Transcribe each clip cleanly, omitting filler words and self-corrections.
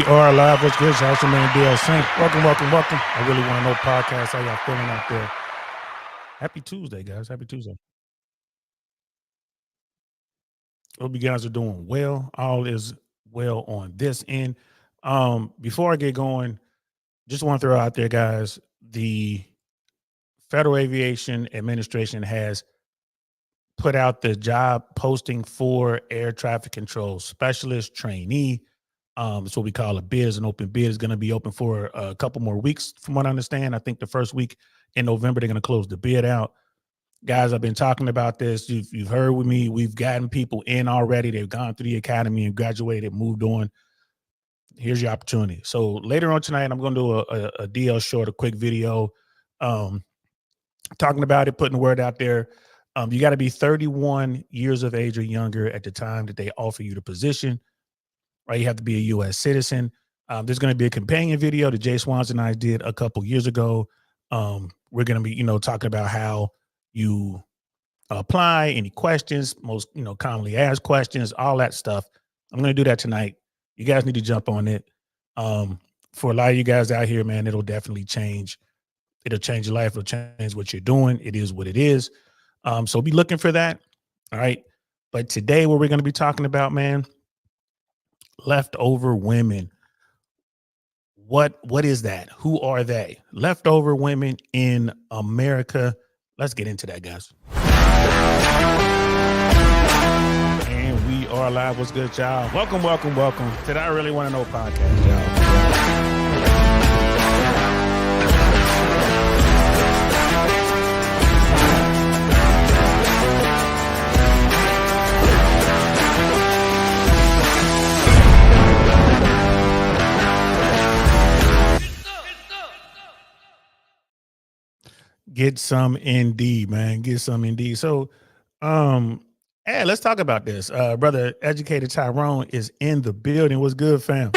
are live. What's good? Shout out to man DL Saint. Welcome. I really want to know podcast. How y'all feeling out there? Happy Tuesday, guys. Happy Tuesday. Hope you guys are doing well. All is well on this end. Before I get going, just want to throw out there, guys, the Federal Aviation Administration has put out the job posting for air traffic control specialist trainee. It's what we call a bid. It's an open bid. It's going to be open for a couple more weeks, from what I understand. I think the first week in November they're going to close the bid out. Guys, I've been talking about this. You've heard with me. We've gotten people in already. They've gone through the academy and graduated, moved on. Here's your opportunity. So later on tonight, I'm going to do a DL short, a quick video, talking about it, putting the word out there. You got to be 31 years of age or younger at the time that they offer you the position. Right, you have to be a U.S. citizen. There's going to be a companion video that Jay Swans and I did a couple years ago. We're going to be, talking about how you apply, any questions, most, commonly asked questions, all that stuff. I'm going to do that tonight. You guys need to jump on it. For a lot of you guys out here, man, it'll definitely change. It'll change your life. It'll change what you're doing. It is what it is. So be looking for that. All right. But today, what we're going to be talking about, man, leftover women. What is that? Who are they? Leftover women in America. Let's get into that, guys. And we are live. What's good, y'all? Welcome to the I Really Want to Know podcast, y'all. Get some indeed, man. Get some indeed. So, hey, let's talk about this. Brother Educated Tyrone is in the building. What's good, fam?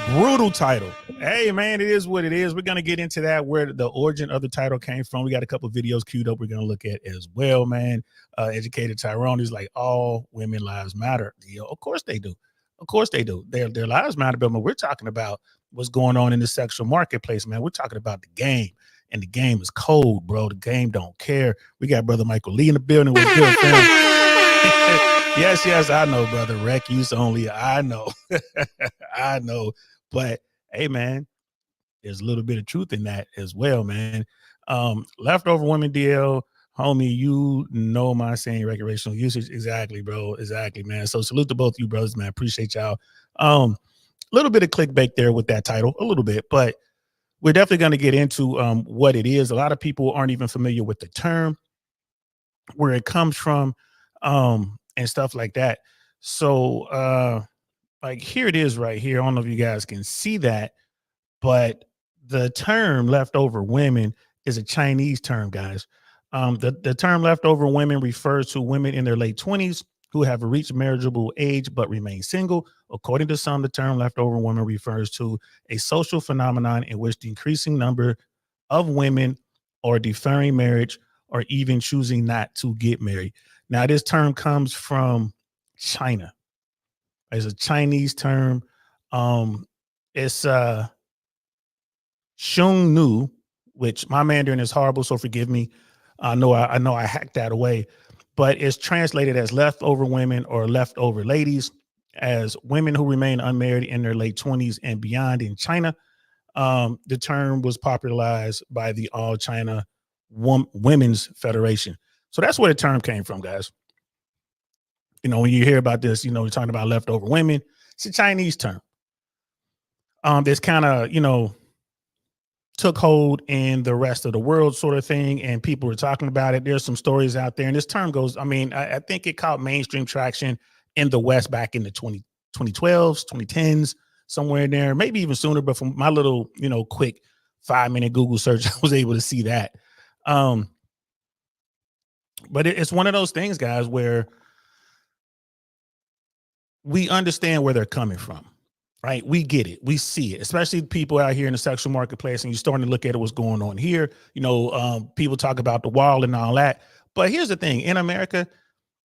Brutal title. Hey, man, it is what it is. We're going to get into that, where the origin of the title came from. We got a couple of videos queued up we're going to look at as well, man. Educated Tyrone is like, all women lives matter. Of course they do. Of course they do. Their lives matter, but we're talking about what's going on in the sexual marketplace, man. We're talking about the game, and the game is cold, bro. The game don't care. We got brother Michael Lee in the building. What's good, fam? yes, I know, brother. Rec use only. I know. I know. But hey, man, there's a little bit of truth in that as well, man. Leftover women, DL, homie, you know my saying, recreational usage. Exactly, bro. Exactly, man. So salute to both you brothers, man. Appreciate y'all. A little bit of clickbait there with that title, a little bit, but we're definitely going to get into what it is. A lot of people aren't even familiar with the term, where it comes from, and stuff like that. So, like, here it is right here. I don't know if you guys can see that, but the term leftover women is a Chinese term, guys. The term leftover women refers to women in their late 20s who have reached marriageable age but remain single. According to some, the term leftover woman refers to a social phenomenon in which the increasing number of women are deferring marriage or even choosing not to get married. Now, this term comes from China. It's a Chinese term. It's Shung Nu, which my Mandarin is horrible, so forgive me. I know I hacked that away, but it's translated as leftover women or leftover ladies, as women who remain unmarried in their late 20s and beyond in China. The term was popularized by the All China Women's Federation. So that's where the term came from, guys. When you hear about this, you're talking about leftover women. It's a Chinese term. This kind of, took hold in the rest of the world, sort of thing, and people were talking about it. There's some stories out there, and this term goes, I think it caught mainstream traction in the West back in the 2012s, 2010s, somewhere in there, maybe even sooner, but from my little, quick 5-minute Google search, I was able to see that. But it's one of those things, guys, where we understand where they're coming from. Right. We get it. We see it, especially people out here in the sexual marketplace. And you're starting to look at what's going on here. People talk about the wall and all that. But here's the thing. In America,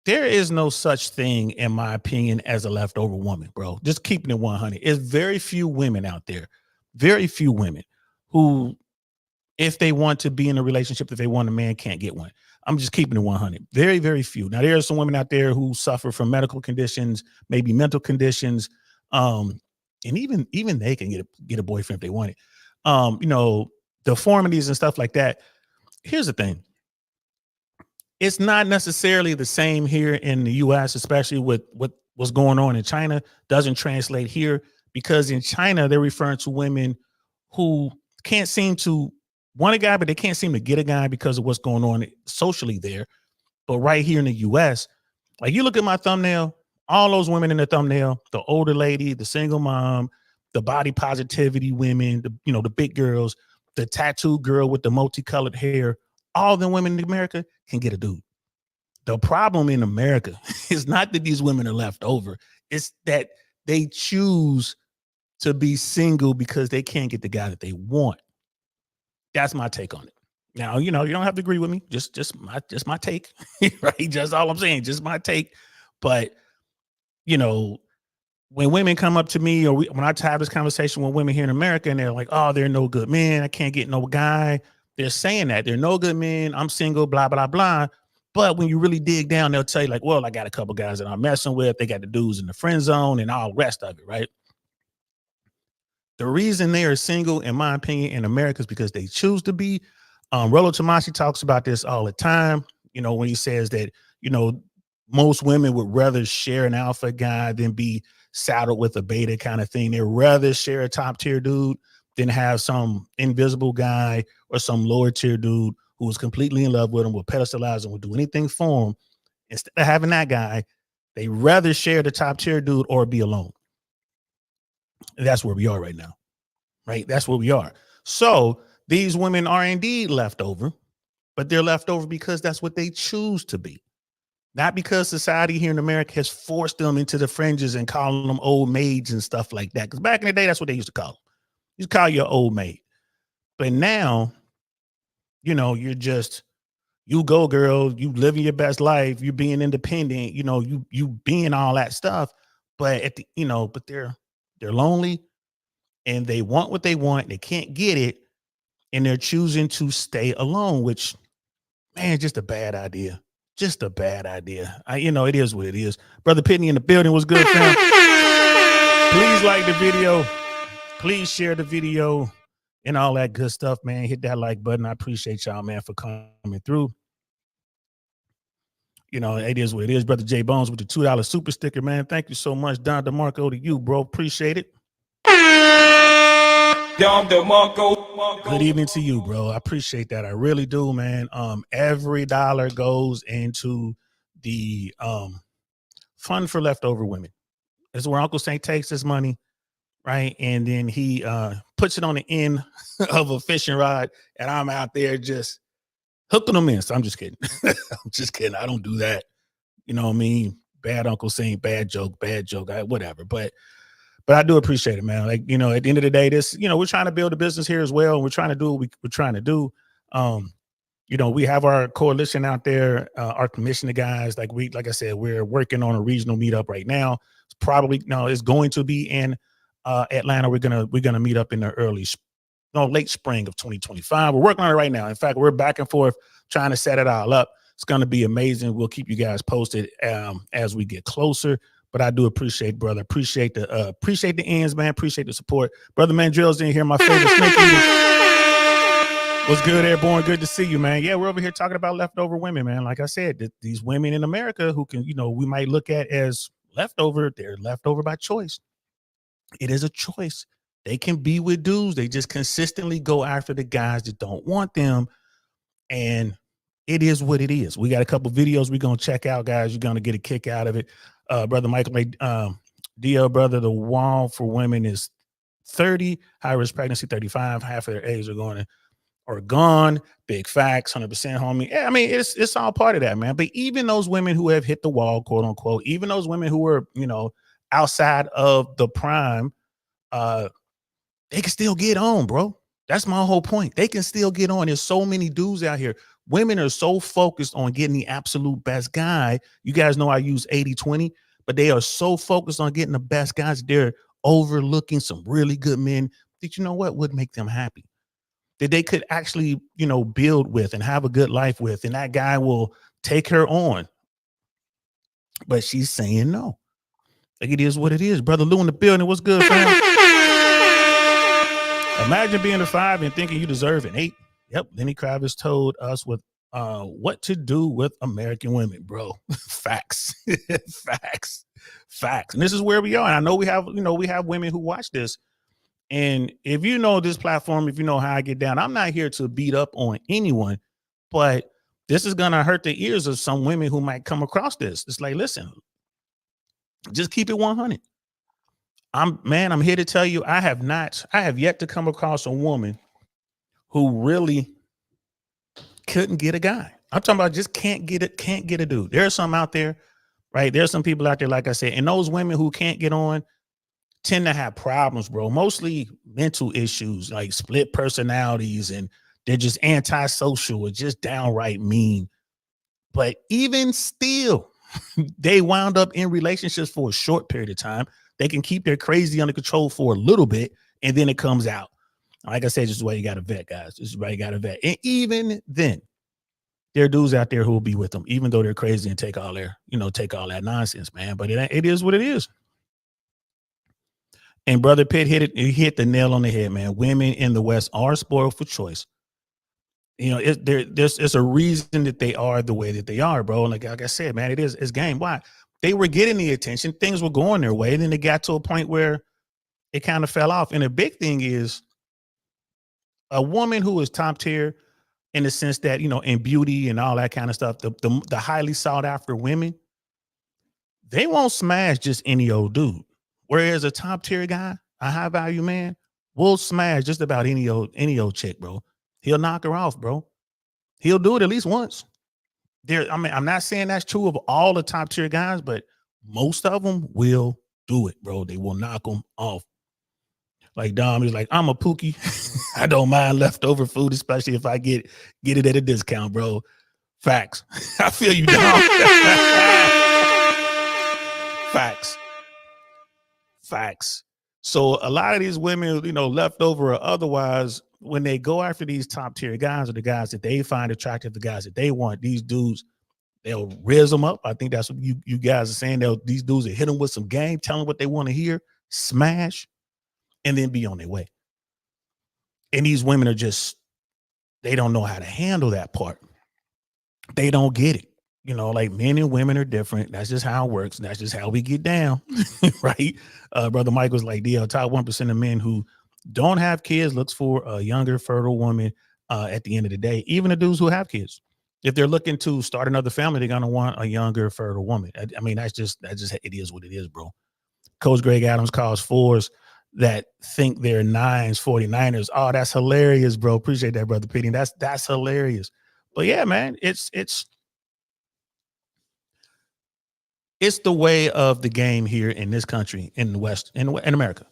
there is no such thing, in my opinion, as a leftover woman, bro. Just keeping it 100. It's very few women out there, very few women who, if they want to be in a relationship, if they want a man, can't get one. I'm just keeping it 100. Very, very few. Now, there are some women out there who suffer from medical conditions, maybe mental conditions, and even they can get a boyfriend if they want it. Deformities and stuff like that. Here's the thing: it's not necessarily the same here in the US, especially with what's going on in China. Doesn't translate here, because in China they're referring to women who can't seem to want a guy, but they can't seem to get a guy because of what's going on socially there. But right here in the US, like, you look at my thumbnail, all those women in the thumbnail, the older lady, the single mom, the body positivity women, the big girls, the tattoo girl with the multicolored hair, all the women in America can get a dude. The problem in America is not that these women are left over. It's that they choose to be single because they can't get the guy that they want. That's my take on it. Now, you don't have to agree with me. Just my take, right? Just all I'm saying, just my take. But you know, when women come up to me, or when I have this conversation with women here in America, and they're like, "Oh, they're no good men. I can't get no guy." They're saying that they're no good men. I'm single. Blah blah blah. But when you really dig down, they'll tell you like, "Well, I got a couple guys that I'm messing with. They got the dudes in the friend zone and all the rest of it." Right? The reason they are single, in my opinion, in America is because they choose to be. Rollo Tomassi talks about this all the time. When he says that, most women would rather share an alpha guy than be saddled with a beta kind of thing. They'd rather share a top tier dude than have some invisible guy or some lower tier dude who was completely in love with him, will pedestalize him, will do anything for him. Instead of having that guy, they rather share the top tier dude or be alone. And that's where we are right now, right? That's where we are. So these women are indeed left over, but they're left over because that's what they choose to be. Not because society here in America has forced them into the fringes and calling them old maids and stuff like that. Because back in the day, that's what they used to call them. You call you an old maid. But now, you go, girl, you living your best life, you being independent, you being all that stuff. But but they're lonely, and they want what they want, they can't get it, and they're choosing to stay alone, which, man, just a bad idea. Just a bad idea. It is what it is. Brother Pitney in the building was good, fam. Please like the video. Please share the video and all that good stuff, man. Hit that like button. I appreciate y'all, man, for coming through. It is what it is. Brother J Bones with the $2 super sticker, man. Thank you so much. Don DeMarco to you, bro. Appreciate it. Good evening to you, bro. I appreciate that. I really do, man. Every dollar goes into the fund for leftover women. That's where Uncle Saint takes his money, right? And then he puts it on the end of a fishing rod, and I'm out there just hooking them in. So I'm just kidding. I'm just kidding. I don't do that. You know what I mean? Bad Uncle Saint, bad joke, whatever. But I do appreciate it, man. Like, at the end of the day, this, we're trying to build a business here as well. We're trying to do what we're trying to do. We have our coalition out there, our commissioner guys. Like I said, we're working on a regional meetup right now. It's going to be in Atlanta. We're gonna meet up in the late spring of 2025. We're working on it right now. In fact, we're back and forth trying to set it all up. It's going to be amazing. We'll keep you guys posted as we get closer. But I do appreciate, brother. Appreciate the ends, man. Appreciate the support. Brother Mandrell's in here, my favorite snake eater. What's good, Airborne? Good to see you, man. Yeah, we're over here talking about leftover women, man. Like I said, these women in America who can, we might look at as leftover, they're leftover by choice. It is a choice. They can be with dudes. They just consistently go after the guys that don't want them. And it is what it is. We got a couple videos we're going to check out, guys. You're going to get a kick out of it. Brother Michael, DL, brother, the wall for women is 30, high risk pregnancy 35, half of their eggs are gone. Big facts, 100%, homie. Yeah, I mean, it's all part of that, man. But even those women who have hit the wall, quote unquote, even those women who are, outside of the prime, they can still get on, bro. That's my whole point. They can still get on. There's so many dudes out here. Women are so focused on getting the absolute best guy. You guys know I use 80-20, but they are so focused on getting the best guys. They're overlooking some really good men that, you know what, would make them happy, that they could actually, build with and have a good life with. And that guy will take her on. But she's saying no. Like, it is what it is. Brother Lou in the building. What's good, fam? Imagine being a 5 and thinking you deserve an 8. Yep. Lenny Kravitz told us what to do with American women, bro. Facts. Facts. And this is where we are. And I know we have women who watch this. And if you know this platform, if you know how I get down, I'm not here to beat up on anyone, but this is going to hurt the ears of some women who might come across this. It's like, listen, just keep it 100. I'm here to tell you, I have yet to come across a woman who really couldn't get a guy. I'm talking about just can't get a dude. There's some out there, right? There's some people out there, like I said, and those women who can't get on tend to have problems, bro. Mostly mental issues, like split personalities, and they're just antisocial or just downright mean. But even still, they wound up in relationships for a short period of time. They can keep their crazy under control for a little bit, and then it comes out. Like I said, this is why you got to vet, guys. This is why you got to vet. And even then, there are dudes out there who will be with them, even though they're crazy and take all that nonsense, man. But it is what it is. And Brother Pitt hit the nail on the head, man. Women in the West are spoiled for choice. There's a reason that they are the way that they are, bro. Like I said, man, it's game. Why? They were getting the attention. Things were going their way. And then they got to a point where it kind of fell off. And the big thing is a woman who is top tier in the sense that, in beauty and all that kind of stuff, the highly sought after women, they won't smash just any old dude. Whereas a top tier guy, a high value man, will smash just about any old chick, bro. He'll knock her off, bro. He'll do it at least once. I'm not saying that's true of all the top tier guys, but most of them will do it, bro. They will knock them off. Like Dom is like, I'm a Pookie. I don't mind leftover food, especially if I get it at a discount, bro. Facts. I feel you, Dom. Facts. So a lot of these women, leftover or otherwise, when they go after these top tier guys or the guys that they find attractive, the guys that they want, these dudes, they'll riz them up. I think that's what you guys are saying. These dudes will hit them with some game, tell them what they want to hear, smash, and then be on their way. And these women are they don't know how to handle that part. They don't get it. Like men and women are different. That's just how it works. That's just how we get down. Right. Brother Mike was like, DL, top 1% of men who don't have kids looks for a younger, fertile woman at the end of the day. Even the dudes who have kids, if they're looking to start another family, they're going to want a younger, fertile woman. I mean, that's just it is what it is, bro. Coach Greg Adams calls 4s that think they're 9s 49ers. Oh, that's hilarious, bro. Appreciate that, Brother Petey. That's hilarious. But yeah, man, it's the way of the game here in this country, in the West, in America.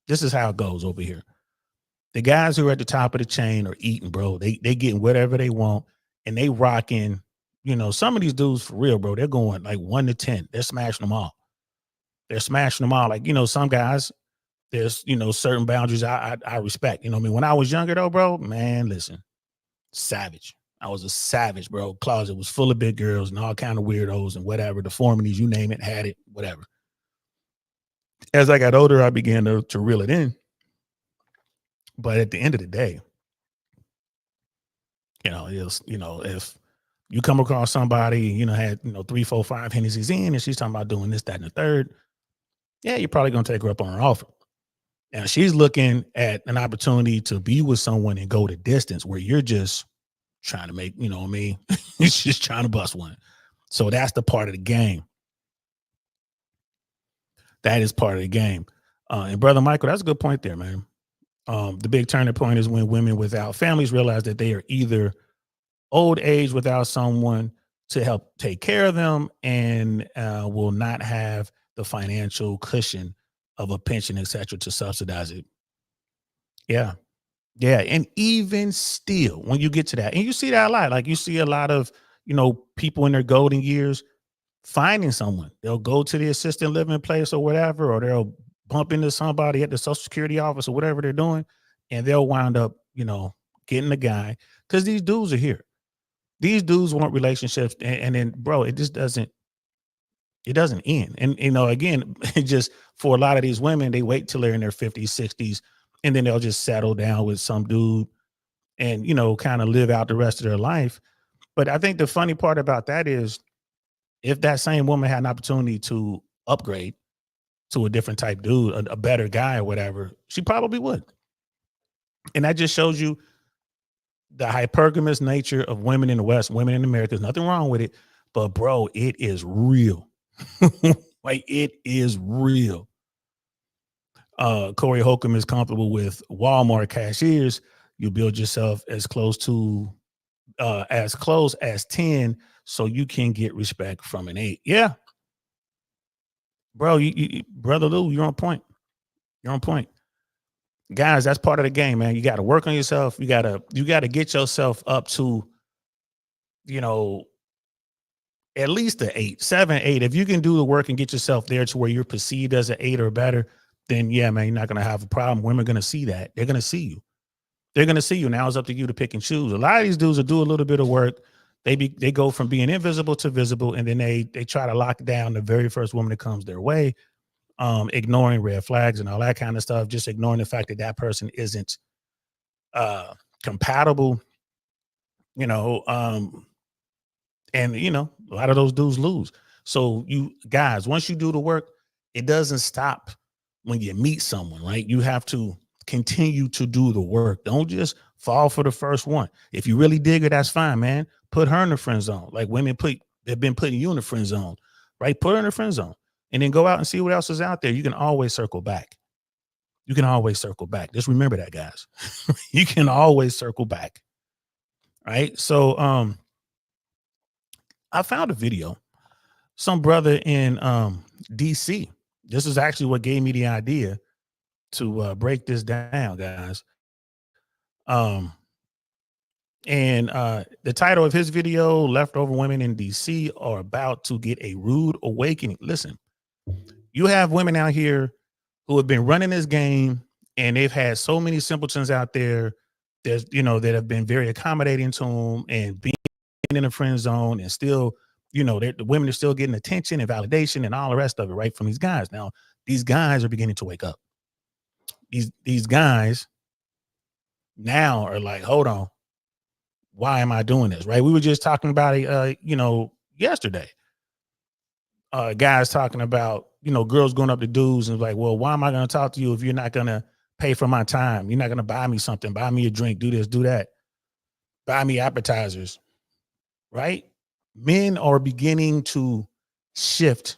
This is how it goes over here. The guys who are at the top of the chain are eating, bro. They getting whatever they want, and they rocking. Some of these dudes for real, bro. They're going like 1 to 10. They're smashing them all. Like, some guys, there's, certain boundaries I respect. When I was younger though, bro, man, listen, savage. I was a savage, bro. Closet was full of big girls and all kind of weirdos and whatever, deformities, you name it, had it, whatever. As I got older, I began to reel it in. But at the end of the day, if you come across somebody, had, 3, 4, 5 Hennessy's in, and she's talking about doing this, that, and the third, yeah, you're probably going to take her up on her offer. And she's looking at an opportunity to be with someone and go the distance where you're just trying to make, He's just trying to bust one. So that's the part of the game. That is part of the game. And Brother Michael, that's a good point there, man. The big turning point is when women without families realize that they are either old age without someone to help take care of them and will not have the financial cushion of a pension, etc., to subsidize it. Yeah. Yeah, and even still, when you get to that, and you see that a lot, like you see a lot of, people in their golden years finding someone. They'll go to the assisted living place or whatever, or they'll bump into somebody at the social security office or whatever they're doing, and they'll wind up, getting a guy because these dudes are here. These dudes want relationships, and then, bro, it doesn't end. And again, it just for a lot of these women, they wait till they're in their 50s, 60s, and then they'll just settle down with some dude and kind of live out the rest of their life. But I think the funny part about that is if that same woman had an opportunity to upgrade to a different type dude, a better guy or whatever, she probably would. And that just shows you the hypergamous nature of women in the West, women in America. There's nothing wrong with it, but bro, it is real. Like it is real. Corey Holcomb is comfortable with Walmart cashiers. You build yourself as close as 10 so you can get respect from an 8. Yeah. Bro, brother Lou, you're on point. You're on point. Guys, that's part of the game, man. You got to work on yourself. You got to get yourself up to, you know, at least an 8, 7, 8. If you can do the work and get yourself there to where you're perceived as an 8 or better, then yeah, man, you're not going to have a problem. Women are going to see that. They're going to see you. They're going to see you. Now it's up to you to pick and choose. A lot of these dudes will do a little bit of work. They go from being invisible to visible, and then they try to lock down the very first woman that comes their way, ignoring red flags and all that kind of stuff, just ignoring the fact that that person isn't compatible, you know, and a lot of those dudes lose. So you guys, once you do the work, it doesn't stop when you meet someone, right? You have to continue to do the work. Don't just fall for the first one. If you really dig her, that's fine, man. Put her in the friend zone. Like women they've been putting you in the friend zone, right? Put her in the friend zone and then go out and see what else is out there. You can always circle back. You can always circle back. Just remember that, guys. You can always circle back. Right. So I found a video. Some brother in DC. This is actually what gave me the idea to break this down, guys. And the title of his video, Leftover Women in DC Are About to Get a Rude Awakening. Listen, you have women out here who have been running this game, and they've had so many simpletons out there that have been very accommodating to them and being in a friend zone, and still, the women are still getting attention and validation and all the rest of it, right, from these guys. Now, these guys are beginning to wake up. These guys now are like, hold on, why am I doing this? Right? We were just talking about it, yesterday. Guys talking about, girls going up to dudes and like, well, why am I going to talk to you if you're not going to pay for my time? You're not going to buy me something, buy me a drink, do this, do that, buy me appetizers, right? Men are beginning to shift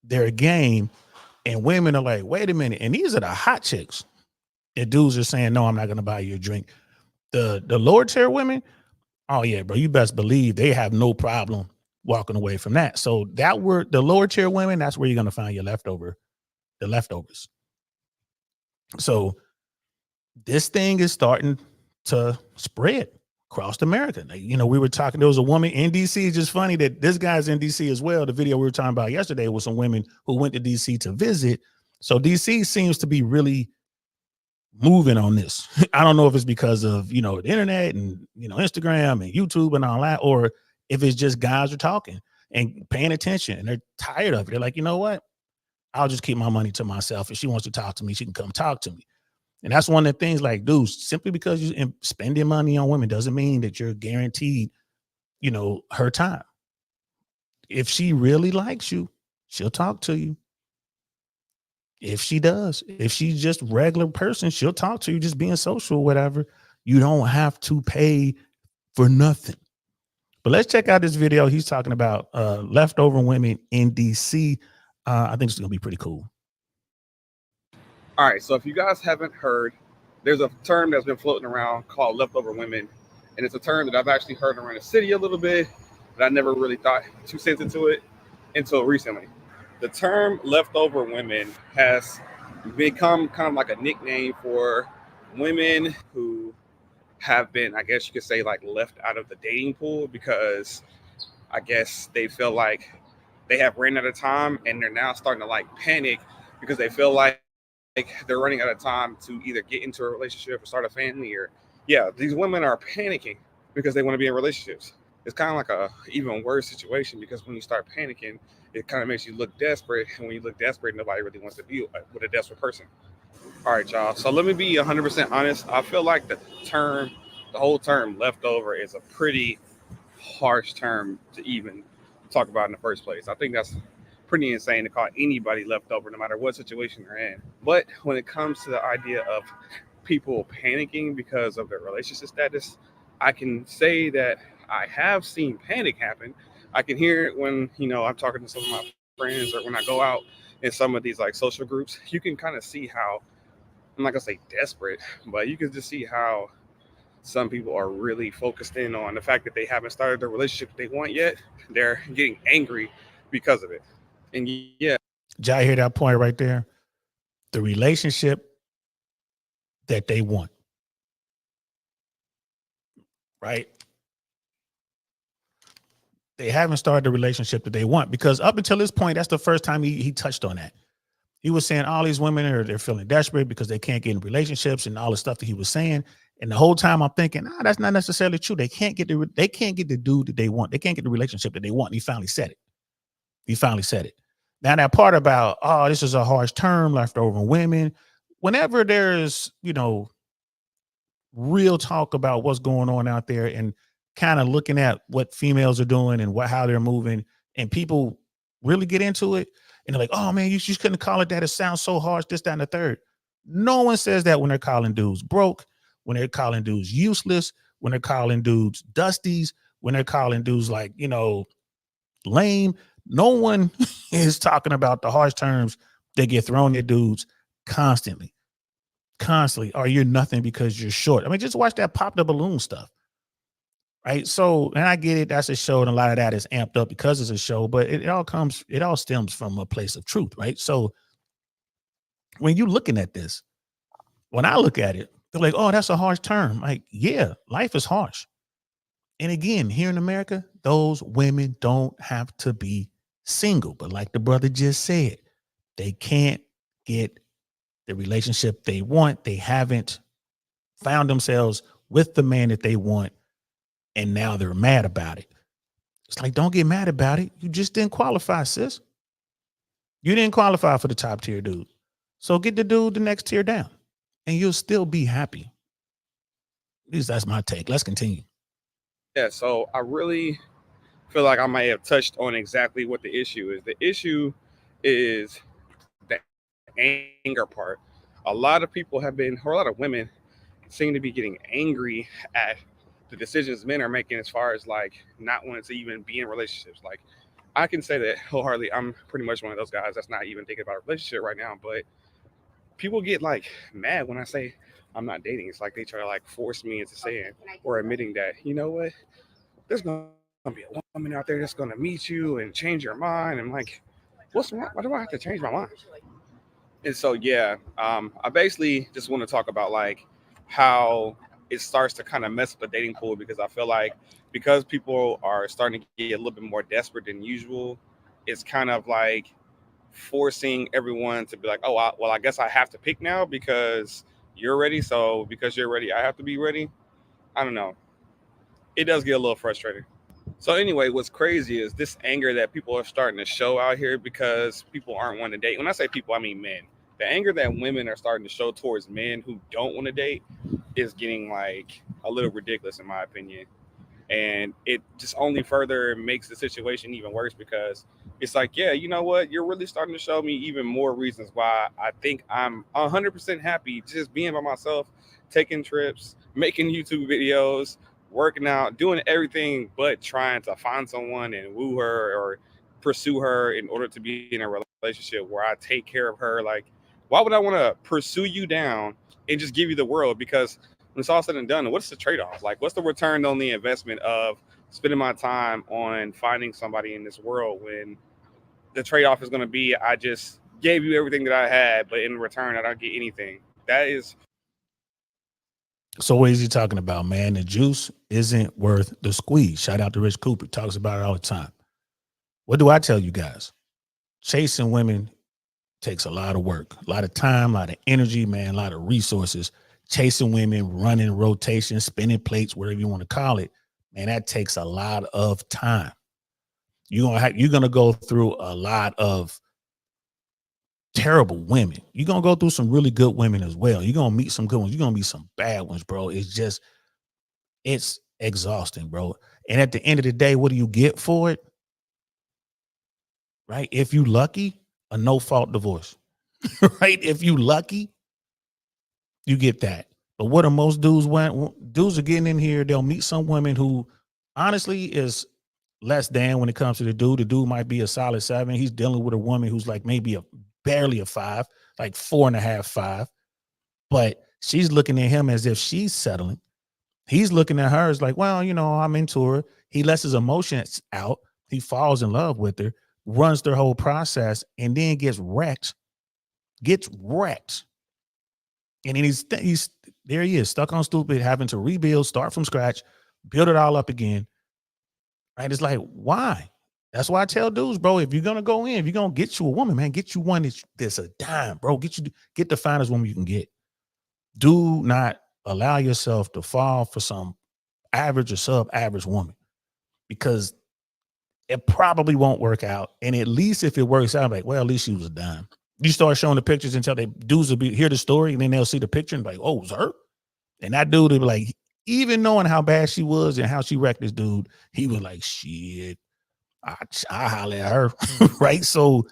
their game, and women are like, wait a minute. And these are the hot chicks. And dudes are saying, no, I'm not going to buy you a drink. The lower tier women, oh yeah, bro, you best believe they have no problem walking away from that. So the lower tier women, that's where you're going to find the leftovers. So this thing is starting to spread across America. We were talking, there was a woman in DC. It's just funny that this guy's in DC as well. The video we were talking about yesterday was some women who went to DC to visit. So DC seems to be really moving on this. I don't know if it's because of, the internet and, Instagram and YouTube and all that, or if it's just guys are talking and paying attention and they're tired of it. They're like, you know what? I'll just keep my money to myself. If she wants to talk to me, she can come talk to me. And that's one of the things, like, dudes, simply because you're spending money on women doesn't mean that you're guaranteed, her time. If she really likes you, she'll talk to you. If she does, if she's just regular person, she'll talk to you, just being social, whatever. You don't have to pay for nothing. But let's check out this video. He's talking about leftover women in DC. I think it's going to be pretty cool. All right, so if you guys haven't heard, there's a term that's been floating around called leftover women, and it's a term that I've actually heard around the city a little bit, but I never really thought too sense into it until recently. The term leftover women has become kind of like a nickname for women who have been, I guess you could say, like left out of the dating pool because I guess they feel like they have ran out of time and they're now starting to like panic because they feel like they're running out of time to either get into a relationship or start a family. Or yeah, these women are panicking because they want to be in relationships. It's kind of like a even worse situation because when you start panicking, it kind of makes you look desperate, and when you look desperate, nobody really wants to be with a desperate person. All right, y'all. So let me be 100% honest. I feel like the whole term leftover is a pretty harsh term to even talk about in the first place. I think that's pretty insane to call anybody leftover, no matter what situation they're in. But when it comes to the idea of people panicking because of their relationship status, I can say that I have seen panic happen. I can hear it when, I'm talking to some of my friends or when I go out in some of these like social groups. You can kind of see how, I'm not gonna say desperate, but you can just see how some people are really focused in on the fact that they haven't started the relationship they want yet. They're getting angry because of it. And yeah, Did y'all hear that point right there? The relationship that they want, right? They haven't started the relationship that they want because up until this point, that's the first time he touched on that. He was saying all these women they're feeling desperate because they can't get in relationships and all the stuff that he was saying. And the whole time I'm thinking, that's not necessarily true. They can't get the dude that they want. They can't get the relationship that they want. And he finally said it. Now that part about, this is a harsh term, leftover women. Whenever there's, real talk about what's going on out there and kind of looking at what females are doing and how they're moving, and people really get into it and they're like, oh man, you just couldn't call it that. It sounds so harsh, this, that, and the third. No one says that when they're calling dudes broke, when they're calling dudes useless, when they're calling dudes dusties, when they're calling dudes like, lame. No one is talking about the harsh terms that get thrown at dudes constantly. Or you're nothing because you're short. I mean, just watch that pop the balloon stuff. Right. So, and I get it, that's a show, and a lot of that is amped up because it's a show, but it all stems from a place of truth, right? So when you're looking at this, when I look at it, they're like, oh, that's a harsh term. Like, yeah, life is harsh. And again, here in America, those women don't have to be single. But like the brother just said, they can't get the relationship they want. They haven't found themselves with the man that they want, and now they're mad about it. It's like, don't get mad about it. You just didn't qualify, sis. You didn't qualify for the top tier dude. So get the dude the next tier down, and you'll still be happy. At least that's my take. Let's continue. yeah. So I really feel like I might have touched on exactly what the issue is. The issue is the anger part. A lot of people have been, or a lot of women seem to be getting angry at the decisions men are making as far as like not wanting to even be in relationships. Like I can say that wholeheartedly, I'm pretty much one of those guys that's not even thinking about a relationship right now. But people get like mad when I say I'm not dating. It's like they try to like force me into saying or admitting that, you know what, there's gonna be a woman out there that's gonna meet you and change your mind. And I'm like, what's wrong? Why do I have to change my mind? And so yeah, I basically just want to talk about like how it starts to kind of mess up the dating pool because I feel like because people are starting to get a little bit more desperate than usual, it's kind of like forcing everyone to be like, oh, well, I guess I have to pick now because you're ready. So because you're ready, I have to be ready. I don't know. It does get a little frustrating. So anyway, what's crazy is this anger that people are starting to show out here because people aren't wanting to date. When I say people, I mean men. The anger that women are starting to show towards men who don't want to date is getting like a little ridiculous in my opinion. And it just only further makes the situation even worse because it's like, yeah, you know what? You're really starting to show me even more reasons why I think I'm 100% happy just being by myself, taking trips, making YouTube videos, working out, doing everything but trying to find someone and woo her or pursue her in order to be in a relationship where I take care of her. Like, why would I want to pursue you down and just give you the world? Because when it's all said and done, what's the trade-off? Like, what's the return on the investment of spending my time on finding somebody in this world when the trade-off is going to be I just gave you everything that I had, but in return I don't get anything? That is So what is he talking about, man? The juice isn't worth the squeeze. Shout out to Rich Cooper. Talks about it all the time. What do I tell you guys? Chasing women takes a lot of work, a lot of time, a lot of energy, man, a lot of resources. Chasing women, running rotations, spinning plates, whatever you want to call it, man, that takes a lot of time. You're gonna go through a lot of terrible women. You're gonna go through some really good women as well. You're gonna meet some good ones. You're gonna meet some bad ones, bro. It's exhausting, bro. And at the end of the day, what do you get for it? Right? If you lucky, a no fault divorce. Right? If you lucky, you get that. But what do most dudes want? Dudes are getting in here. They'll meet some women who honestly is less than when it comes to the dude. The dude might be a solid 7. He's dealing with a woman who's like maybe barely a 5, like 4.5, 5. But she's looking at him as if she's settling. He's looking at her as like, well, I'm into her. He lets his emotions out. He falls in love with her, runs their whole process, and then gets wrecked. And then he's there he is, stuck on stupid, having to rebuild, start from scratch, build it all up again. Right? It's like, why? That's why I tell dudes, bro, if you're gonna go in, if you're gonna get you a woman, man, get you one that's a dime, bro. Get the finest woman you can get. Do not allow yourself to fall for some average or sub-average woman, because it probably won't work out. And at least if it works out, like, well, at least she was a dime. You start showing the pictures until they dudes will hear the story, and then they'll see the picture and be like, oh, it was her. And that dude will be like, even knowing how bad she was and how she wrecked this dude, he was like, shit, I holler at her. Right? So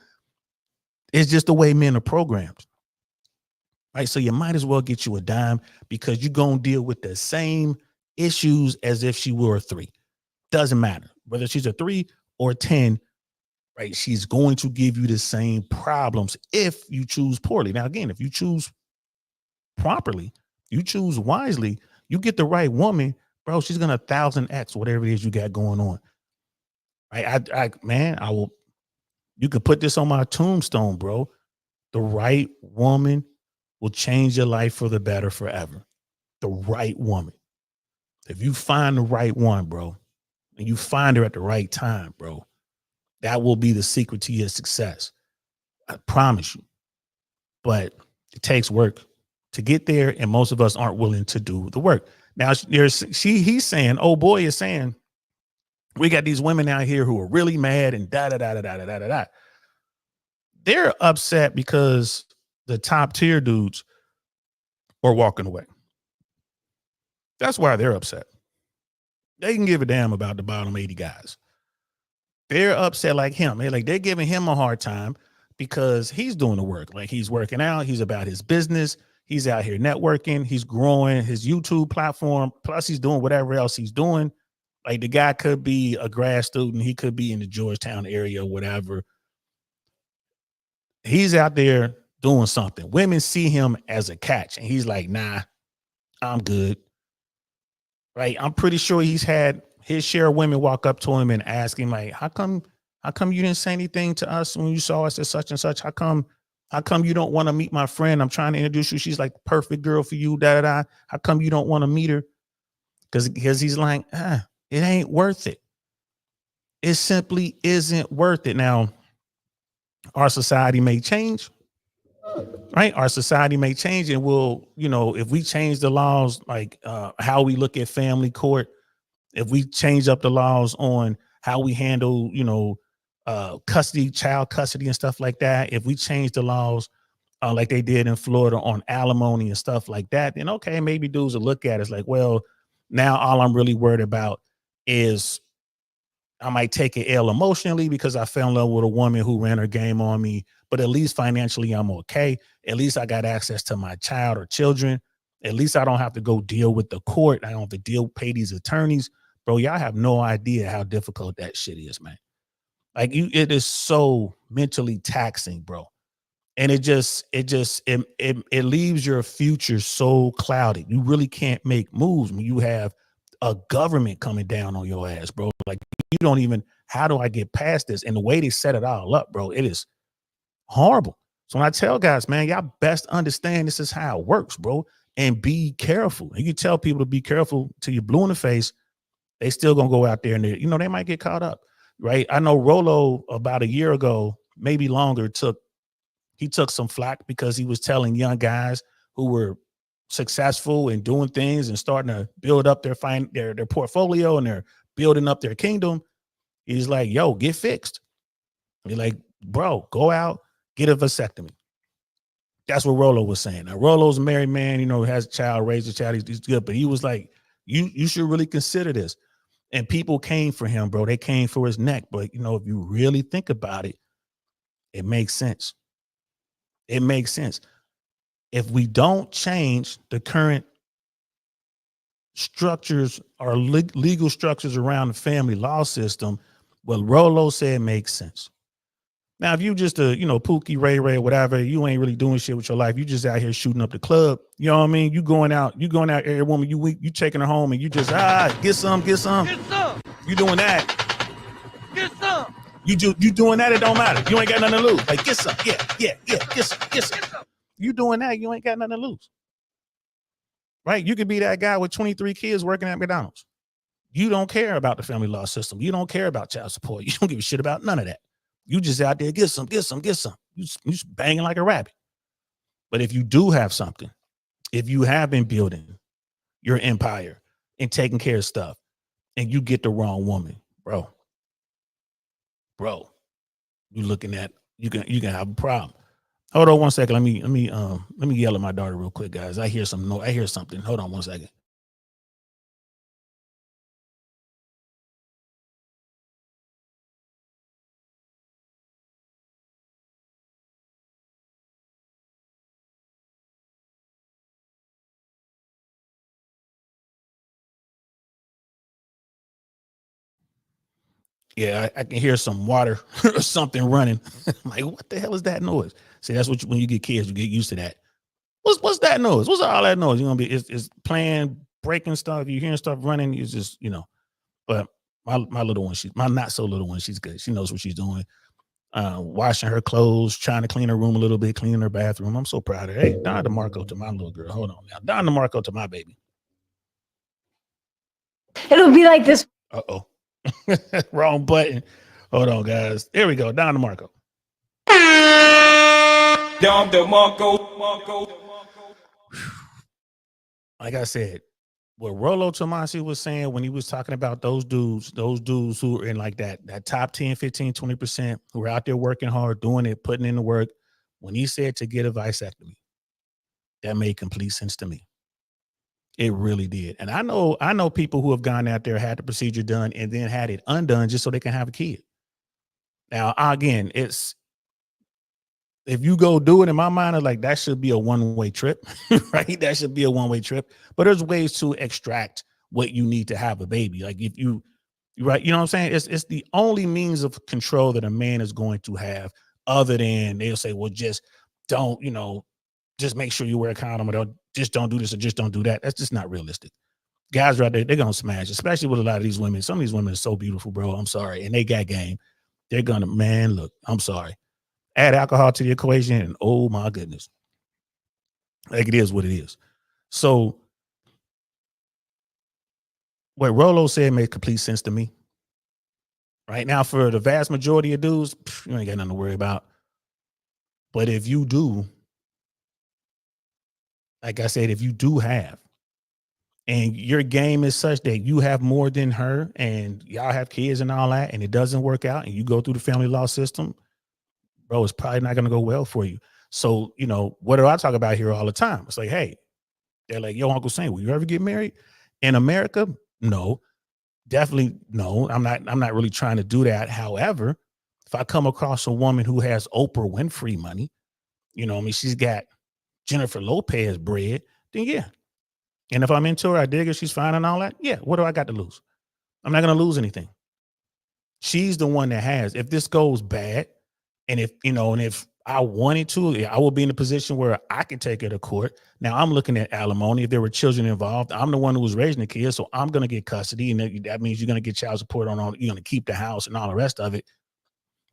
it's just the way men are programmed. Right? So you might as well get you a dime, because you're going to deal with the same issues as if she were a 3. Doesn't matter whether she's a 3 or a 10, right? She's going to give you the same problems if you choose poorly. Now, again, if you choose properly, you choose wisely, you get the right woman, bro, she's going to 1,000x whatever it is you got going on. Right? I will, you can put this on my tombstone, bro. The right woman will change your life for the better forever. The right woman. If you find the right one, bro, and you find her at the right time, bro, that will be the secret to your success. I promise you. But it takes work to get there, and most of us aren't willing to do the work. Now, he's saying, oh boy is saying, we got these women out here who are really mad and da da da da da da da da. They're upset because the top tier dudes are walking away. That's why they're upset. They can give a damn about the bottom 80 guys. They're upset like him. They're giving him a hard time because he's doing the work. Like, he's working out. He's about his business. He's out here networking. He's growing his YouTube platform. Plus, he's doing whatever else he's doing. Like, the guy could be a grad student. He could be in the Georgetown area or whatever. He's out there doing something. Women see him as a catch, and he's like, nah, I'm good. Right? I'm pretty sure he's had his share of women walk up to him and ask him, like, how come you didn't say anything to us when you saw us at such and such? How come you don't want to meet my friend? I'm trying to introduce you. She's like the perfect girl for you. Da da da. How come you don't want to meet her? Because he's like, it ain't worth it. It simply isn't worth it. Now, our society may change, right? Our society may change, and if we change the laws, like how we look at family court, if we change up the laws on how we handle, custody, child custody and stuff like that, if we change the laws like they did in Florida on alimony and stuff like that, then okay, maybe dudes will look at it as like, well, now all I'm really worried about is I might take an L emotionally because I fell in love with a woman who ran her game on me, but at least financially I'm okay. At least I got access to my child or children. At least I don't have to go deal with the court. I don't have to pay these attorneys. Bro, y'all have no idea how difficult that shit is, man. Like, it is so mentally taxing, bro. And it leaves your future so clouded. You really can't make moves when you have a government coming down on your ass, bro. Like, you don't even, how do I get past this? And the way they set it all up, bro, it is horrible. So when I tell guys, man, y'all best understand this is how it works, bro. and be careful. And you tell people to be careful till you're blue in the face. They still gonna go out there and they might get caught up, right? I know Rolo about a year ago, maybe longer, took some flack because he was telling young guys who were successful and doing things and starting to build up their portfolio and they're building up their kingdom. He's like, yo, get fixed. He's like, bro, go out, get a vasectomy. That's what Rolo was saying. Now, Rolo's a married man, has a child, raised a child, he's good. But he was like, you should really consider this. And people came for him, bro. They came for his neck. But, if you really think about it, it makes sense. It makes sense. If we don't change the current structures or legal structures around the family law system, what Rolo said makes sense. Now, if you just Pookie, Ray, whatever, you ain't really doing shit with your life. You just out here shooting up the club. You know what I mean? You going out every woman you taking her home and you just get some. You doing that. Get some. You doing that, it don't matter. You ain't got nothing to lose. Like, get some. Yeah. Get some. You doing that, you ain't got nothing to lose. Right? You could be that guy with 23 kids working at McDonald's. You don't care about the family law system. You don't care about child support. You don't give a shit about none of that. You just out there, get some. You just banging like a rabbit. But if you do have something, if you have been building your empire and taking care of stuff, and you get the wrong woman, bro, you looking at you can have a problem. Hold on one second. Let me yell at my daughter real quick, guys. I hear something. Hold on one second. Yeah, I can hear some water or something running. I'm like, what the hell is that noise? See, that's what when you get kids, you get used to that. What's that noise? What's all that noise? You're gonna be it's playing, breaking stuff. You hearing stuff running. It's just But my little one, my not so little one, she's good. She knows what she's doing. Washing her clothes, trying to clean her room a little bit, cleaning her bathroom. I'm so proud of her. Hey, Don DeMarco to my little girl. Hold on now, Don DeMarco to my baby. It'll be like this. Uh-oh. Wrong button. Hold on, guys. There we go. Don DeMarco. Don DeMarco. Like I said, what Rolo Tomasi was saying when he was talking about those dudes who are in like that top 10, 15, 20%, who are out there working hard, doing it, putting in the work. When he said to get a vasectomy, that made complete sense to me. It really did. And I know people who have gone out there, had the procedure done, and then had it undone just so they can have a kid. Now, again, if you go do it, in my mind, like that should be a one-way trip, right? That should be a one-way trip. But there's ways to extract what you need to have a baby. Like if you, right, you know what I'm saying? It's the only means of control that a man is going to have, other than they'll say, well, just don't, just make sure you wear a condom, or just don't do this or just don't do that. That's just not realistic. Guys right there, they're going to smash, especially with a lot of these women. Some of these women are so beautiful, bro. I'm sorry. And they got game. They're going to, man, look, I'm sorry. Add alcohol to the equation, and oh my goodness. Like, it is what it is. So what Rolo said made complete sense to me. Right now, for the vast majority of dudes, you ain't got nothing to worry about. But if you do, like I said, if you do have, and your game is such that you have more than her and y'all have kids and all that, and it doesn't work out, and you go through the family law system, bro, it's probably not going to go well for you. So, what do I talk about here all the time? It's like, hey, they're like, yo, Uncle Sam, will you ever get married? In America? No, definitely no. I'm not really trying to do that. However, if I come across a woman who has Oprah Winfrey money, she's got Jennifer Lopez bread, then yeah. And if I'm into her, I dig her, she's fine and all that. Yeah, what do I got to lose? I'm not going to lose anything. She's the one that has. If this goes bad, and if I wanted to, I will be in a position where I can take her to court. Now I'm looking at alimony. If there were children involved, I'm the one who was raising the kids, so I'm going to get custody, and that means you're going to get child support on all. You're going to keep the house and all the rest of it.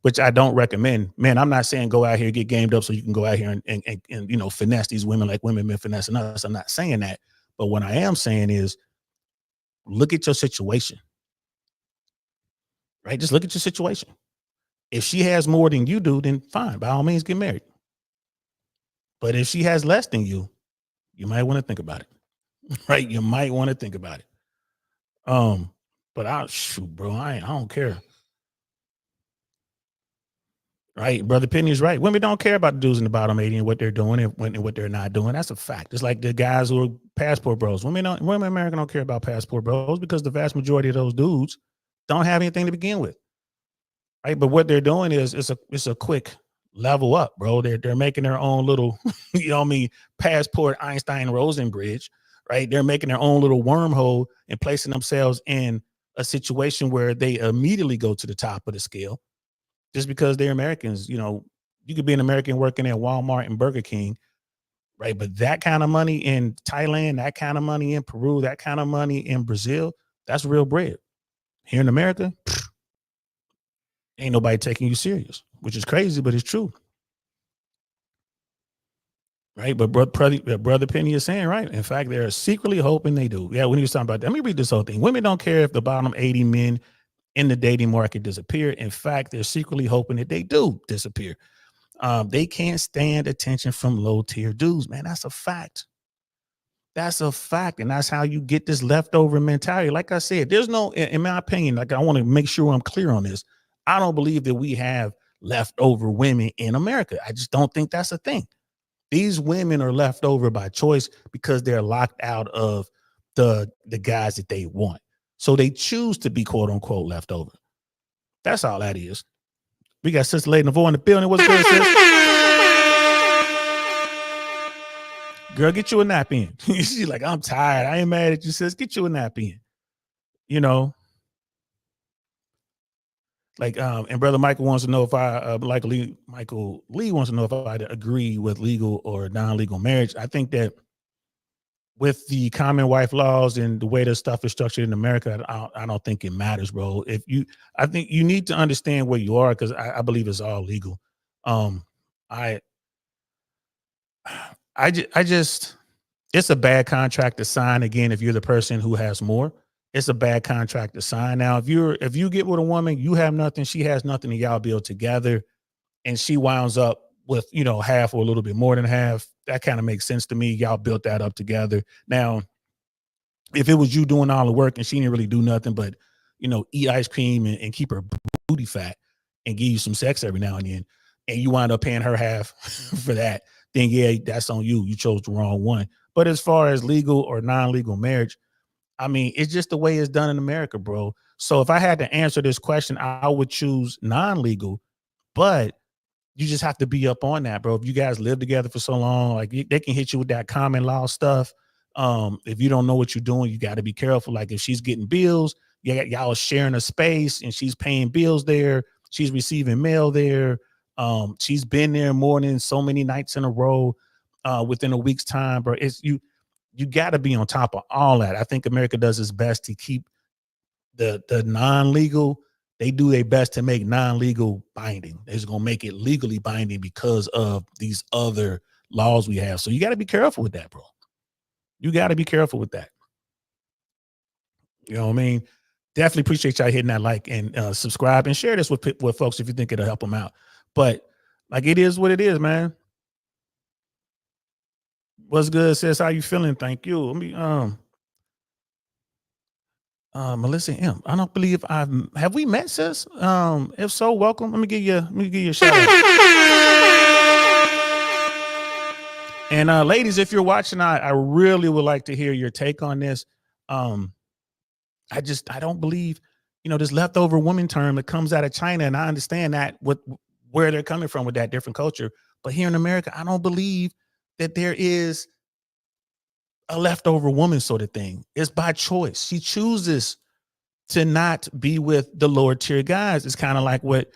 which I don't recommend. Man, I'm not saying go out here, get gamed up so you can go out here and you know, finesse these women like women been finessing us. I'm not saying that. But what I am saying is look at your situation, right? Just look at your situation. If she has more than you do, then fine, by all means, get married. But if she has less than you might want to think about it, right? You might want to think about it. But shoot, bro, I don't care. Right, Brother Penny is right. Women don't care about the dudes in the bottom 80 and what they're doing and what they're not doing. That's a fact. It's like the guys who are passport bros. Women in America don't care about passport bros because the vast majority of those dudes don't have anything to begin with. Right, but what they're doing is it's a quick level up, bro. They're making their own little, you know what I mean, passport Einstein Rosen bridge. Right, they're making their own little wormhole and placing themselves in a situation where they immediately go to the top of the scale. Just because they're Americans, you know, you could be an American working at Walmart and Burger King, right? But that kind of money in Thailand, that kind of money in Peru, that kind of money in Brazil, that's real bread. Here in America, ain't nobody taking you serious, which is crazy, but it's true. Right? But Brother Penny is saying, right? In fact, they're secretly hoping they do. Yeah, when he was talking about that, let me read this whole thing. Women don't care if the bottom 80 men in the dating market disappear. In fact, they're secretly hoping that they do disappear. They can't stand attention from low tier dudes, man. That's a fact. That's a fact. And that's how you get this leftover mentality. Like I said, there's no, in my opinion, like I want to make sure I'm clear on this. I don't believe that we have leftover women in America. I just don't think that's a thing. These women are left over by choice because they're locked out of the guys that they want. So they choose to be quote unquote left over. That's all that is. We got Sister Lady Navo in the building. What's good, sis? Girl, get you a nap in. She's like, I'm tired. I ain't mad at you, sis. Get you a nap in. You know, like, and Brother Michael wants to know if Michael Lee wants to know if I agree with legal or non-legal marriage. I think that with the common wife laws and the way the stuff is structured in America, I don't think it matters, bro. I think you need to understand where you are because I believe it's all legal. I just, it's a bad contract to sign. Again, if you're the person who has more, it's a bad contract to sign. Now, if you get with a woman, you have nothing, she has nothing, and y'all build together, and she winds up with, you know, half or a little bit more than half, that kind of makes sense to me. Y'all built that up together. Now, if it was you doing all the work and she didn't really do nothing but, you know, eat ice cream and keep her booty fat and give you some sex every now and then, and you wind up paying her half for that, then yeah, that's on you. You chose the wrong one. But as far as legal or non-legal marriage, I mean, it's just the way it's done in America, bro. So if I had to answer this question, I would choose non-legal, but you just have to be up on that, bro. If you guys live together for so long, like they can hit you with that common law stuff. If you don't know what you're doing, you got to be careful. Like if she's getting bills, y'all sharing a space and she's paying bills there, she's receiving mail there. She's been there more than so many nights in a row within a week's time, bro. It's you got to be on top of all that. I think America does its best to keep the non-legal. They do their best to make non-legal binding. They're just gonna make it legally binding because of these other laws we have. So you got to be careful with that, bro. You got to be careful with that. You know what I mean? Definitely appreciate y'all hitting that like and subscribe and share this with folks if you think it'll help them out. But like it is what it is, man. What's good, sis? How you feeling? Thank you. Let me Melissa M. I don't believe have we met, sis? If so, welcome. Let me give you a shout out. And ladies, if you're watching, I really would like to hear your take on this. I don't believe, you know, this leftover woman term that comes out of China, and I understand that where they're coming from with that different culture. But here in America, I don't believe that there is a leftover woman sort of thing. It's by choice. She chooses to not be with the lower tier guys. It's kind of like what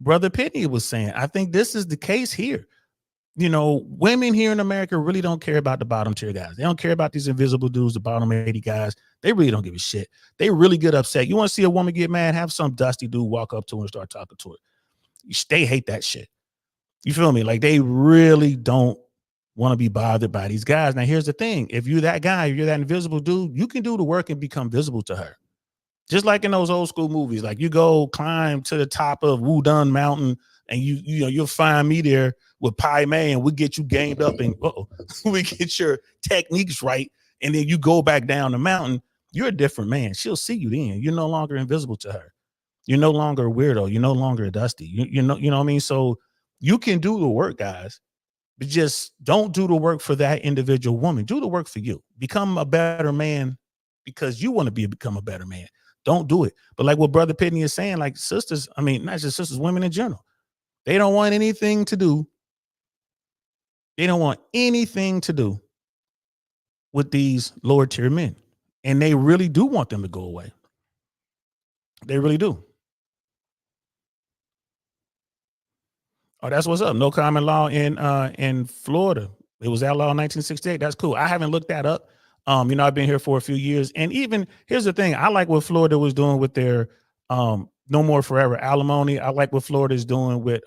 Brother Pitney was saying. I think this is the case here. You know, women here in America really don't care about the bottom tier guys. They don't care about these invisible dudes, the bottom 80 guys. They really don't give a shit. They really get upset. You want to see a woman get mad, have some dusty dude walk up to her and start talking to her. They hate that shit. You feel me? Like they really don't want to be bothered by these guys. Now, here's the thing. If you're that guy, if you're that invisible dude, you can do the work and become visible to her. Just like in those old school movies, like you go climb to the top of Wudun Mountain and you'll find me there with Pai Mei and we get you gamed up and we get your techniques right. And then you go back down the mountain. You're a different man. She'll see you then. You're no longer invisible to her. You're no longer a weirdo. You're no longer a dusty. You know what I mean? So you can do the work, guys, but just don't do the work for that individual woman. Do the work for you. Become a better man because you want to become a better man. Don't do it. But like what Brother Pitney is saying, like sisters, I mean, not just sisters, women in general, they don't want anything to do. They don't want anything to do with these lower tier men. And they really do want them to go away. They really do. Oh, that's what's up. No common law in Florida. It was outlawed in 1968. That's cool. I haven't looked that up. I've been here for a few years. And even here's the thing. I like what Florida was doing with their no more forever alimony. I like what Florida is doing with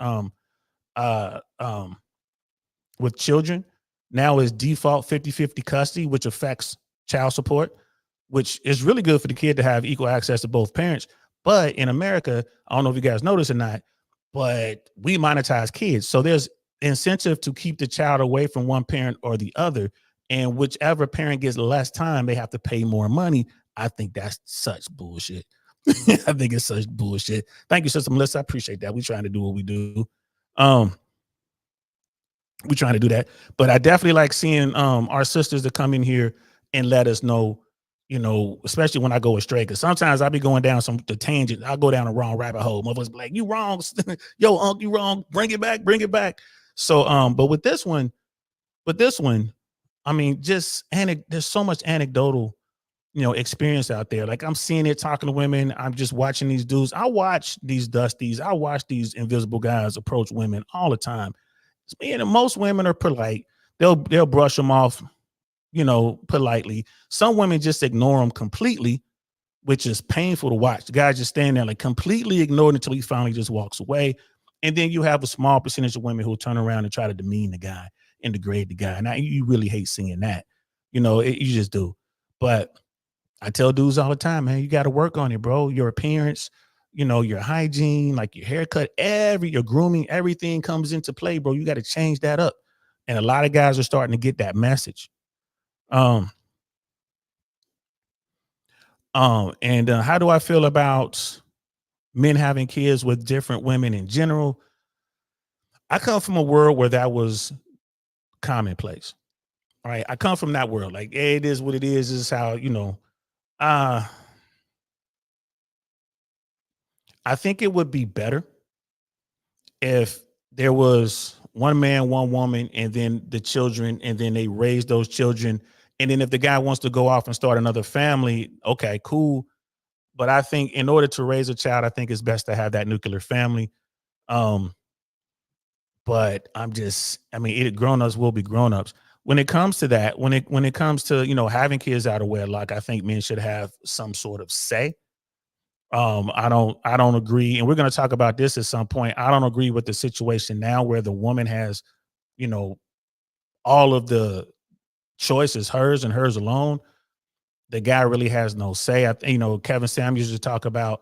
children. Now is default 50-50 custody, which affects child support, which is really good for the kid to have equal access to both parents. But in America, I don't know if you guys notice or not, but we monetize kids. So there's incentive to keep the child away from one parent or the other. And whichever parent gets less time, they have to pay more money. I think that's such bullshit. I think it's such bullshit. Thank you, Sister Melissa. I appreciate that. We're trying to do what we do. We're trying to do that. But I definitely like seeing our sisters that come in here and let us know, especially when I go astray. Because sometimes I'll be going down the tangent. I'll go down a wrong rabbit hole. Motherfuckers be like, you wrong. Yo, Unc, you wrong. Bring it back. So, but with this one, I mean, there's so much anecdotal, experience out there. Like I'm seeing it, talking to women. I'm just watching these dudes. I watch these dusties. I watch these invisible guys approach women all the time. And most women are polite. They'll brush them off, politely. Some women just ignore them completely, which is painful to watch. The guy just standing there like completely ignored until he finally just walks away. And then you have a small percentage of women who turn around and try to demean the guy and degrade the guy. Now you really hate seeing that, you just do. But I tell dudes all the time, man, you got to work on it, bro. Your appearance, your hygiene, like your haircut, your grooming, everything comes into play, bro. You got to change that up. And a lot of guys are starting to get that message. And how do I feel about men having kids with different women in general? I come from a world where that was commonplace. All right. I come from that world. Like, hey, it is what it is. This is how, I think it would be better if there was one man, one woman, and then the children, and then they raise those children. And then if the guy wants to go off and start another family, okay, cool. But I think in order to raise a child, I think it's best to have that nuclear family. But grown-ups will be grown-ups. When it comes to that, when it comes to, having kids out of wedlock, I think men should have some sort of say. I don't agree. And we're going to talk about this at some point. I don't agree with the situation now where the woman has, all of the choices, hers and hers alone. The guy really has no say. Kevin Samuels used to talk about,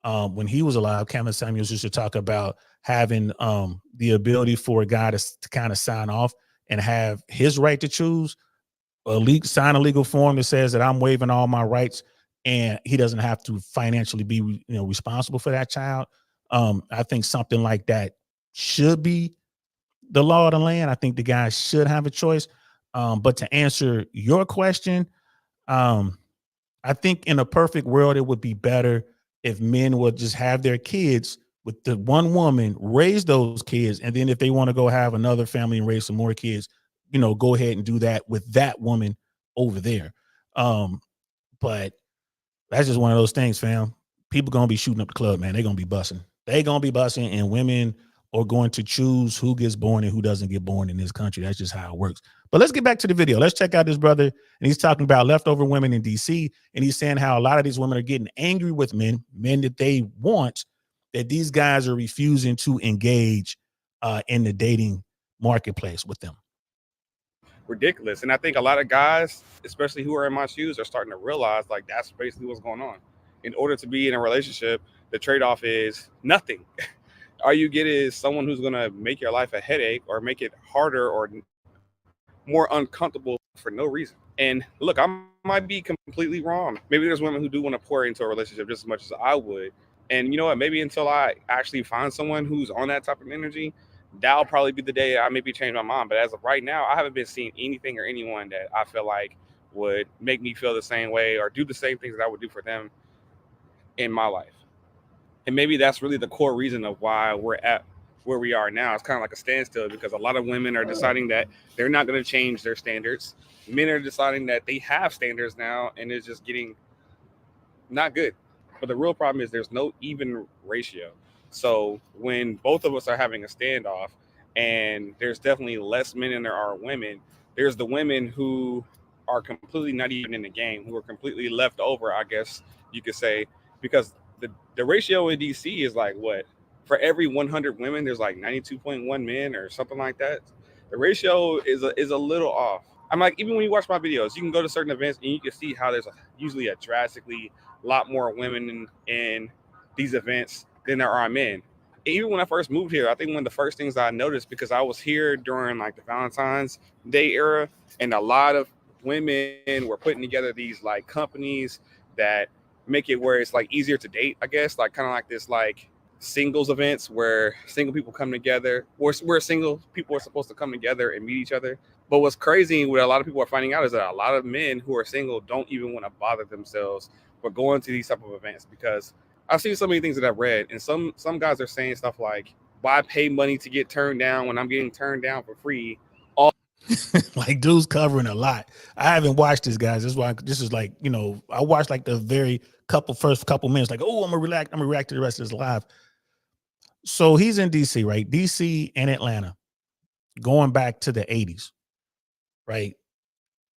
when he was alive, Kevin Samuels used to talk about having the ability for a guy to kind of sign off and have his right to choose, sign a legal form that says that I'm waiving all my rights, and he doesn't have to financially be responsible for that child. I think something like that should be the law of the land. I think the guy should have a choice. But to answer your question, I think in a perfect world, it would be better if men would just have their kids with the one woman, raise those kids, and then if they want to go have another family and raise some more kids, go ahead and do that with that woman over there. But that's just one of those things, fam. People gonna be shooting up the club, man. They're gonna be busting. And women are going to choose who gets born and who doesn't get born in this country. That's just how it works. But let's get back to the video. Let's check out this brother. And he's talking about leftover women in DC. And he's saying how a lot of these women are getting angry with men that they want. that these guys are refusing to engage in the dating marketplace with them. Ridiculous. And I think a lot of guys, especially who are in my shoes, are starting to realize like that's basically what's going on. In order to be in a relationship, the trade-off is nothing. All you get is someone who's going to make your life a headache or make it harder or more uncomfortable for no reason. And look, I might be completely wrong. Maybe there's women who do want to pour into a relationship just as much as I would. And you know what? Maybe until I actually find someone who's on that type of energy, that'll probably be the day I maybe change my mind. But as of right now, I haven't been seeing anything or anyone that I feel like would make me feel the same way or do the same things that I would do for them in my life. And maybe that's really the core reason of why we're at where we are now. It's kind of like a standstill because a lot of women are deciding that they're not going to change their standards. Men are deciding that they have standards now, and it's just getting not good. But the real problem is there's no even ratio. So when both of us are having a standoff, and there's definitely less men than there are women, there's the women who are completely not even in the game, who are completely left over, I guess you could say, because the ratio in DC is like what? For every 100 women, there's like 92.1 men or something like that. The ratio is a little off. I'm like, even when you watch my videos, you can go to certain events and you can see how there's usually a drastically lot more women in these events than there are men. Even when I first moved here, I think one of the first things I noticed, because I was here during like the Valentine's Day era, and a lot of women were putting together these like companies that make it where it's like easier to date, I guess, like kind of like this like singles events where single people come together, or where single people are supposed to come together and meet each other. But what's crazy, what a lot of people are finding out, is that a lot of men who are single don't even want to bother themselves with going to these type of events, because I've seen so many things that I've read, and some guys are saying stuff like, why pay money to get turned down when I'm getting turned down for free? Like, dude's covering a lot. I haven't watched this, guys. This is why this is like, you know, I watched like the first couple minutes, like, oh, I'm gonna react to the rest of this live. So he's in DC, right? DC and Atlanta, going back to the 80s, right?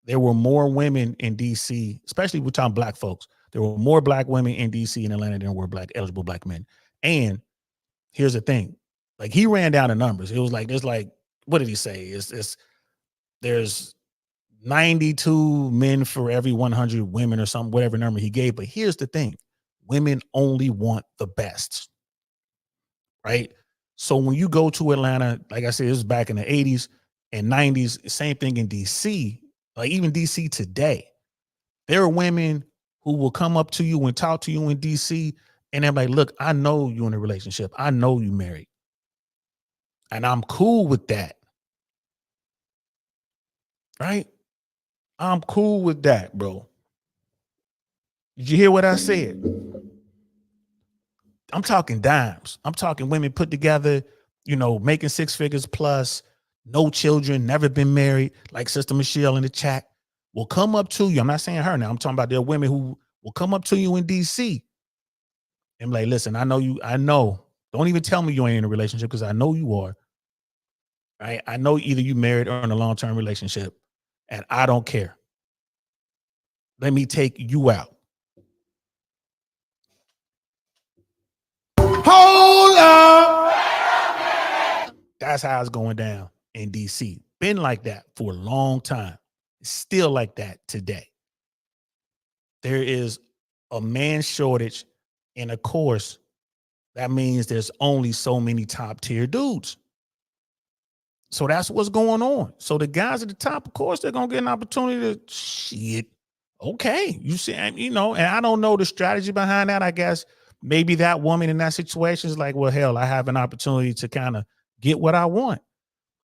There were more women in DC, especially we're talking black folks. There were more black women in DC and Atlanta than there were eligible black men. And here's the thing, like he ran down the numbers. It was like, there's like, what did he say? There's 92 men for every 100 women or something, whatever number he gave. But here's the thing, women only want the best, right? So when you go to Atlanta, like I said, this was back in the 80s and 90s, same thing in DC, like even DC today, there are women who will come up to you and talk to you in DC, and they're like, look, I know you're in a relationship. I know you married. And I'm cool with that. Right? I'm cool with that, bro. Did you hear what I said? I'm talking dimes. I'm talking women put together, you know, making 6 figures plus, no children, never been married, like Sister Michelle in the chat, will come up to you. I'm not saying her now. I'm talking about there are women who will come up to you in DC and be like, listen, I know you. I know. Don't even tell me you ain't in a relationship, because I know you are. Right? I know either you married or in a long-term relationship, and I don't care. Let me take you out. Hold up. That's how it's going down in DC. Been like that for a long time. It's still like that today. There is a man shortage, and of course, that means there's only so many top tier dudes. So that's what's going on. So the guys at the top, of course, they're gonna get an opportunity to shit. Okay, you see, you know, and I don't know the strategy behind that. I guess maybe that woman in that situation is like, well, hell, I have an opportunity to kind of get what I want.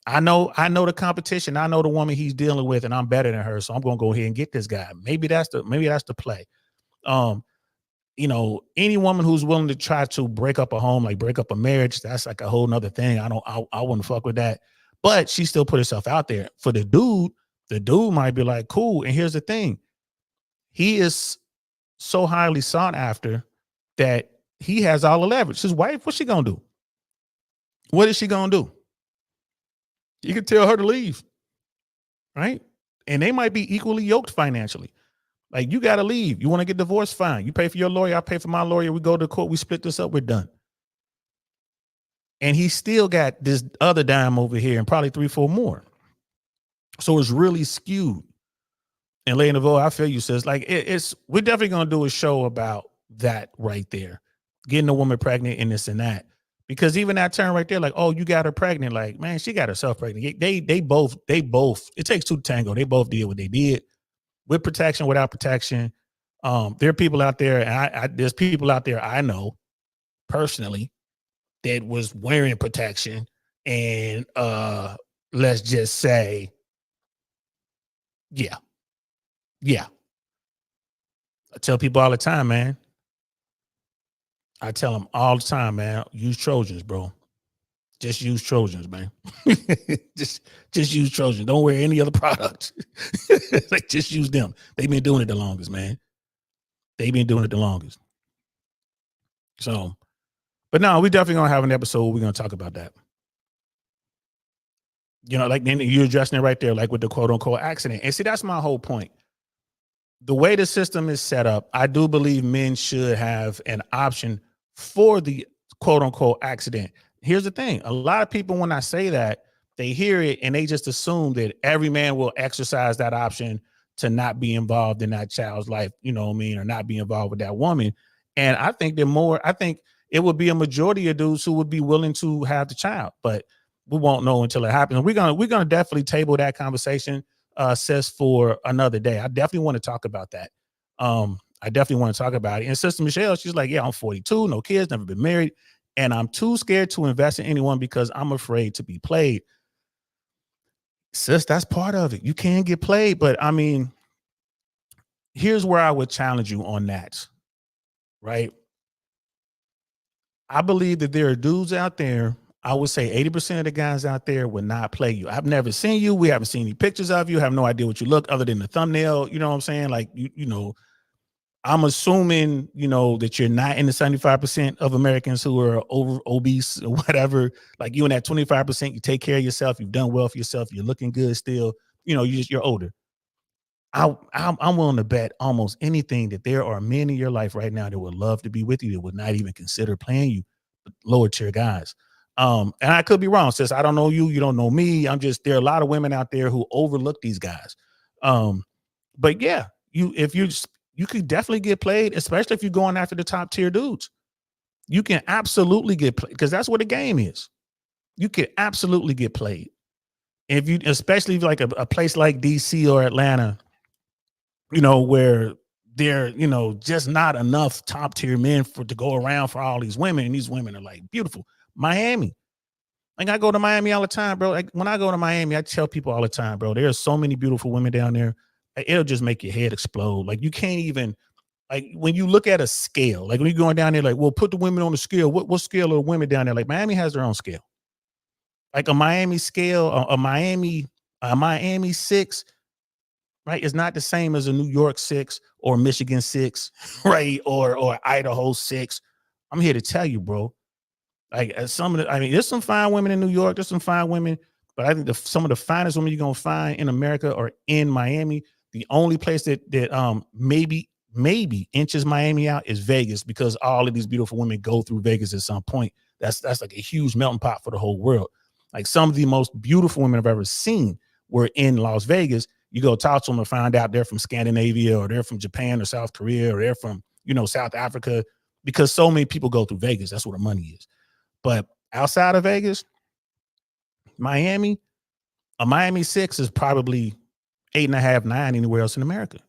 I know the competition. I know the woman he's dealing with, and I'm better than her, so I'm gonna go ahead and get this guy. Maybe that's the play. You know, any woman who's willing to try to break up a home, like break up a marriage, that's like a whole nother thing. I wouldn't fuck with that. But she still put herself out there. For the dude might be like, cool. And here's the thing. He is so highly sought after that he has all the leverage. His wife, what's she gonna do? What is she gonna do? You can tell her to leave, right? And they might be equally yoked financially. Like, you got to leave. You want to get divorced? Fine. You pay for your lawyer. I pay for my lawyer. We go to court. We split this up. We're done. And he still got this other dime over here and probably 3-4 more. So it's really skewed. And Lady Neveau, I feel you, sis. Like we're definitely gonna do a show about that right there, getting a woman pregnant and this and that. Because even that term right there, like, oh, you got her pregnant, like, man, she got herself pregnant. They both. It takes two to tango. They both did what they did, with protection, without protection. There are people out there, and there's people out there I know personally that was wearing protection, and let's just say, yeah. I tell people all the time, man. I tell them all the time, man. Use Trojans, bro. Just use Trojans, man. just use Trojans. Don't wear any other product. Like, just use them. They've been doing it the longest, man. They've been doing it the longest. So, but no, we definitely gonna have an episode. We're gonna talk about that. You know, like then you're addressing it right there, like with the quote unquote accident. And see, that's my whole point. The way the system is set up, I do believe men should have an option for the quote unquote accident. Here's the thing. A lot of people, when I say that, they hear it and they just assume that every man will exercise that option to not be involved in that child's life, you know what I mean, or not be involved with that woman. And I think it would be a majority of dudes who would be willing to have the child, but we won't know until it happens. We're gonna definitely table that conversation, sis, for another day. I definitely want to talk about that. I definitely want to talk about it. And Sister Michelle, she's like, yeah, I'm 42, no kids, never been married, and I'm too scared to invest in anyone because I'm afraid to be played. Sis, that's part of it. You can get played, but I mean, here's where I would challenge you on that, right? I believe that there are dudes out there, I would say 80% of the guys out there would not play you. I've never seen you. We haven't seen any pictures of you. Have no idea what you look other than the thumbnail. You know what I'm saying? Like, you know, I'm assuming, you know, that you're not in the 75% of Americans who are obese or whatever. Like, you in that 25%, you take care of yourself. You've done well for yourself. You're looking good still. You know, you're older. I'm willing to bet almost anything that there are men in your life right now that would love to be with you, that would not even consider playing you, lower tier guys. And I could be wrong, sis. I don't know you. You don't know me. There are a lot of women out there who overlook these guys. But yeah, you could definitely get played, especially if you're going after the top tier dudes. You can absolutely get played because that's what the game is. You can absolutely get played. Especially like a place like DC or Atlanta, you know, where there, you know, just not enough top tier men to go around for all these women. And these women are like beautiful. Miami. Like, I go to Miami all the time, bro. Like, when I go to Miami, I tell people all the time, bro, there are so many beautiful women down there. It'll just make your head explode. Like, you can't even, like, when you look at a scale, like when you're going down there, like, well, put the women on the scale. What scale are women down there? Like, Miami has their own scale. Like a Miami scale, a Miami 6, right, is not the same as a New York 6 or Michigan 6, right, or Idaho 6. I'm here to tell you, bro. Like, there's some fine women in New York. There's some fine women, but I think some of the finest women you're gonna find in America are in Miami. The only place that maybe inches Miami out is Vegas, because all of these beautiful women go through Vegas at some point. That's like a huge melting pot for the whole world. Like, some of the most beautiful women I've ever seen were in Las Vegas. You go talk to them and find out they're from Scandinavia, or they're from Japan or South Korea, or they're from, you know, South Africa, because so many people go through Vegas. That's where the money is. But outside of Vegas, Miami, a Miami 6 is probably 8.5, 9 anywhere else in America.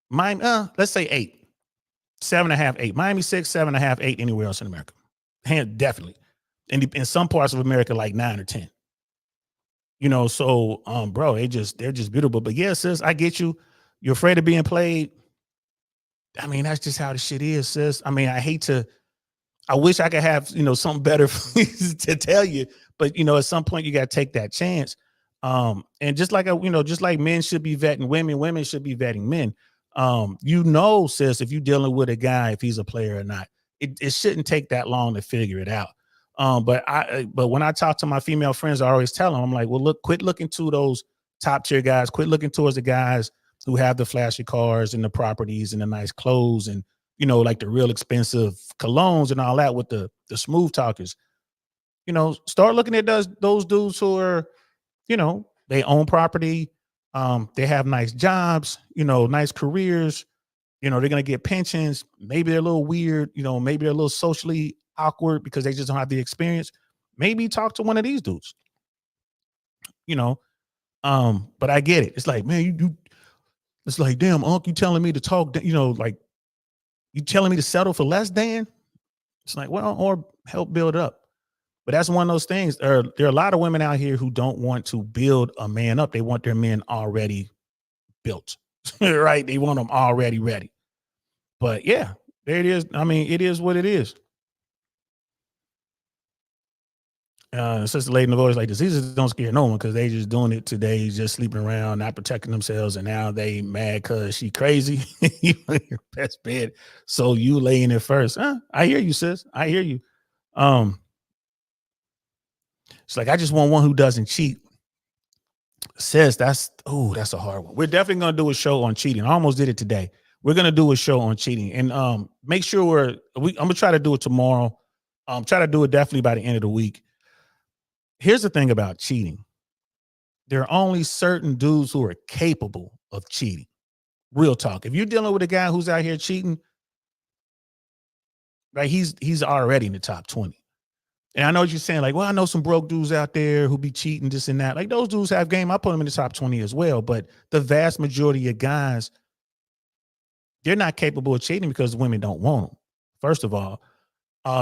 Miami, let's say 8, 7.5, 8. Miami 6, 7.5, 8 anywhere else in America. Definitely. In some parts of America, like 9 or 10. You know, so bro, they're just beautiful. But yeah, sis, I get you. You're afraid of being played. I mean, that's just how the shit is, sis. I mean, I wish I could have, you know, something better to tell you, but, you know, at some point you got to take that chance. And just like men should be vetting women, women should be vetting men. You know, sis, if you're dealing with a guy, if he's a player or not, it shouldn't take that long to figure it out. But when I talk to my female friends, I always tell them, I'm like, well, quit looking to those top tier guys, quit looking towards the guys who have the flashy cars and the properties and the nice clothes and you know, like the real expensive colognes and all that with the smooth talkers. You know, start looking at those dudes who are, you know, they own property, they have nice jobs, you know, nice careers, you know, they're gonna get pensions. Maybe they're a little weird, you know, maybe they're a little socially awkward because they just don't have the experience. Maybe talk to one of these dudes, you know. But I get it. It's like, man, you it's like, damn, Unc, you telling me to talk, you know, like you telling me to settle for less than? It's like, well, or help build up. But that's one of those things. There are a lot of women out here who don't want to build a man up. They want their men already built, right? They want them already ready. But yeah, there it is. I mean, it is what it is. Sister Lady in the voice like this. These just don't scare no one because they just doing it today, just sleeping around, not protecting themselves, and now they mad because she crazy. You in your best bed, so you lay in it first. I hear you, sis. I hear you. It's like I just want one who doesn't cheat. Sis, that's a hard one. We're definitely gonna do a show on cheating. I almost did it today. We're gonna do a show on cheating, and make sure I'm gonna try to do it tomorrow. Try to do it definitely by the end of the week. Here's the thing about cheating. There are only certain dudes who are capable of cheating. Real talk. If you're dealing with a guy who's out here cheating, right, he's already in the top 20. And I know what you're saying, like, well, I know some broke dudes out there who be cheating, this and that. Like, those dudes have game. I put them in the top 20 as well. But the vast majority of guys, they're not capable of cheating because women don't want them. First of all,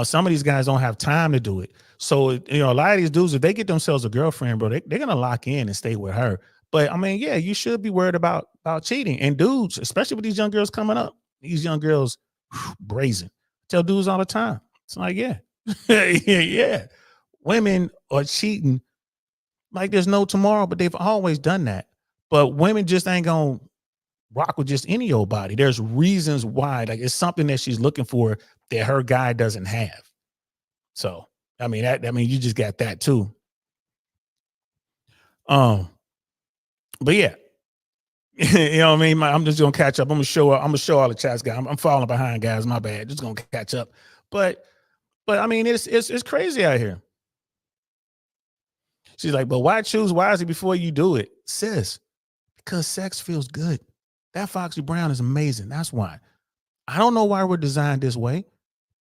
some of these guys don't have time to do it. So, you know, a lot of these dudes, if they get themselves a girlfriend, bro, they're going to lock in and stay with her. But I mean, yeah, you should be worried about cheating. And dudes, especially with these young girls coming up, these young girls, brazen. Tell dudes all the time. It's like, yeah, yeah. Women are cheating like there's no tomorrow, but they've always done that. But women just ain't going to rock with just any old body. There's reasons why. Like, it's something that she's looking for that her guy doesn't have. So, I mean, you just got that too. But yeah, you know what I mean? I'm just gonna catch up. I'm gonna show all the chats, guys. I'm falling behind, guys. My bad. Just gonna catch up. But I mean, it's crazy out here. She's like, but why choose wisely before you do it? Sis, because sex feels good. That Foxy Brown is amazing. That's why. I don't know why we're designed this way,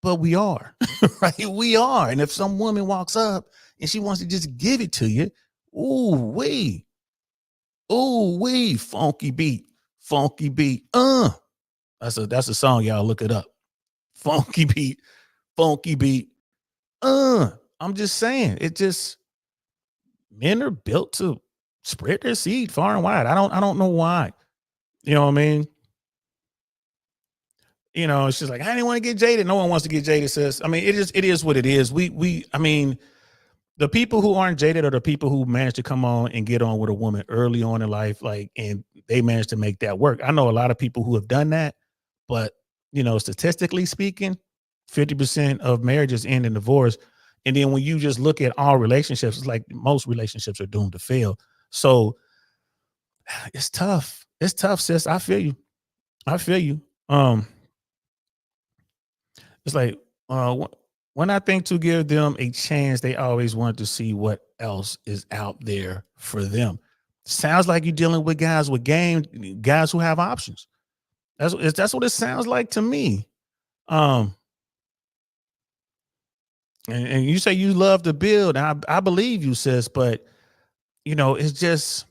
but we are. Right? We are. And if some woman walks up and she wants to just give it to you, ooh wee, funky beat. That's a song, y'all. Look it up. Funky beat. I'm just saying, men are built to spread their seed far and wide. I don't know why. You know what I mean? You know, it's just like, I didn't want to get jaded. No one wants to get jaded, sis. I mean, it is what it is. I mean, the people who aren't jaded are the people who manage to come on and get on with a woman early on in life, like, and they manage to make that work. I know a lot of people who have done that, but, you know, statistically speaking, 50% of marriages end in divorce. And then when you just look at all relationships, it's like most relationships are doomed to fail. So it's tough. It's tough, sis. I feel you. It's like, when I think to give them a chance, they always want to see what else is out there for them. Sounds like you're dealing with guys with game, guys who have options. That's what it sounds like to me. And you say you love to build. I believe you, sis, but you know, it's just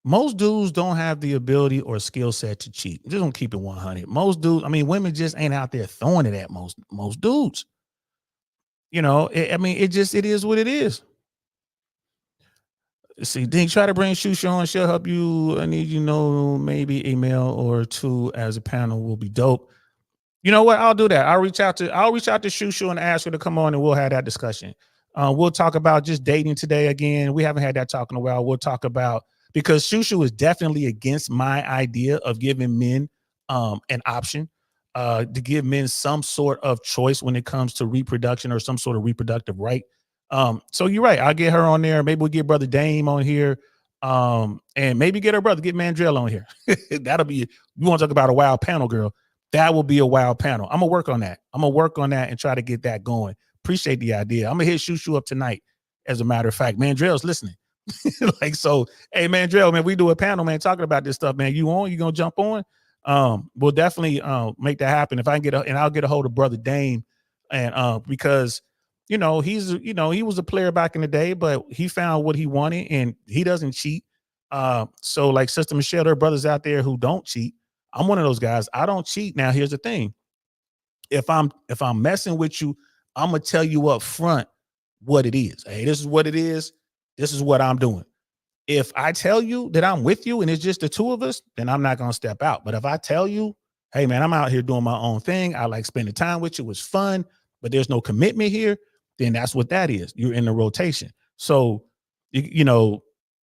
most dudes don't have the ability or skill set to cheat. Just don't keep it 100. Most dudes, I mean, women just ain't out there throwing it at most dudes. You know, it is what it is. See, then try to bring Shusha on. She'll help you. I need maybe a male or two as a panel will be dope. You know what? I'll do that. I'll reach out to Shusha and ask her to come on, and we'll have that discussion. We'll talk about just dating today again. We haven't had that talk in a while. We'll talk about, because Shusha is definitely against my idea of giving men an option, to give men some sort of choice when it comes to reproduction or some sort of reproductive right. So you're right. I'll get her on there. Maybe we'll get Brother Dame on here. And maybe get her brother, get Mandrell on here. That'll be, you want to talk about a wild panel, girl. That will be a wild panel. I'm gonna work on that. I'm gonna work on that and try to get that going. Appreciate the idea. I'm gonna hit shoot you up tonight. As a matter of fact, Mandrell's listening. Like, so, hey, Mandrell, man, we do a panel, man, talking about this stuff, man. You on? You gonna jump on? We'll definitely make that happen. If I can I'll get a hold of Brother Dame, and because he was a player back in the day, but he found what he wanted and he doesn't cheat. So like Sister Michelle, there are brothers out there who don't cheat. I'm one of those guys. I don't cheat. Now, here's the thing. If I'm messing with you, I'm gonna tell you up front what it is. Hey, this is what it is. This is what I'm doing. If I tell you that I'm with you and it's just the two of us, then I'm not going to step out. But if I tell you, hey, man, I'm out here doing my own thing, I like spending time with you, it was fun, but there's no commitment here, then that's what that is. You're in the rotation. So,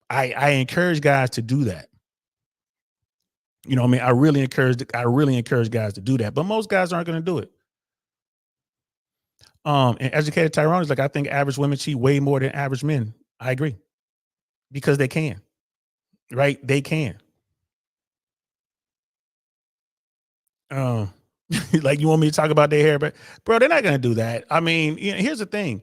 I encourage guys to do that. You know what I mean? I really encourage guys to do that, but most guys aren't going to do it. And Educated Tyrone is like, I think average women cheat way more than average men. I agree. Because they can, right? They can. Like, you want me to talk about their hair, but bro, they're not going to do that. I mean, here's the thing.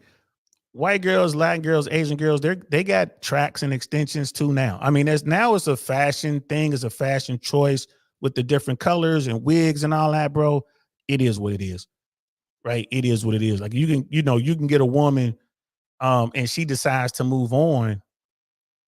White girls, Latin girls, Asian girls, they got tracks and extensions too now. I mean, now it's a fashion thing. It's a fashion choice with the different colors and wigs and all that, bro. It is what it is, right? It is what it is. Like, you can get a woman and she decides to move on,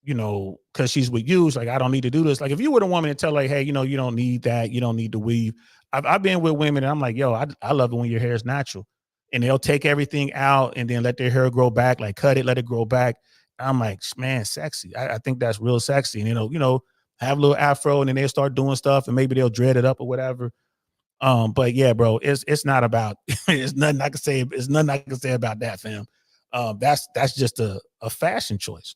because she's with you. It's like, I don't need to do this. Like, if you were a woman and tell her, like, hey, you don't need that. You don't need to weave. I've been with women and I'm like, yo, I love it when your hair is natural. And they'll take everything out and then let their hair grow back, like cut it, let it grow back. I'm like, man, sexy. I think that's real sexy. And, have a little afro and then they'll start doing stuff and maybe they'll dread it up or whatever. But yeah, bro, it's not about, it's nothing I can say. It's nothing I can say about that, fam. That's just a fashion choice.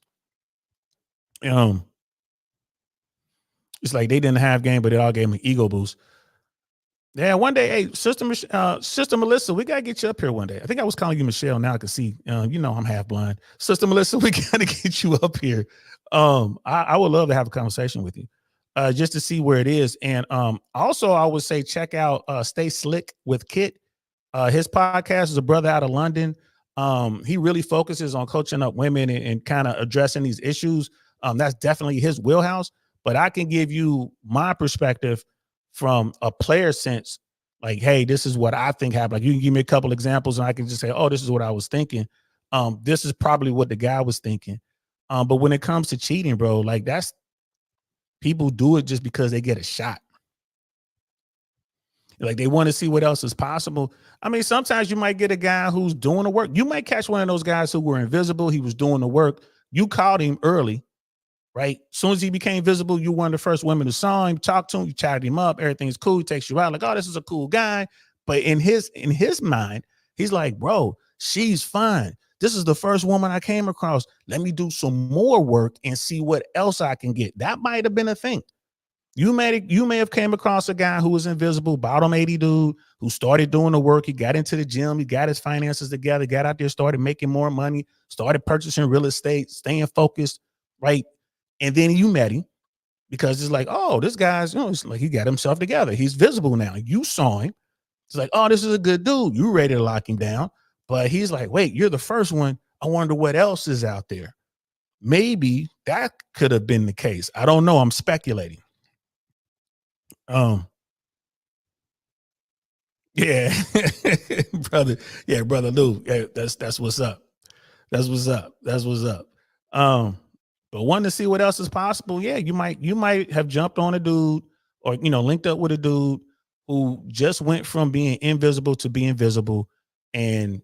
It's like they didn't have game, but it all gave me ego boost. Yeah, one day, hey, Sister Melissa, we gotta get you up here one day. I think I was calling you Michelle. Now I can see. I'm half blind. Sister Melissa, we gotta get you up here. I would love to have a conversation with you, just to see where it is. And also, I would say check out Stay Slick with Kit. His podcast is a brother out of London. He really focuses on coaching up women and kind of addressing these issues. That's definitely his wheelhouse. But I can give you my perspective from a player sense, like, hey, this is what I think happened. Like, you can give me a couple examples and I can just say, oh, this is what I was thinking. This is probably what the guy was thinking. But when it comes to cheating, bro, like, that's, people do it just because they get a shot. Like, they want to see what else is possible. I mean, sometimes you might get a guy who's doing the work. You might catch one of those guys who were invisible. He was doing the work. You called him early, right? As soon as he became visible, you were one of the first women who saw him, talked to him, you chatted him up, everything's cool, he takes you out, like, oh, this is a cool guy. But in his mind, he's like, bro, she's fine. This is the first woman I came across. Let me do some more work and see what else I can get. That might have been a thing. You may have came across a guy who was invisible, bottom 80 dude, who started doing the work. He got into the gym. He got his finances together, got out there, started making more money, started purchasing real estate, staying focused, right? And then you met him because it's like, oh, this guy's, it's like he got himself together. He's visible now. You saw him. It's like, oh, this is a good dude. You ready to lock him down. But he's like, wait, you're the first one. I wonder what else is out there. Maybe that could have been the case. I don't know. I'm speculating. Yeah, brother. Yeah, brother Lou. Yeah, that's what's up. That's what's up. That's what's up. But wanting to see what else is possible. Yeah, you might have jumped on a dude or linked up with a dude who just went from being invisible to being visible, and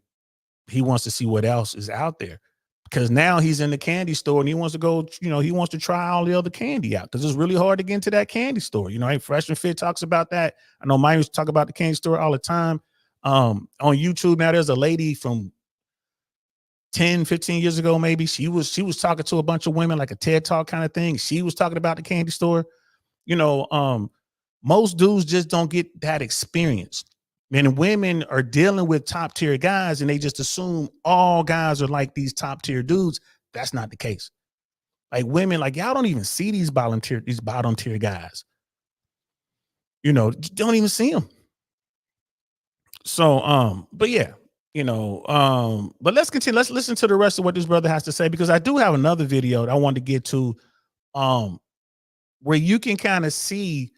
he wants to see what else is out there. Because now he's in the candy store and he wants to go, he wants to try all the other candy out because it's really hard to get into that candy store. Fresh and Fit talks about that. I know mine used to talk about the candy store all the time. On YouTube now, there's a lady from 10, 15 years ago, maybe. She was talking to a bunch of women, like a TED Talk kind of thing. She was talking about the candy store. Most dudes just don't get that experience. And women are dealing with top tier guys and they just assume all guys are like these top tier dudes. That's not the case. Like, women, like, y'all don't even see these bottom tier guys. Don't even see them. So, but yeah, but let's continue. Let's listen to the rest of what this brother has to say, because I do have another video that I wanted to get to, where you can kind of see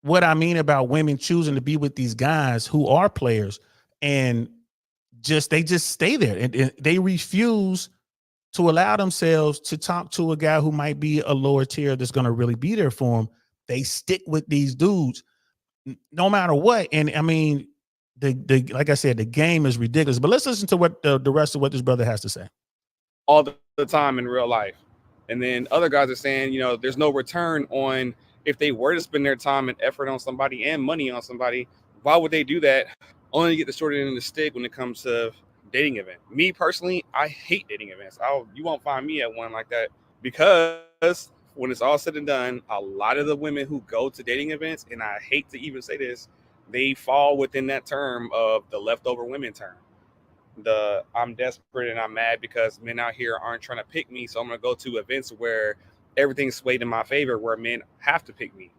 what I mean about women choosing to be with these guys who are players, and they just stay there, and they refuse to allow themselves to talk to a guy who might be a lower tier that's going to really be there for them. They stick with these dudes no matter what. And I mean, the like I said, the game is ridiculous. But let's listen to what the rest of what this brother has to say. All the time in real life. And then other guys are saying, there's no return on if they were to spend their time and effort on somebody and money on somebody. Why would they do that? Only to get the short end of the stick when it comes to dating event. Me personally, I hate dating events. You won't find me at one like that, because when it's all said and done, a lot of the women who go to dating events, and I hate to even say this, they fall within that term of the leftover women term. I'm desperate and I'm mad because men out here aren't trying to pick me, so I'm going to go to events where everything's swayed in my favor, where men have to pick me.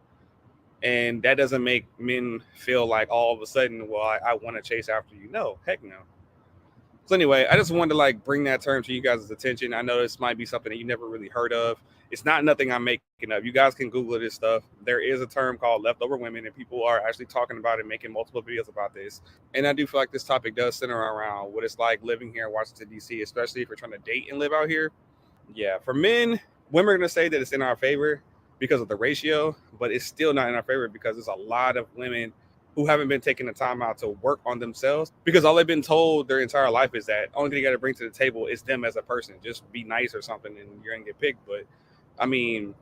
And that doesn't make men feel like all of a sudden, well, I want to chase after you. No, heck no. So anyway, I just wanted to bring that term to you guys' attention. I know this might be something that you never really heard of. It's not nothing I'm making up. You guys can Google this stuff. There is a term called leftover women, and people are actually talking about it, making multiple videos about this. And I do feel like this topic does center around what it's like living here in Washington, D.C., especially if you're trying to date and live out here. Yeah, for men, women are going to say that it's in our favor because of the ratio, but it's still not in our favor because there's a lot of women who haven't been taking the time out to work on themselves, because all they've been told their entire life is that only thing you got to bring to the table is them as a person. Just be nice or something and you're going to get picked. But I mean,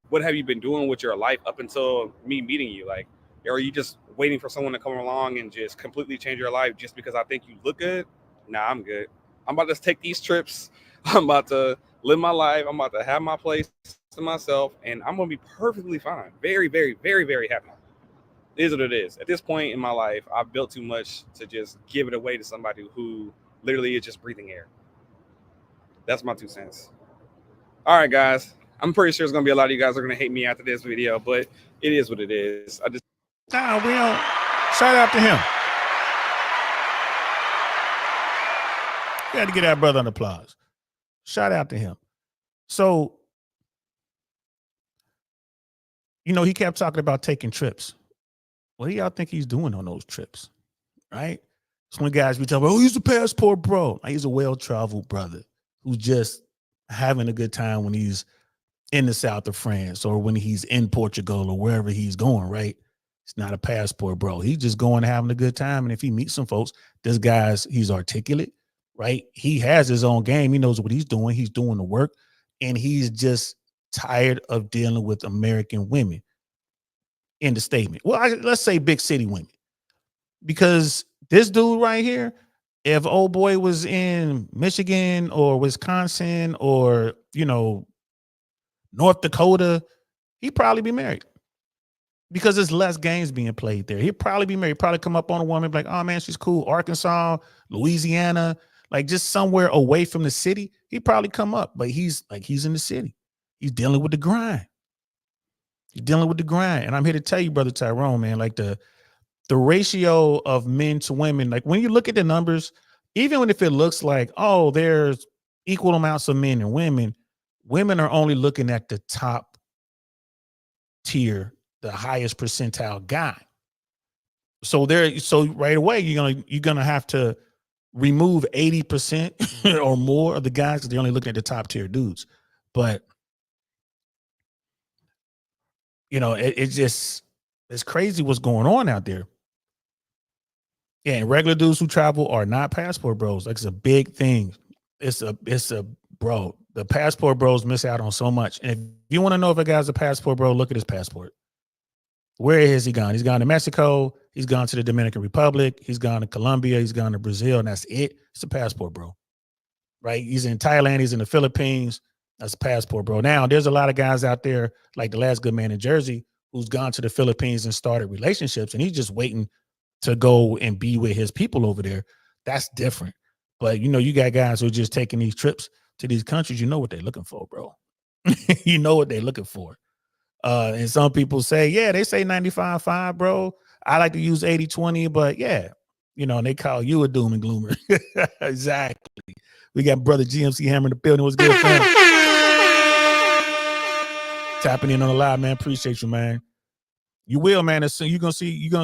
what have you been doing with your life up until me meeting you? Are you just waiting for someone to come along and just completely change your life just because I think you look good? Nah, I'm good. I'm about to take these trips. I'm about to live my life. I'm about to have my place to myself, and I'm going to be perfectly fine. Very, very, very, very happy. It is what it is. At this point in my life, I've built too much to just give it away to somebody who literally is just breathing air. That's my 2 cents. All right, guys. I'm pretty sure there's going to be a lot of you guys are going to hate me after this video, but it is what it is. We don't. Shout out to him. We had to get that brother an applause. Shout out to him. So, he kept talking about taking trips. What do y'all think he's doing on those trips? Right? So when guys be talking about, he's a passport bro. He's a well-traveled brother who's just having a good time when he's in the south of France or when he's in Portugal or wherever he's going, right? It's not a passport bro. He's just going having a good time. And if he meets some folks, he's articulate, right? He has his own game. He knows what he's doing. He's doing the work. And he's just tired of dealing with American women. In the statement. Well, let's say big city women. Because this dude right here, if old boy was in Michigan or Wisconsin or, North Dakota, he'd probably be married. Because there's less games being played there. He'd probably be married. Probably come up on a woman like, oh man, she's cool. Arkansas, Louisiana, just somewhere away from the city. He'd probably come up. But he's in the city. He's dealing with the grind. He's dealing with the grind. And I'm here to tell you, Brother Tyrone, man, the ratio of men to women, when you look at the numbers, even if it looks like, oh, there's equal amounts of men and women are only looking at the top tier, the highest percentile guy. So right away, you're gonna have to remove 80% or more of the guys because they're only looking at the top tier dudes. But it's crazy what's going on out there. Yeah, and regular dudes who travel are not passport bros. It's a big thing. It's a bro. The passport bros miss out on so much. And if you want to know if a guy's a passport bro, look at his passport. Where has he gone? He's gone to Mexico. He's gone to the Dominican Republic. He's gone to Colombia. He's gone to Brazil, and that's it. It's a passport bro, right? He's in Thailand. He's in the Philippines. That's a passport bro. Now, there's a lot of guys out there, like the last good man in Jersey, who's gone to the Philippines and started relationships, and he's just waiting to go and be with his people over there. That's different. But, you got guys who are just taking these trips to these countries. You know what they're looking for, bro. You know what they're looking for. And some people say, yeah, they say 95.5, bro. I like to use 80-20, but yeah, you know, and they call you a doom and gloomer. Exactly. We got brother GMC Hammer in the building. What's good, fam? Tapping in on the live, man. Appreciate you, man. You will, man. As soon you're gonna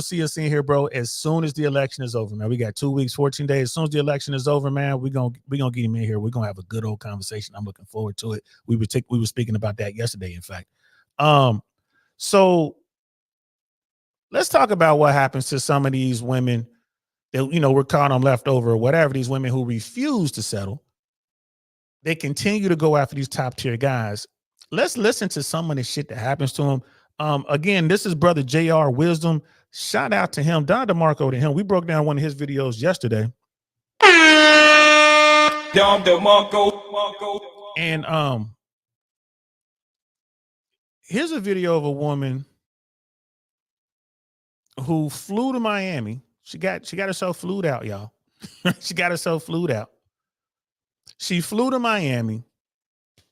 see us in here, bro. As soon as the election is over, man. We got 2 weeks, 14 days. As soon as the election is over, man, we're gonna get him in here. We're gonna have a good old conversation. I'm looking forward to it. We were speaking about that yesterday, in fact. So let's talk about what happens to some of these women that, you know, we're calling them leftover or whatever. These women who refuse to settle, they continue to go after these top tier guys. Let's listen to some of the shit that happens to them. Again, this is brother JR Wisdom. Shout out to him. Don DeMarco to him. We broke down one of his videos yesterday. Don DeMarco. And here's a video of a woman who flew to Miami. She got herself flued out, y'all. She got herself flued out. She flew to Miami,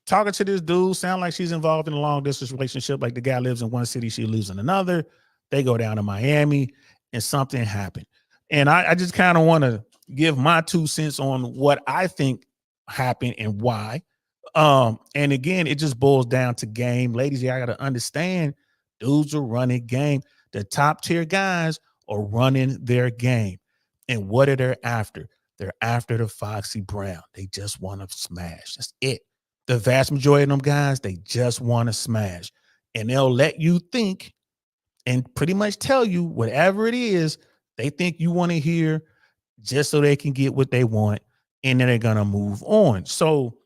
talking to this dude, sound like she's involved in a long distance relationship, like the guy lives in one city, she lives in another. They go down to Miami and something happened. And I just kind of want to give my 2 cents on what I think happened and why. And again, it just boils down to game. Ladies, y'all got to understand, dudes are running game. The top tier guys are running their game. And what are they after? They're after the Foxy Brown. They just want to smash. That's it. The vast majority of them guys, they just want to smash. And they'll let you think and pretty much tell you whatever it is they think you want to hear just so they can get what they want. And then they're going to move on. So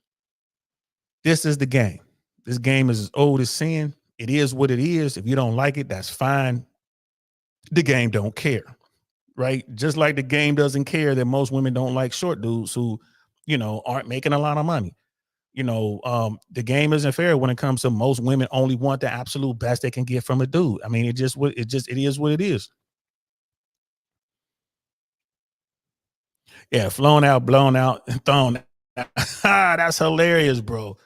this is the game. This game is as old as sin. It is what it is. If you don't like it, that's fine. The game don't care. Right? Just like the game doesn't care that most women don't like short dudes who, you know, aren't making a lot of money. You know, the game isn't fair when it comes to most women only want the absolute best they can get from a dude. I mean, it is what it is. Yeah, flown out, blown out, and thrown. That's hilarious, bro.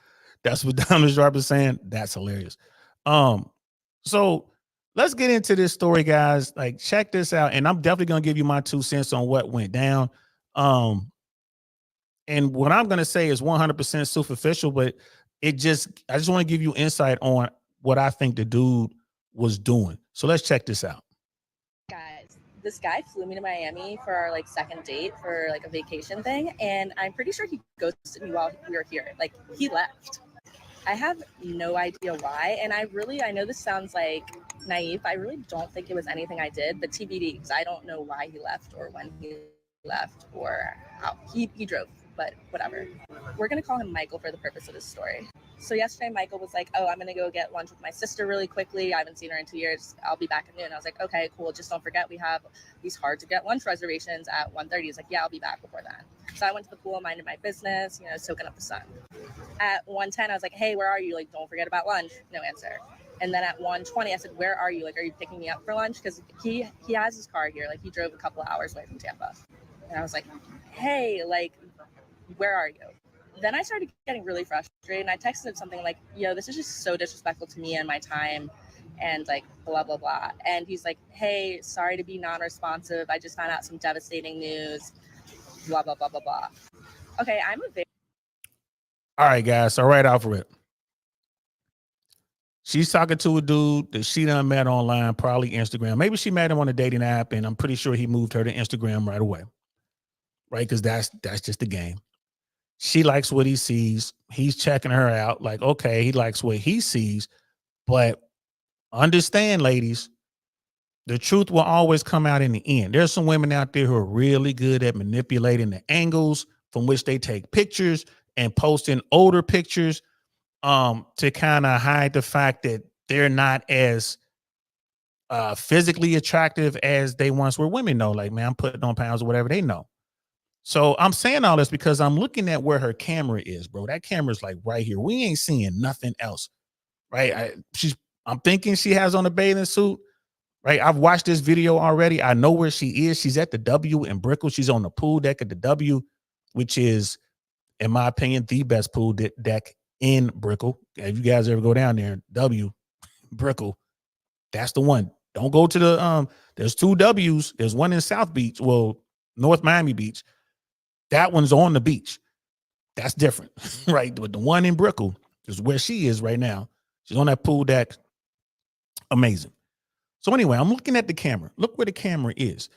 That's what Donald Sharp is saying. That's hilarious. So let's get into this story, guys. Like, check this out. And I'm definitely gonna give you my 2 cents on what went down. And what I'm gonna say is 100% superficial, but I just want to give you insight on what I think the dude was doing. So let's check this out. Guys, this guy flew me to Miami for our like second date for like a vacation thing, and I'm pretty sure he ghosted me while we were here. Like, he left. I have no idea why, and I know this sounds like naive. I really don't think it was anything I did, but TBD, because I don't know why he left or when he left or how he drove, but whatever. We're gonna call him Michael for the purpose of this story. So yesterday, Michael was like, "Oh, I'm gonna go get lunch with my sister really quickly. I haven't seen her in 2 years. I'll be back at noon." I was like, "Okay, cool. Just don't forget we have these hard to get lunch reservations at 1:30. He's like, "Yeah, I'll be back before then." So I went to the pool, minded my business, you know, soaking up the sun. At 1:10, I was like, "Hey, where are you? Like, don't forget about lunch." No answer. And then at 1:20, I said, "Where are you? Like, are you picking me up for lunch?" Because he has his car here. Like, he drove a couple of hours away from Tampa. And I was like, "Hey, like, where are you?" Then I started getting really frustrated, and I texted something like, "Yo, this is just so disrespectful to me and my time, and like blah blah blah." And he's like, "Hey, sorry to be non-responsive. I just found out some devastating news. Blah blah blah blah blah." Okay, I'm a very All right, guys. So right off rip, she's talking to a dude that she done met online, probably Instagram. Maybe she met him on a dating app, and I'm pretty sure he moved her to Instagram right away. Right? Because that's just the game. She likes what he sees. He's checking her out. Like, okay, he likes what he sees. But understand, ladies, the truth will always come out in the end. There's some women out there who are really good at manipulating the angles from which they take pictures and posting older pictures to kind of hide the fact that they're not as physically attractive as they once were. Women know, like, man, I'm putting on pounds or whatever, they know. So I'm saying all this because I'm looking at where her camera is, bro. That camera's like right here. We ain't seeing nothing else, right? I'm thinking she has on a bathing suit, right? I've watched this video already. I know where she is. She's at the W in Brickell. She's on the pool deck at the W, which is, in my opinion, the best pool deck in Brickell. If you guys ever go down there, W, Brickell, that's the one. Don't go to the there's 2 W's. There's one in South Beach, well, North Miami Beach. That one's on the beach. That's different, right? But the one in Brickell is where she is right now. She's on that pool deck. Amazing. So anyway, I'm looking at the camera. Look where the camera is.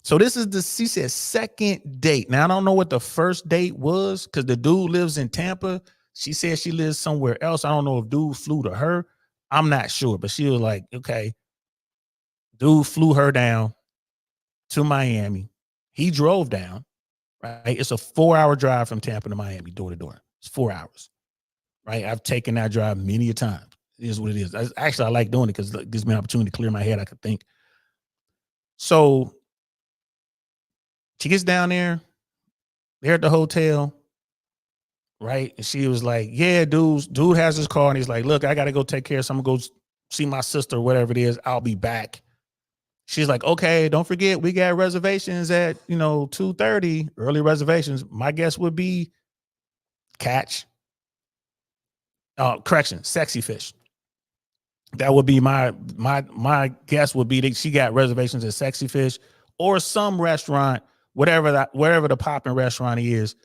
So this is she said second date. Now I don't know what the first date was because the dude lives in Tampa. She said she lives somewhere else. I don't know if dude flew to her. I'm not sure, but she was like, okay, dude flew her down to Miami. He drove down, right? It's a 4-hour drive from Tampa to Miami, door to door. It's 4 hours, right? I've taken that drive many a time. It is what it is. Actually, I like doing it because it gives me an opportunity to clear my head. I could think. So she gets down there. They're at the hotel, right? And she was like, yeah, dude has his car. And he's like, look, I got to go take care of something. I'm going to go see my sister or whatever it is. I'll be back. She's like, okay, don't forget, we got reservations at, 2:30, early reservations. My guess would be Sexy Fish. That would be my guess would be that she got reservations at Sexy Fish or some restaurant, wherever the popping restaurant is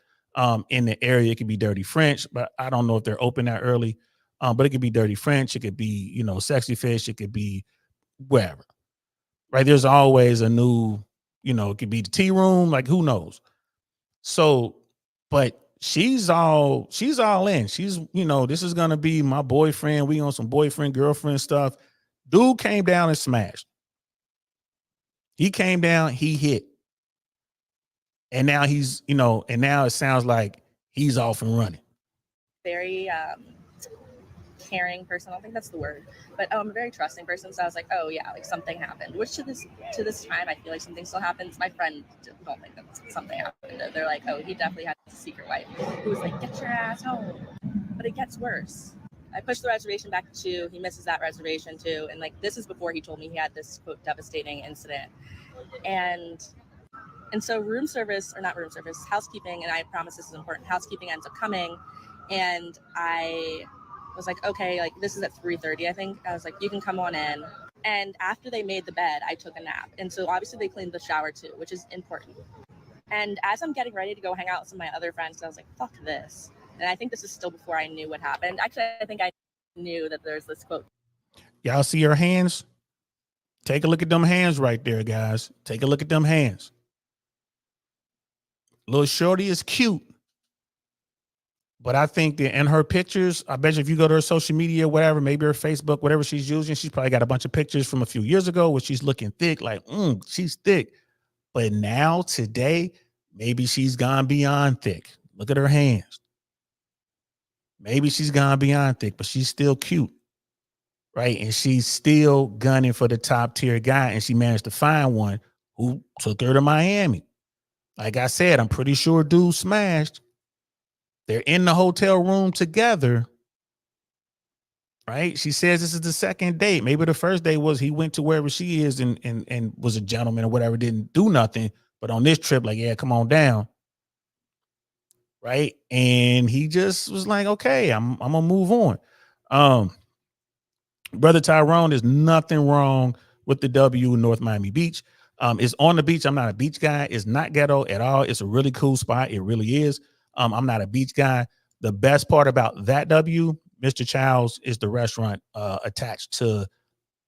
in the area. It could be Dirty French, but I don't know if they're open that early. But it could be Dirty French. It could be, Sexy Fish. It could be wherever. Right? There's always a new, it could be the tea room, like who knows. So, but she's all in. She's, this is gonna be my boyfriend. We on some boyfriend, girlfriend stuff. Dude came down and smashed. He came down, he hit. And now he's, and now it sounds like he's off and running. Very caring person. I don't think that's the word, but I'm a very trusting person. So I was like, oh yeah, like something happened. Which to this time, I feel like something still happens. My friend don't think that something happened. They're like, oh, he definitely had a secret wife who was like, get your ass home. But it gets worse. I pushed the reservation back to 2. He misses that reservation too. And like, this is before he told me he had this quote devastating incident. And so housekeeping, and I promise this is important, housekeeping ends up coming. And I was like, okay, like this is at 3:30, I think. I was like, you can come on in. And after they made the bed, I took a nap. And so obviously they cleaned the shower too, which is important. And as I'm getting ready to go hang out with some of my other friends, I was like, fuck this. And I think this is still before I knew what happened. Actually, I think I knew that there's this quote. Y'all see her hands? Take a look at them hands right there, guys. Take a look at them hands. Little shorty is cute. But I think that in her pictures, I bet you if you go to her social media, whatever, maybe her Facebook, whatever she's using, she's probably got a bunch of pictures from a few years ago where she's looking thick, like, she's thick. But now, today, maybe she's gone beyond thick. Look at her hands. Maybe she's gone beyond thick, but she's still cute, right? And she's still gunning for the top tier guy, and she managed to find one who took her to Miami. Like I said, I'm pretty sure dude smashed. They're in the hotel room together, right? She says this is the second date. Maybe the first date was he went to wherever she is and was a gentleman or whatever, didn't do nothing. But on this trip, like, yeah, come on down, right? And he just was like, okay, I'm gonna move on. Brother Tyrone, there's nothing wrong with the W in North Miami Beach. It's on the beach. I'm not a beach guy. It's not ghetto at all. It's a really cool spot. It really is. I'm not a beach guy. The best part about that W, Mr. Child's, is the restaurant attached to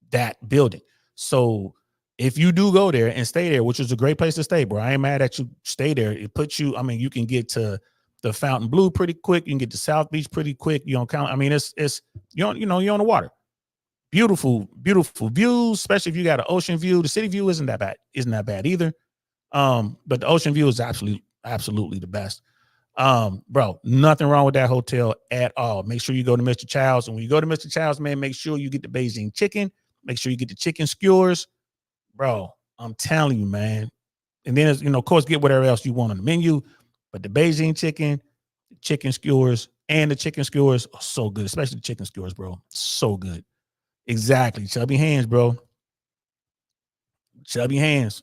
that building. So if you do go there and stay there, which is a great place to stay, bro, I ain't mad at you. Stay there. It puts you, you can get to the Fountain Blue pretty quick. You can get to South Beach pretty quick. You don't count. It's you're on the water. Beautiful, beautiful views, especially if you got an ocean view. The city view isn't that bad either. But the ocean view is absolutely the best. Bro, nothing wrong with that hotel at all. Make sure you go to Mr. Child's. And when you go to Mr. Child's, man, make sure you get the Beijing chicken. Make sure you get the chicken skewers. Bro, I'm telling you, man. And then, of course, get whatever else you want on the menu. But the Beijing chicken, the chicken skewers, and the chicken skewers are so good, especially the chicken skewers, bro. So good. Exactly. Chubby hands, bro. Chubby hands.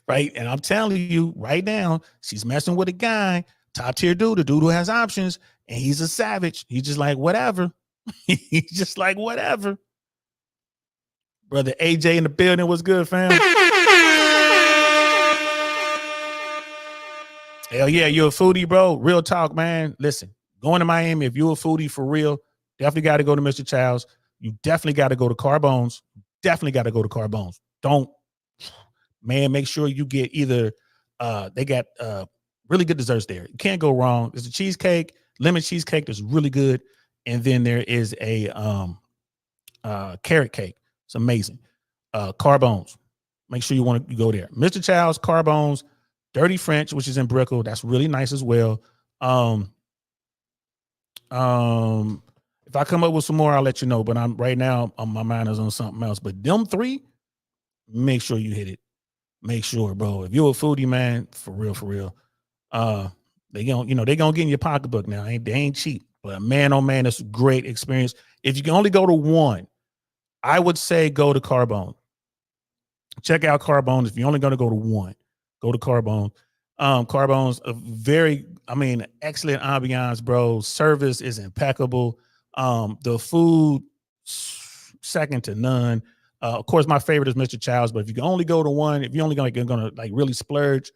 Right. And I'm telling you right now, she's messing with a guy, top tier dude, a dude who has options, and he's a savage. He's just like, whatever. He's just like, whatever. Brother AJ in the building. Was good, fam? Hell yeah, you're a foodie, bro. Real talk, man. Listen, going to Miami, if you're a foodie for real, definitely got to go to Mr. Child's. You definitely got to go to Carbone's. Definitely got to go to Carbone's. Don't, man, make sure you get either, they got really good desserts there. You can't go wrong. There's a cheesecake, lemon cheesecake that's really good. And then there is a carrot cake. It's amazing. Carbone's. Make sure you go there. Mr. Child's, Carbone's, Dirty French, which is in Brickell. That's really nice as well. If I come up with some more, I'll let you know. But I'm right now, my mind is on something else. But them three, make sure you hit it. Make sure, bro. If you're a foodie, man, for real, they gonna get in your pocketbook now. They ain't cheap. But man, oh man, it's a great experience. If you can only go to one, I would say go to Carbone. Check out Carbone. If you're only going to go to one, go to Carbone. Carbone's a very, excellent ambiance, bro. Service is impeccable. The food, second to none. Of course, my favorite is Mr. Child's, but if you can only go to one, if you're only gonna really splurge,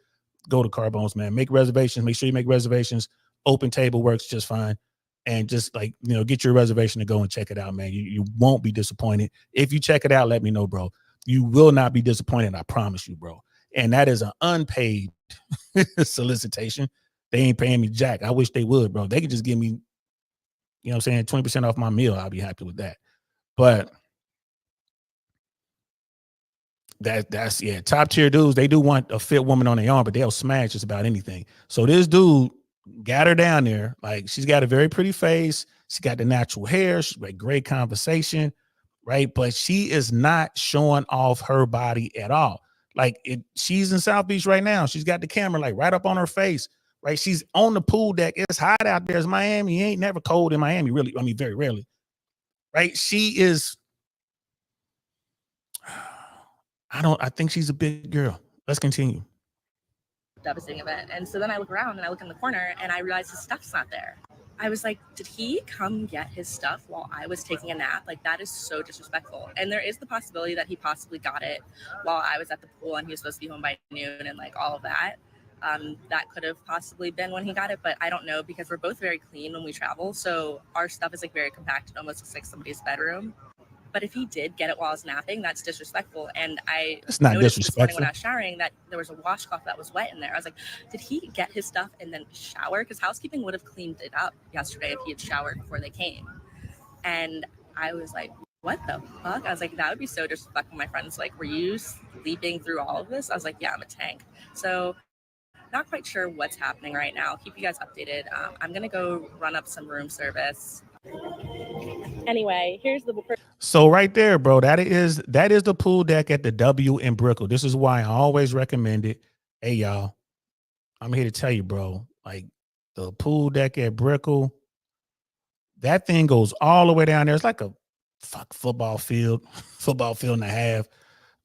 go to Carbone's, man. Make reservations. Make sure you make reservations. Open table works just fine. And just get your reservation to go and check it out, man. You won't be disappointed. If you check it out, let me know, bro. You will not be disappointed. I promise you, bro. And that is an unpaid solicitation. They ain't paying me jack. I wish they would, bro. They could just give me, 20% off my meal. I'll be happy with that. But that's top tier dudes. They do want a fit woman on their arm, but they'll smash just about anything. So this dude got her down there. Like, she's got a very pretty face. She got the natural hair. She's got great conversation, right? But she is not showing off her body at all. She's in South Beach right now. She's got the camera right up on her face, right? She's on the pool deck. It's hot out there. It's Miami. It ain't never cold in Miami, really. Very rarely, right? She is, I think she's a big girl. Let's continue. Devastating event. And so then I look around and I look in the corner and I realize his stuff's not there. I was like, did he come get his stuff while I was taking a nap? That is so disrespectful. And there is the possibility that he possibly got it while I was at the pool and he was supposed to be home by noon and all of that. That could have possibly been when he got it, but I don't know because we're both very clean when we travel. So our stuff is very compact. It almost looks like somebody's bedroom. But if he did get it while I was napping, that's disrespectful. And it's not noticed disrespectful. This morning when I was showering that there was a washcloth that was wet in there. I was like, did he get his stuff and then shower? Because housekeeping would have cleaned it up yesterday if he had showered before they came. And I was like, what the fuck? I was like, that would be so disrespectful. My friends were you sleeping through all of this? I was like, yeah, I'm a tank. So not quite sure what's happening right now. I'll keep you guys updated. I'm going to go run up some room service. Anyway, here's the so right there, bro. That is the pool deck at the W in Brickell. This is why I always recommend it. Hey, y'all, I'm here to tell you, bro. The pool deck at Brickell, that thing goes all the way down there. It's like a football field and a half.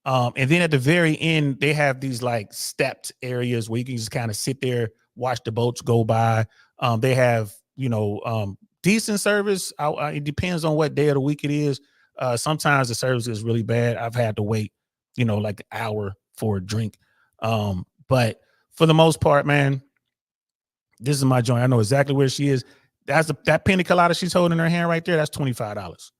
And then at the very end, they have these stepped areas where you can just kind of sit there, watch the boats go by. They have decent service. It depends on what day of the week it is. Sometimes the service is really bad. I've had to wait, an hour for a drink. But for the most part, man, this is my joint. I know exactly where she is. That pina colada she's holding in her hand right there. That's $25.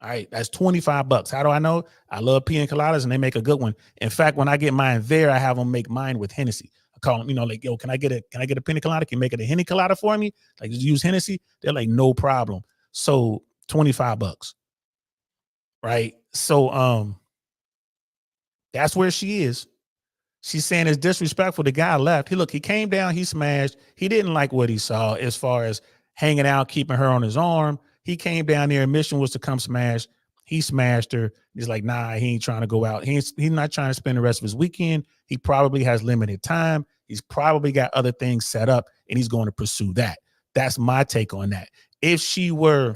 All right, that's $25. How do I know? I love pina coladas and they make a good one. In fact, when I get mine there, I have them make mine with Hennessy. I call them, yo, can I get a pina colada? Can you make it a Henny colada for me? Just use Hennessy. They're like, no problem. So $25. Right. So that's where she is. She's saying it's disrespectful. The guy left. He came down, he smashed. He didn't like what he saw as far as hanging out, keeping her on his arm. He came down there. Mission was to come smash. He smashed her. He's like, nah, he ain't trying to go out. He's not trying to spend the rest of his weekend. He probably has limited time. He's probably got other things set up and he's going to pursue that. That's my take on that. If she were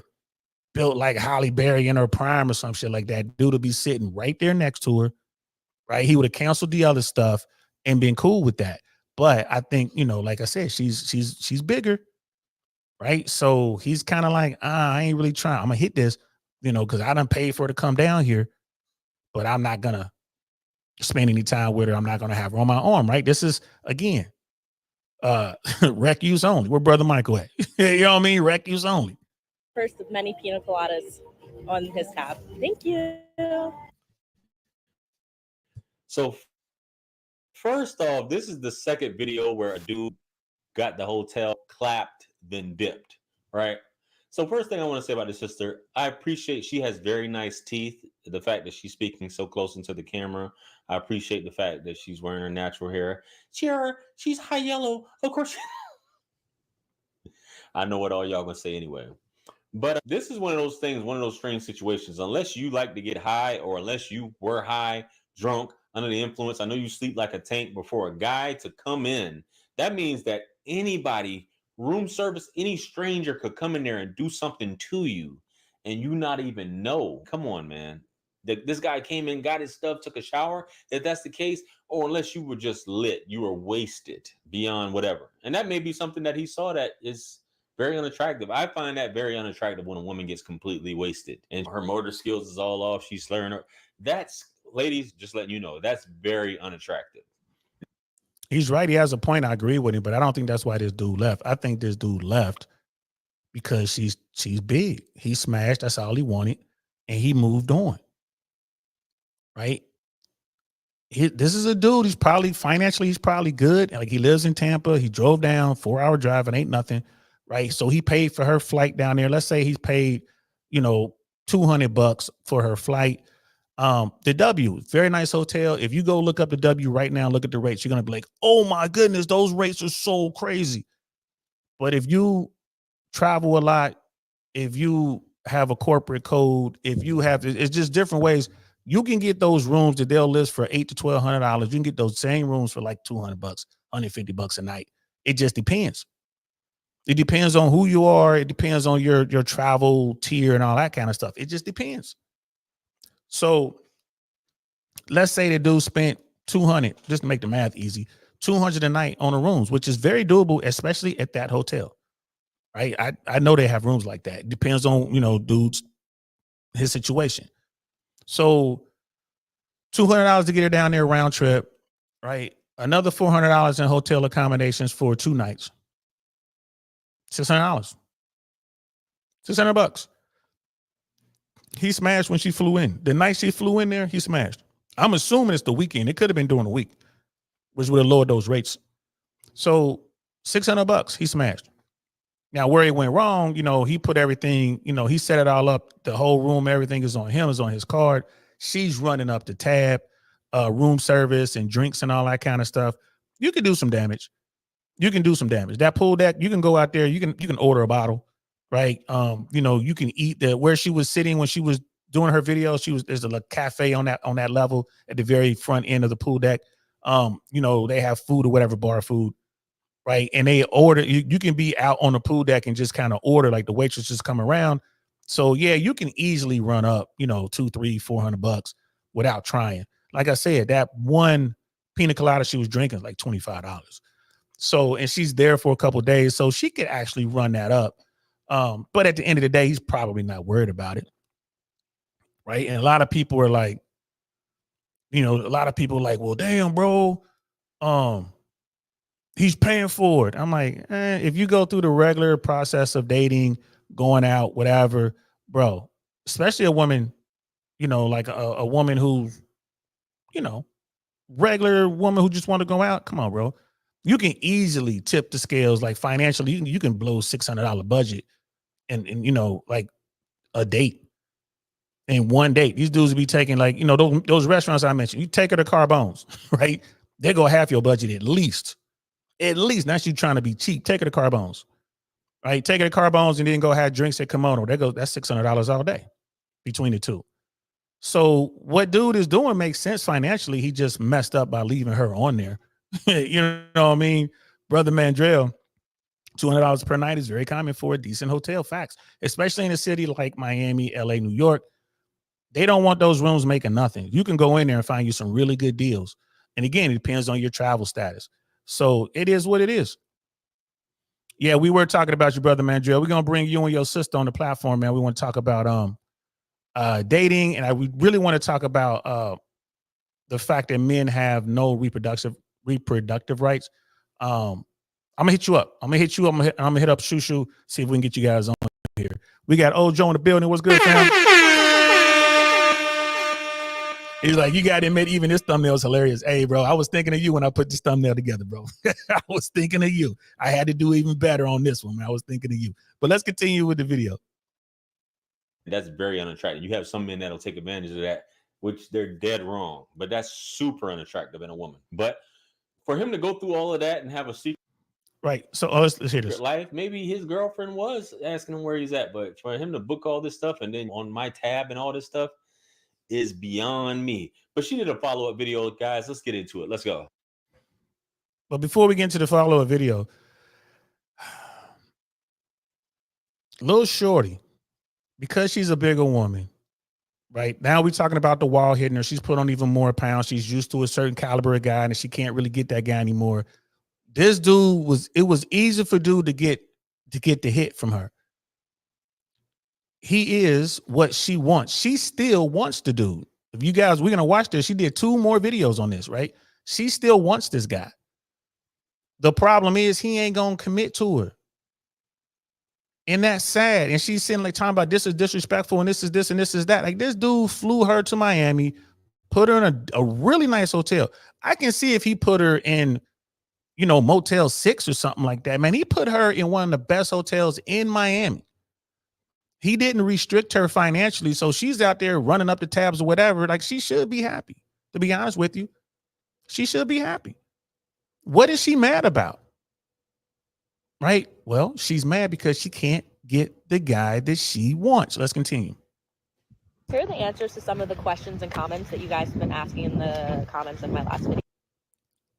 built like Holly Berry in her prime or some shit like that, dude would be sitting right there next to her, right? He would have canceled the other stuff and been cool with that. But I think, like I said, she's bigger, right? So he's kind of like, I ain't really trying. I'm gonna hit this, because I done paid for her to come down here. but I'm not gonna spend any time with her. I'm not gonna have her on my arm, right? This is again, rec use only. Where Brother Michael at? You know what I mean? Rec use only. First of many pina coladas on his tab. Thank you. So first off, this is the second video where a dude got the hotel, clapped, then dipped, right? So first thing I want to say about this sister, I appreciate she has very nice teeth. The fact that she's speaking so close into the camera. I appreciate the fact that she's wearing her natural hair. She's high yellow. Of course. I know what all y'all gonna say anyway. But this is one of those things, one of those strange situations. Unless you like to get high, or unless you were high, drunk, under the influence, I know you sleep like a tank, before a guy to come in, that means that anybody, room service, any stranger could come in there and do something to you and you not even know. Come on, man. This guy came in, got his stuff, took a shower, if that's the case, or unless you were just lit, you were wasted beyond whatever. And that may be something that he saw that is very unattractive. I find that very unattractive when a woman gets completely wasted and her motor skills is all off. She's slurring her. That's, ladies, just letting you know, that's very unattractive. He's right. He has a point. I agree with him, but I don't think that's why this dude left. I think this dude left because she's big. He smashed. That's all he wanted, and he moved on. Right. This is a dude. He's probably financially, he's probably good. Like, he lives in Tampa. He drove down 4-hour drive and ain't nothing. Right. So he paid for her flight down there. Let's say he's paid, $200 for her flight. The W, very nice hotel. If you go look up the W right now, look at the rates, you're going to be like, oh my goodness, those rates are so crazy. But if you travel a lot, if you have a corporate code, if you have, it's just different ways. You can get those rooms that they'll list for $800 to $1,200. You can get those same rooms for like $200, $150 a night. It just depends. It depends on who you are. It depends on your travel tier and all that kind of stuff. It just depends. So let's say the dude spent $200, just to make the math easy, $200 a night on the rooms, which is very doable, especially at that hotel. Right? I know they have rooms like that. It depends on, dude's, his situation. So $200 to get her down there round trip, right? Another $400 in hotel accommodations for 2 nights. $600. $600. He smashed when she flew in. The night she flew in there, he smashed. I'm assuming it's the weekend. It could have been during the week, which would have lowered those rates. So $600, he smashed. Now, where it went wrong, he put everything, he set it all up. The whole room, everything is on him, is on his card. She's running up the tab, room service and drinks and all that kind of stuff. You can do some damage. You can do some damage. That pool deck, you can go out there, you can order a bottle, right? You can eat where she was sitting when she was doing her video. There's a cafe on that level at the very front end of the pool deck. They have food or whatever, bar food. Right. And they order, you can be out on the pool deck and just kind of order, like the waitress just come around. So yeah, you can easily run up, $200, $300, $400 without trying. Like I said, that one pina colada she was drinking like $25. So, and she's there for a couple of days, so she could actually run that up. But at the end of the day, he's probably not worried about it. Right. And a lot of people are like, well, damn, bro. He's paying for it. I'm like, if you go through the regular process of dating, going out, whatever, bro, especially a woman, like a woman who's, regular woman who just want to go out. Come on, bro. You can easily tip the scales, like financially, you can blow $600 budget and like a date. In one date, these dudes will be taking like, those restaurants I mentioned, you take her to Carbone's, right? They go half your budget at least. At least, not you trying to be cheap. Take her to Carbone's, right? Take her to Carbone's and then go have drinks at Kimono. That's $600 all day between the two. So what dude is doing makes sense financially. He just messed up by leaving her on there. You know what I mean? Brother Mandrell, $200 per night is very common for a decent hotel. Facts, especially in a city like Miami, LA, New York. They don't want those rooms making nothing. You can go in there and find you some really good deals. And again, it depends on your travel status. So it is what it is. Yeah, we were talking about your brother Mandrell. We're gonna bring you and your sister on the platform, man. We want to talk about dating, and we really want to talk about the fact that men have no reproductive rights. I'm gonna hit you up. I'm gonna hit up Shushu, see if we can get you guys on here. We got old Joe in the building. What's good, fam? He's like, you got to admit, even this thumbnail is hilarious. Hey, bro, I was thinking of you when I put this thumbnail together, bro. I was thinking of you. I had to do even better on this one, man. I was thinking of you. But let's continue with the video. That's very unattractive. You have some men that'll take advantage of that, which they're dead wrong. But that's super unattractive in a woman. But for him to go through all of that and have a secret, right? So let's hear this. Life, maybe his girlfriend was asking him where he's at, but for him to book all this stuff and then on my tab and all this stuff is beyond me. But she did a follow-up video, guys. Let's get into it. Let's go. But before we get into the follow-up video, Lil Shorty, because she's a bigger woman, right? Now we're talking about the wall hitting her. She's put on even more pounds. She's used to a certain caliber of guy, and she can't really get that guy anymore. This dude it was easy for dude to get the hit from her. He is what she wants. She still wants the dude. If you guys, we're gonna watch this. She did 2 more videos on this, right? She still wants this guy. The problem is he ain't gonna commit to her. And that's sad. And she's sitting like talking about this is disrespectful and this is this and this is that. Like this dude flew her to Miami, put her in a really nice hotel. I can see if he put her in, Motel 6 or something like that. Man, he put her in one of the best hotels in Miami. He didn't restrict her financially. So she's out there running up the tabs or whatever. Like she should be happy, to be honest with you. She should be happy. What is she mad about? Right? Well, she's mad because she can't get the guy that she wants. Let's continue. Here are the answers to some of the questions and comments that you guys have been asking in the comments of my last video.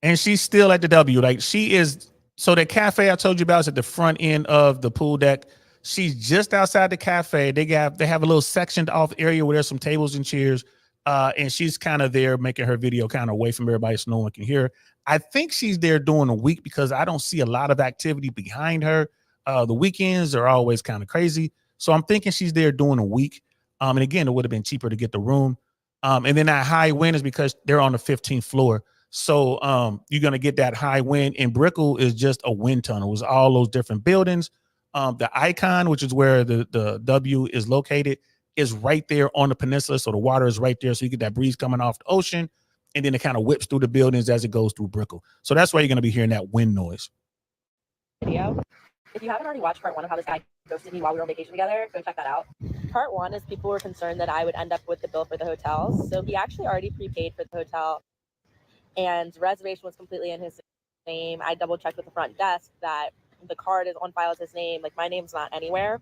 And she's still at the W. Like she is. So the cafe I told you about is at the front end of the pool deck. She's just outside the cafe. They have a little sectioned off area where there's some tables and chairs. And she's kind of there making her video kind of away from everybody so no one can hear her. I think she's there during the week because I don't see a lot of activity behind her. The weekends are always kind of crazy. So I'm thinking she's there during the week. And again, it would have been cheaper to get the room. And then that high wind is because they're on the 15th floor. So you're going to get that high wind. And Brickell is just a wind tunnel. It's all those different buildings. The Icon, which is where the W is located, is right there on the peninsula. So the water is right there. So you get that breeze coming off the ocean. And then it kind of whips through the buildings as it goes through Brickell. So that's why you're going to be hearing that wind noise. Video. If you haven't already watched part 1 of how this guy ghosted me while we were on vacation together, go check that out. Part 1 is people were concerned that I would end up with the bill for the hotels. So he actually already prepaid for the hotel and reservation was completely in his name. I double checked with the front desk that the card is on file as his name. Like my name's not anywhere.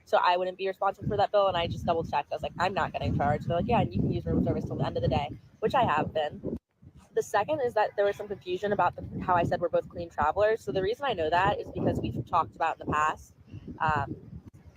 So I wouldn't be responsible for that bill. And I just double checked. I was like, I'm not getting charged. They're like, yeah, and you can use room service till the end of the day, which I have been. The second is that there was some confusion about how I said we're both clean travelers. So the reason I know that is because we've talked about in the past.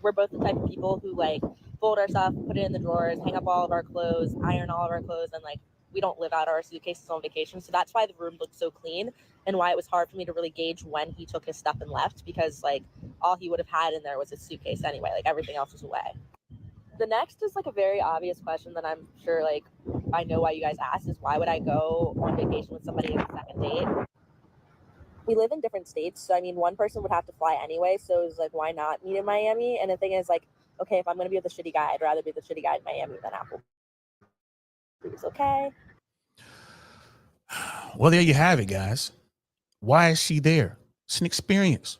We're both the type of people who like fold our stuff, put it in the drawers, hang up all of our clothes, iron all of our clothes, and like we don't live out our suitcases on vacation. So that's why the room looked so clean and why it was hard for me to really gauge when he took his stuff and left, because like all he would have had in there was his suitcase anyway. Like everything else was away. The next is like a very obvious question that I'm sure like I know why you guys asked is why would I go on vacation with somebody on a second date? We live in different states. So I mean, one person would have to fly anyway. So it was like, why not meet in Miami? And the thing is like, okay, if I'm going to be with a shitty guy, I'd rather be the shitty guy in Miami than Apple. It's okay. Well, there you have it, guys. Why is she there? It's an experience.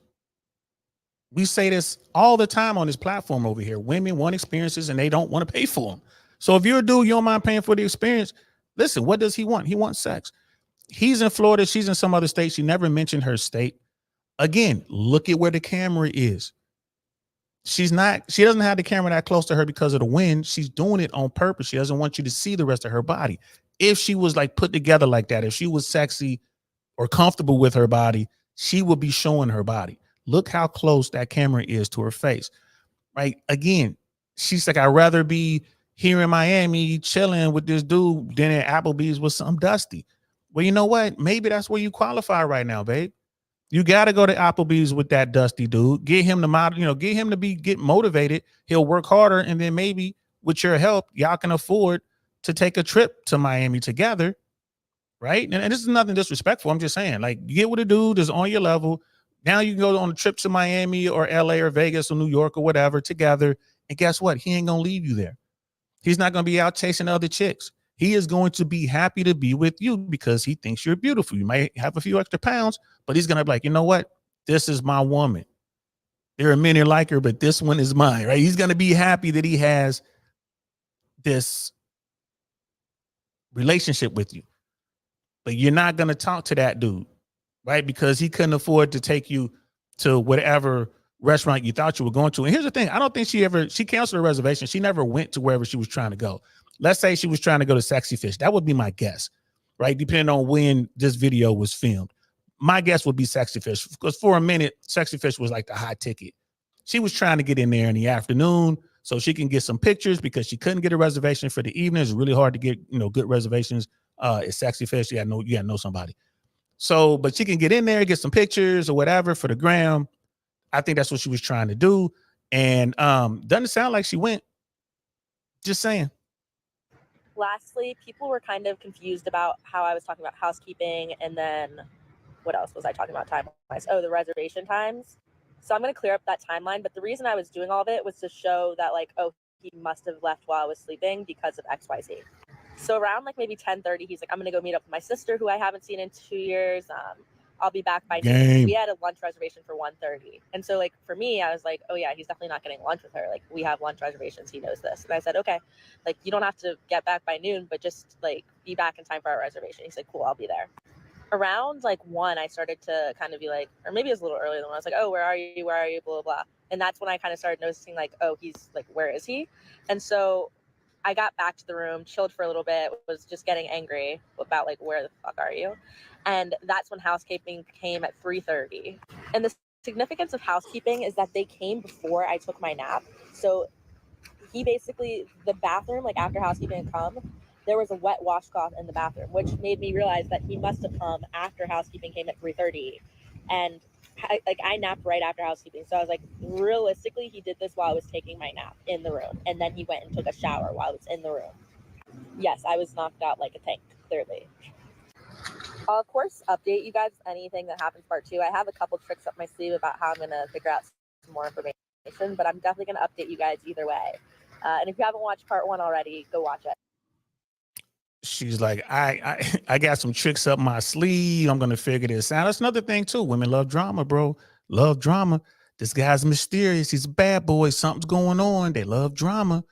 We say this all the time on this platform over here. Women want experiences and they don't want to pay for them. So if you're a dude, you don't mind paying for the experience. Listen, what does he want? He wants sex. He's in Florida. She's in some other state. She never mentioned her state. Again, look at where the camera is. She doesn't have the camera that close to her because of the wind. She's doing it on purpose. She doesn't want you to see the rest of her body. If she was like put together like that, if she was sexy or comfortable with her body, she would be showing her body. Look how close that camera is to her face, right? Again, she's like, I'd rather be here in Miami chilling with this dude than at Applebee's with some dusty. Well, you know what? Maybe that's where you qualify right now, babe. You got to go to Applebee's with that dusty dude. Get him to model, get him to get motivated. He'll work harder, and then maybe with your help, y'all can afford to take a trip to Miami together, right? And this is nothing disrespectful. I'm just saying, like, you get with a dude that's on your level. Now you can go on a trip to Miami or LA or Vegas or New York or whatever together. And guess what? He ain't going to leave you there. He's not going to be out chasing other chicks. He is going to be happy to be with you because he thinks you're beautiful. You might have a few extra pounds, but he's going to be like, you know what? This is my woman. There are many like her, but this one is mine, right? He's going to be happy that he has this relationship with you. But you're not going to talk to that dude, right? Because he couldn't afford to take you to whatever restaurant you thought you were going to. And here's the thing. I don't think she canceled a reservation. She never went to wherever she was trying to go. Let's say she was trying to go to Sexy Fish. That would be my guess, right? Depending on when this video was filmed. My guess would be Sexy Fish, because for a minute, Sexy Fish was like the hot ticket. She was trying to get in there in the afternoon so she can get some pictures because she couldn't get a reservation for the evening. It's really hard to get, good reservations. It's Sexy Fish. You gotta know somebody. So, but she can get in there, get some pictures or whatever for the gram. I think that's what she was trying to do. And doesn't sound like she went. Just saying. Lastly, people were kind of confused about how I was talking about housekeeping, and then what else was I talking about time-wise? Oh, the reservation times. So I'm going to clear up that timeline, but the reason I was doing all of it was to show that, like, oh, he must have left while I was sleeping because of XYZ. So around like maybe 10:30, he's like, I'm going to go meet up with my sister who I haven't seen in 2 years. I'll be back by noon. We had a lunch reservation for 1:30. And so, like, for me, I was like, oh yeah, he's definitely not getting lunch with her. Like, we have lunch reservations. He knows this. And I said, okay, like, you don't have to get back by noon, but just like be back in time for our reservation. He's like, cool, I'll be there. Around like 1, I started to kind of be like, or maybe it was a little earlier than 1. I was like, oh, where are you? Where are you? Blah, blah, blah. And that's when I kind of started noticing, like, oh, he's like, where is he? And so I got back to the room, chilled for a little bit, was just getting angry about, like, where the fuck are you? And that's when housekeeping came at 3:30. And the significance of housekeeping is that they came before I took my nap. So he basically, the bathroom, like after housekeeping had come, there was a wet washcloth in the bathroom, which made me realize that he must have come after housekeeping came at 3:30. And I napped right after housekeeping. So I was like, realistically, he did this while I was taking my nap in the room. And then he went and took a shower while I was in the room. Yes, I was knocked out like a tank, clearly. I'll, of course, update you guys anything that happens part 2. I have a couple tricks up my sleeve about how I'm going to figure out some more information, but I'm definitely going to update you guys either way. And if you haven't watched part 1 already, go watch it. She's like, I got some tricks up my sleeve. I'm going to figure this out. That's another thing, too. Women love drama, bro. Love drama. This guy's mysterious. He's a bad boy. Something's going on. They love drama.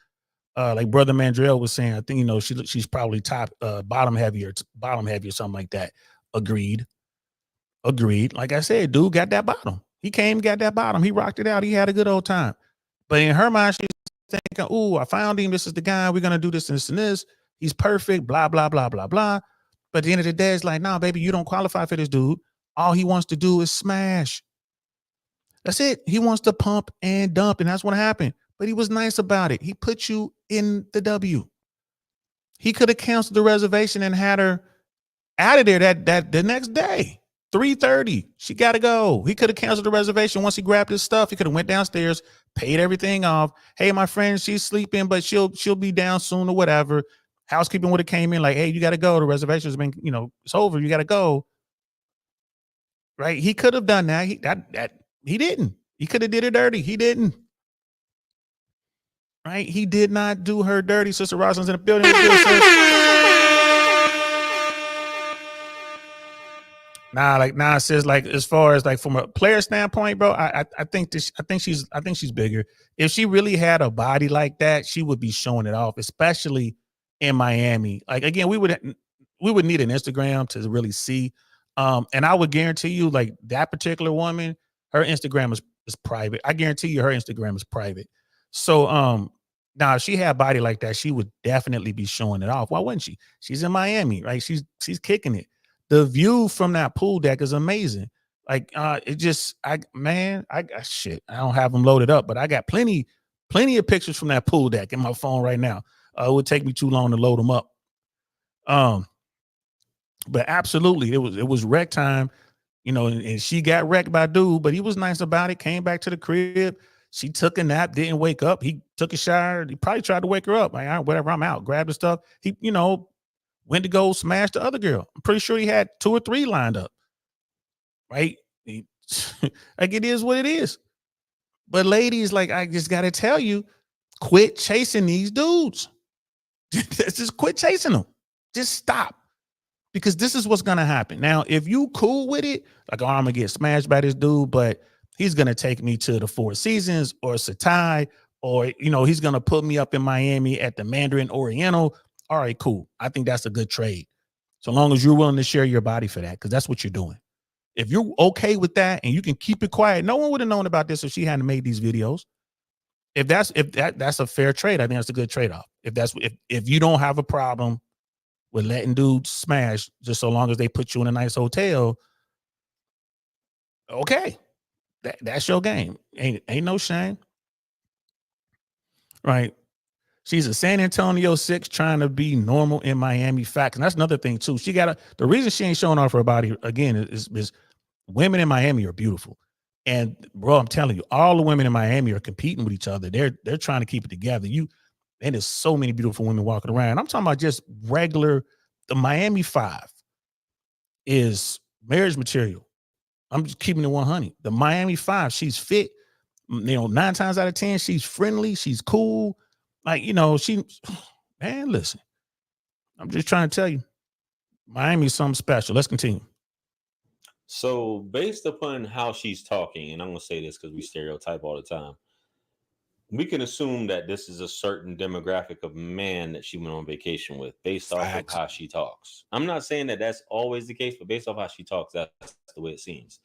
Like Brother Mandrell was saying, I think, she's probably bottom heavy or something like that. Agreed. Like I said, dude got that bottom. He came, got that bottom. He rocked it out. He had a good old time. But in her mind, she's thinking, oh, I found him. This is the guy. We're going to do this and this and this. He's perfect, blah, blah, blah, blah, blah. But at the end of the day, it's like, nah, baby, you don't qualify for this dude. All he wants to do is smash. That's it. He wants to pump and dump, and that's what happened. But he was nice about it. He put you in the W. He could have canceled the reservation and had her out of there that the next day. 3:30. She got to go. He could have canceled the reservation once he grabbed his stuff. He could have went downstairs, paid everything off. Hey, my friend, she's sleeping, but she'll be down soon or whatever. Housekeeping would have came in like, hey, you got to go. The reservation's been, it's over. You got to go. Right? He could have done that. He didn't. He could have did her dirty. He didn't. Right? He did not do her dirty. Sister Rosalind's in the building. Nah, sis, like, as far as like from a player standpoint, bro, I think she's bigger. If she really had a body like that, she would be showing it off, especially in Miami. Like, again, we would need an Instagram to really see. And I would guarantee you, like, that particular woman, her Instagram is private. I guarantee you her Instagram is private. So now if she had a body like that, she would definitely be showing it off. Why wouldn't she? She's in Miami, right? She's kicking it. The view from that pool deck is amazing. Like, I don't have them loaded up, but I got plenty of pictures from that pool deck in my phone right now. It would take me too long to load them up. But absolutely, it was wreck time, and she got wrecked by dude, but he was nice about it. Came back to the crib. She took a nap, didn't wake up. He took a shower. He probably tried to wake her up. Like, all right, whatever, I'm out. Grabbed the stuff. He, went to go smash the other girl. I'm pretty sure he had 2 or 3 lined up. Right? Like, it is what it is. But ladies, like, I just gotta tell you, quit chasing these dudes. Just quit chasing them. Just stop. Because this is what's gonna happen. Now, if you cool with it, like, oh, I'm gonna get smashed by this dude, but he's gonna take me to the Four Seasons or Satai, or he's gonna put me up in Miami at the Mandarin Oriental. All right, cool. I think that's a good trade. So long as you're willing to share your body for that, because that's what you're doing. If you're okay with that and you can keep it quiet, no one would have known about this if she hadn't made these videos. If that's a fair trade, I think that's a good trade-off. If you don't have a problem with letting dudes smash, just so long as they put you in a nice hotel, okay, that's your game. Ain't no shame, right? She's a San Antonio 6 trying to be normal in Miami. Fact, and that's another thing too. The reason she ain't showing off her body again is women in Miami are beautiful. And bro, I'm telling you, all the women in Miami are competing with each other. They're trying to keep it together. And there's so many beautiful women walking around. I'm talking about just regular. The Miami 5 is marriage material. I'm just keeping it 100. The Miami 5, she's fit. 9 times out of 10, she's friendly. She's cool. Like, man, listen, I'm just trying to tell you, Miami's something special. Let's continue. So based upon how she's talking, and I'm going to say this because we stereotype all the time, we can assume that this is a certain demographic of man that she went on vacation with based off of how she talks. I'm not saying that that's always the case, but based off how she talks, that's the way it seems.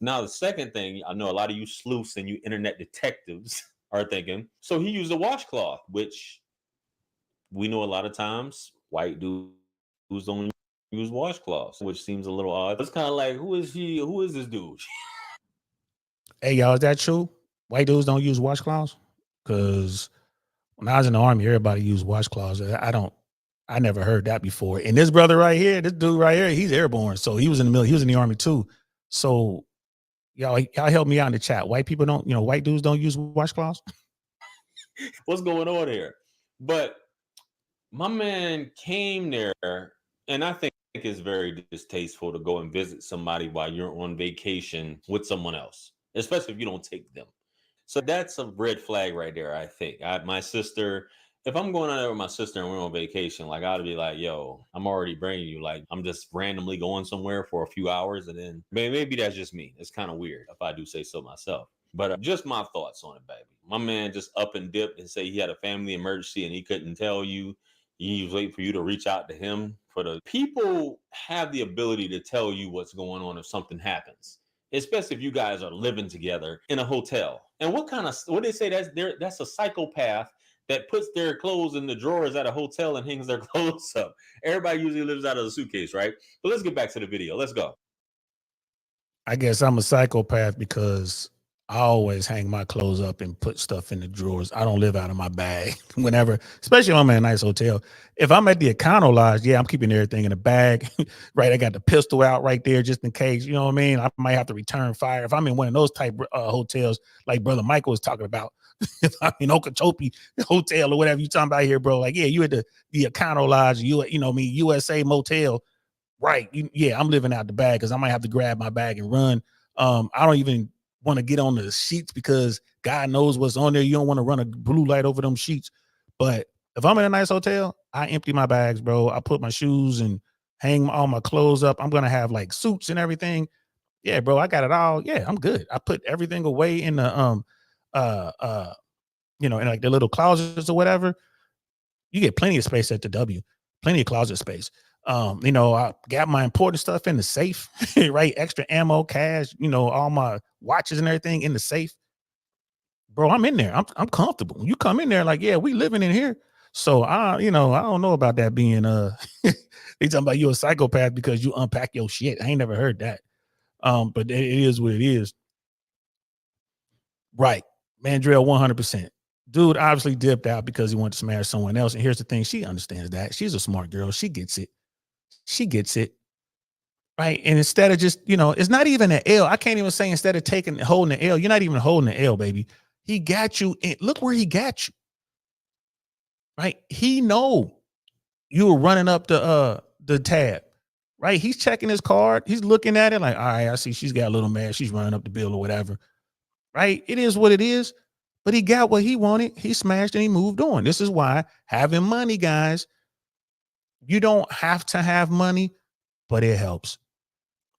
Now, the second thing, I know a lot of you sleuths and you internet detectives are thinking, so he used a washcloth, which we know a lot of times white dudes don't use washcloths, which seems a little odd. It's kind of like, who is he? Who is this dude? Hey, y'all, is that true? White dudes don't use washcloths? Because when I was in the Army, everybody used washcloths. I never heard that before. And this brother right here, this dude right here, he's airborne. So he was in the military. He was in the Army too. So y'all help me out in the chat. White people don't, white dudes don't use washcloths? What's going on here? But my man came there, and I think it's very distasteful to go and visit somebody while you're on vacation with someone else, especially if you don't take them. So that's a red flag right there, I think. My sister, if I'm going out there with my sister and we're on vacation, like, I'd be like, yo, I'm already bringing you. Like, I'm just randomly going somewhere for a few hours, and then maybe that's just me. It's kind of weird if I do say so myself. But just my thoughts on it, baby. My man just up and dipped and say he had a family emergency and he couldn't tell you. He was waiting for you to reach out to him. For the people have the ability to tell you what's going on if something happens, especially if you guys are living together in a hotel. And what they say, that's a psychopath that puts their clothes in the drawers at a hotel and hangs their clothes up. Everybody usually lives out of a suitcase, right? But let's get back to the video. Let's go. I guess I'm a psychopath because I always hang my clothes up and put stuff in the drawers. I don't live out of my bag whenever, especially if I'm in a nice hotel. If I'm at the Econo Lodge, yeah, I'm keeping everything in a bag, right? I got the pistol out right there just in case, you know what I mean? I might have to return fire. If I'm in one of those type hotels, like Brother Michael was talking about, if I'm in Okeechobee Hotel or whatever you talking about here, bro, like, yeah, you at the Econo Lodge, USA Motel, right? Yeah, I'm living out the bag because I might have to grab my bag and run. I don't even want to get on the sheets because God knows what's on there. You don't want to run a blue light over them sheets. But if I'm in a nice hotel, I empty my bags, bro. I put my shoes and hang all my clothes up. I'm gonna have like suits and everything. Yeah, bro, I got it all. Yeah, I'm good. I put everything away in the in like the little closets or whatever. You get plenty of space at the W, plenty of closet space. I got my important stuff in the safe, right? Extra ammo, cash, all my watches and everything in the safe. Bro, I'm in there. I'm comfortable. You come in there like, yeah, we living in here. So I don't know about that being they talking about you a psychopath because you unpack your shit. I ain't never heard that. But it is what it is. Right. Mandrell, 100%. Dude obviously dipped out because he wanted to smash someone else. And here's the thing. She understands that. She's a smart girl. She gets it. Right. And instead of just, it's not even an L. I can't even say instead of holding the L, you're not even holding the L, baby. He got you, and look where he got you. Right? He know you were running up the tab. Right? He's checking his card. He's looking at it like, all right, I see she's got a little mad. She's running up the bill or whatever. Right? It is what it is. But he got what he wanted. He smashed and he moved on. This is why having money, guys, you don't have to have money, but it helps.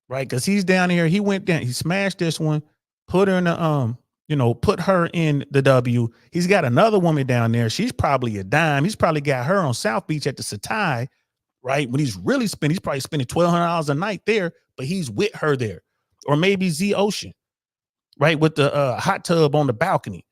Right? Because he's down here. He went down. He smashed this one, put her in the put her in the W. He's got another woman down there. She's probably a dime. He's probably got her on South Beach at the Satai, right? When he's really spending, he's probably spending $1,200 a night there, but he's with her there. Or maybe Z Ocean, right? With the hot tub on the balcony,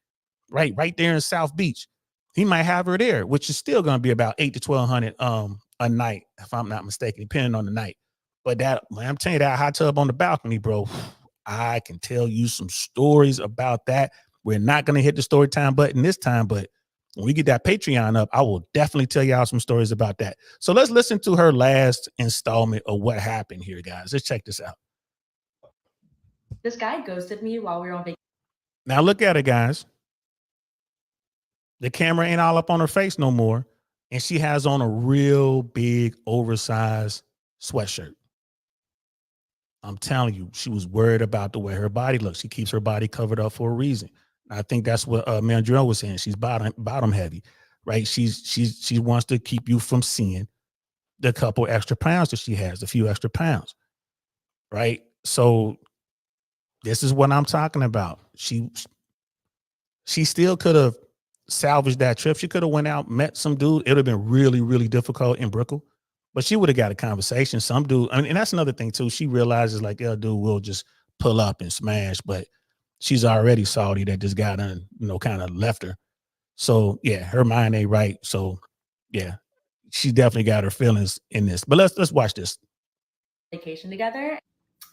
right there in South Beach. He might have her there, which is still going to be about $800 to $1,200 a night, if I'm not mistaken, depending on the night. But that, man, I'm telling you, that hot tub on the balcony, bro, I can tell you some stories about that. We're not going to hit the story time button this time, but when we get that Patreon up, I will definitely tell y'all some stories about that. So let's listen to her last installment of what happened here, guys. Let's check this out. This guy ghosted me while we were on vacation. Now look at it, guys. The camera ain't all up on her face no more, and she has on a real big, oversized sweatshirt. I'm telling you, she was worried about the way her body looks. She keeps her body covered up for a reason. I think that's what Mandrell was saying. She's bottom heavy, right? She wants to keep you from seeing the couple extra pounds that she has, a few extra pounds, right? So this is what I'm talking about. She still could have salvaged that trip. She could have went out, met some dude. It would have been really, really difficult in Brickell. But she would have got a conversation. Some dude, and that's another thing too. She realizes like, yeah, dude will just pull up and smash, but she's already salty that this guy done, kind of left her. So yeah, her mind ain't right. So yeah, she definitely got her feelings in this. But let's watch this. Vacation together.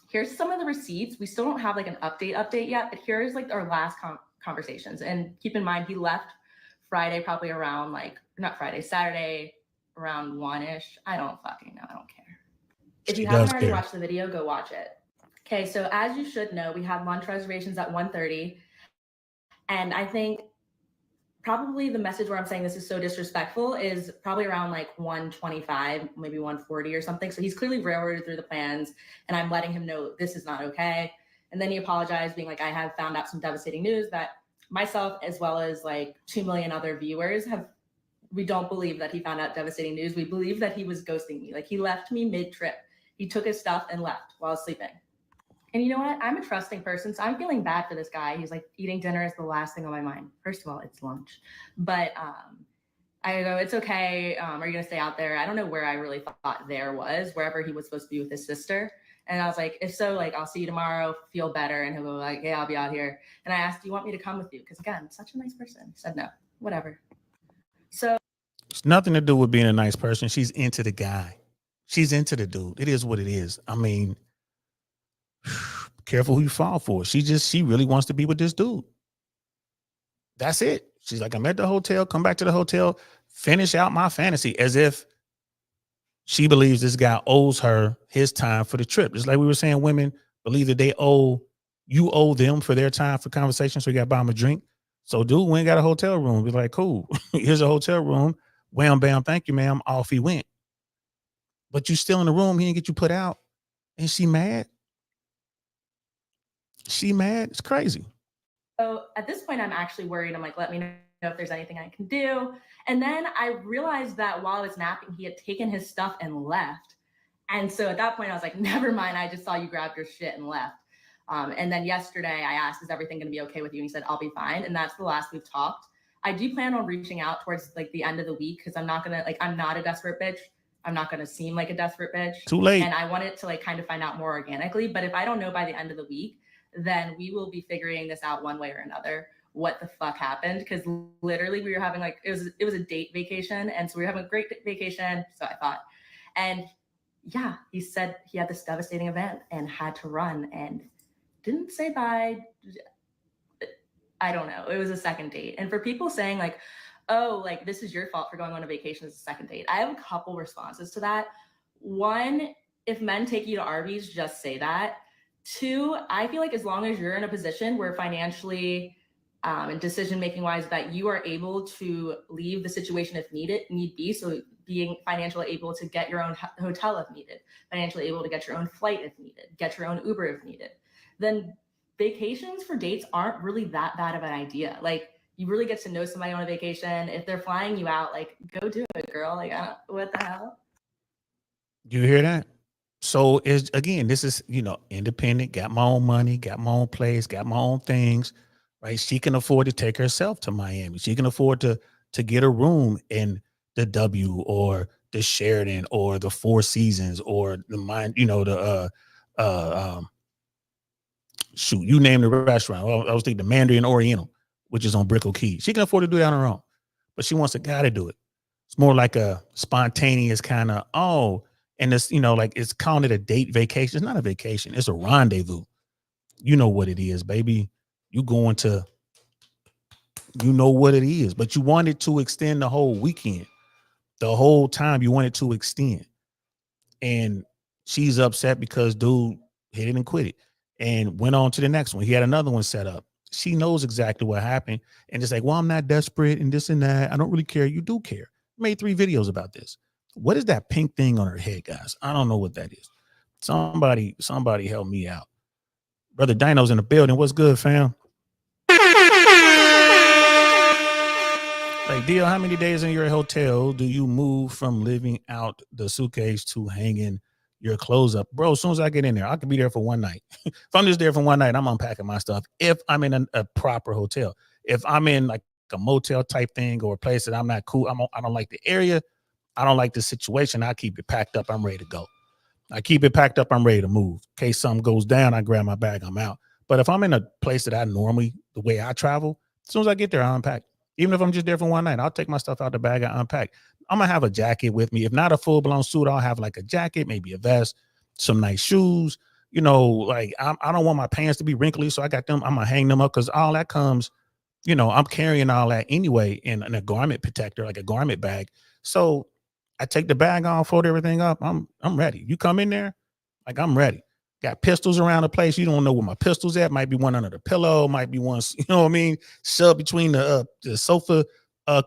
Here's some of the receipts. We still don't have like an update yet, but here's like our last conversations. And keep in mind, he left Friday, probably around Saturday, around 1-ish. I don't fucking know. I don't care. If you haven't already watched the video, go watch it. Okay, so as you should know, we had lunch reservations at 1:30. And I think probably the message where I'm saying this is so disrespectful is probably around like 1:25, maybe 1:40 or something. So he's clearly railroaded through the plans, and I'm letting him know this is not okay. And then he apologized, being like, I have found out some devastating news that myself, as well as like 2 million other viewers, we don't believe that he found out devastating news. We believe that he was ghosting me. Like, he left me mid-trip. He took his stuff and left while I was sleeping. And you know what? I'm a trusting person, so I'm feeling bad for this guy. He's like, eating dinner is the last thing on my mind. First of all, it's lunch. But I go, it's okay. Are you going to stay out there? I don't know where I really thought there was, wherever he was supposed to be with his sister. And I was like, if so, like, I'll see you tomorrow, feel better. And he'll go like, yeah, I'll be out here. And I asked, do you want me to come with you? Because again, such a nice person. He said, no, whatever. So it's nothing to do with being a nice person. She's into the guy. She's into the dude. It is what it is. I mean, careful who you fall for. She really wants to be with this dude. That's it. She's like, I'm at the hotel, come back to the hotel, finish out my fantasy, as if she believes this guy owes her his time for the trip. Just like we were saying, women believe that you owe them for their time for conversation. So you got to buy them a drink. So dude went and got a hotel room. Be like, cool, here's a hotel room. Wham, bam, thank you, ma'am. Off he went. But you still in the room. He didn't get you put out. And she mad. She mad. It's crazy. So at this point, I'm actually worried. I'm like, let me know if there's anything I can do. And then I realized that while I was napping, he had taken his stuff and left. And so at that point, I was like, never mind. I just saw you grab your shit and left. And then yesterday I asked, is everything going to be okay with you? And he said, I'll be fine. And that's the last we've talked. I do plan on reaching out towards like the end of the week, because I'm not a desperate bitch. I'm not going to seem like a desperate bitch. Too late. And I want it to like kind of find out more organically. But if I don't know by the end of the week, then we will be figuring this out one way or another, what the fuck happened. Because literally we were having like, it was a date vacation. And so we were having a great vacation. So I thought, and yeah, he said he had this devastating event and had to run and didn't say bye. I don't know. It was a second date. And for people saying like, oh, like this is your fault for going on a vacation as a second date, I have a couple responses to that. One, if men take you to Arby's, just say that. Two, I feel like as long as you're in a position where financially and decision making wise, that you are able to leave the situation if need be. So being financially able to get your own hotel if needed, financially able to get your own flight if needed, get your own Uber if needed, then vacations for dates aren't really that bad of an idea. Like, you really get to know somebody on a vacation. If they're flying you out, like, go do it, girl. Like, what the hell? You hear that? So is again, this is, independent, got my own money, got my own place, got my own things, right? She can afford to take herself to Miami. She can afford to get a room in the W or the Sheraton or the Four Seasons or shoot, you name the restaurant. Well, I was thinking the Mandarin Oriental, which is on Brickell Key. She can afford to do that on her own, but she wants a guy to do it. It's more like a spontaneous kind of, and it's, like it's calling it a date vacation. It's not a vacation. It's a rendezvous. You know what it is, baby. You going to, you know what it is, but you wanted to extend the whole weekend. The whole time you wanted to extend. And she's upset because dude hit it and quit it and went on to the next one. He had another one set up. She knows exactly what happened. And it's like, well, I'm not desperate and this and that. I don't really care. You do care. Made 3 videos about this. What is that pink thing on her head, guys? I don't know what that is. Somebody help me out. Brother Dino's in the building. What's good, fam? Like, Dio, how many days in your hotel do you move from living out the suitcase to hanging your clothes up? Bro, as soon as I get in there, I could be there for one night. If I'm just there for one night, I'm unpacking my stuff. If I'm in a proper hotel, if I'm in like a motel type thing or a place that I'm not cool, I don't like the area, I don't like the situation, I keep it packed up, I'm ready to go. I keep it packed up, I'm ready to move. In case something goes down, I grab my bag, I'm out. But if I'm in a place that I normally, the way I travel, as soon as I get there, I unpack. Even if I'm just there for one night, I'll take my stuff out the bag, I unpack. I'm going to have a jacket with me. If not a full-blown suit, I'll have like a jacket, maybe a vest, some nice shoes. Like I don't want my pants to be wrinkly, so I got them. I'm going to hang them up because all that comes, I'm carrying all that anyway in a garment protector, like a garment bag. So I take the bag off, fold everything up. I'm ready. You come in there, like I'm ready. Got pistols around the place. You don't know where my pistol's at. Might be one under the pillow. Might be one, you know what I mean? Shoved between the sofa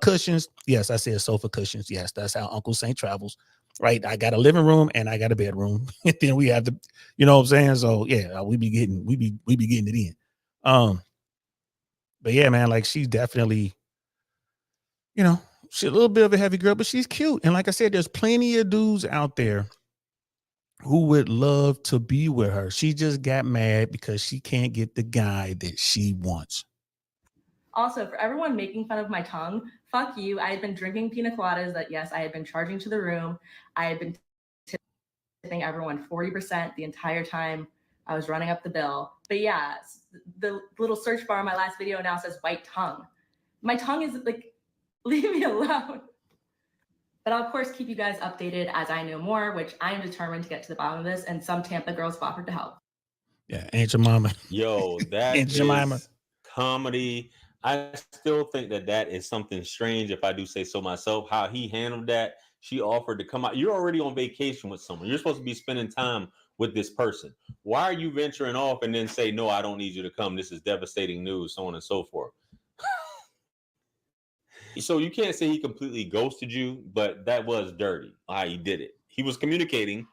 cushions. Yes, I said sofa cushions. Yes, that's how Uncle Saint travels. Right. I got a living room and I got a bedroom. And then we have the, you know what I'm saying? So yeah, we be getting it in. But yeah, man, like she's definitely, she's a little bit of a heavy girl, but she's cute. And like I said, there's plenty of dudes out there who would love to be with her. She just got mad because she can't get the guy that she wants. Also, for everyone making fun of my tongue, fuck you. I had been drinking pina coladas that, yes, I had been charging to the room. I had been tipping everyone 40% the entire time I was running up the bill. But yeah, the little search bar on my last video now says white tongue. My tongue is like, leave me alone. But I'll, of course, keep you guys updated as I know more, which I am determined to get to the bottom of this, and some Tampa girls offered to help. Yeah, Aunt Jemima. Yo, that Aunt Jemima. is comedy. I still think that is something strange, if I do say so myself, how he handled that. She offered to come out. You're already on vacation with someone. You're supposed to be spending time with this person. Why are you venturing off and then say, no, I don't need you to come? This is devastating news, so on and so forth. So you can't say he completely ghosted you, but that was dirty how he did it. He was communicating,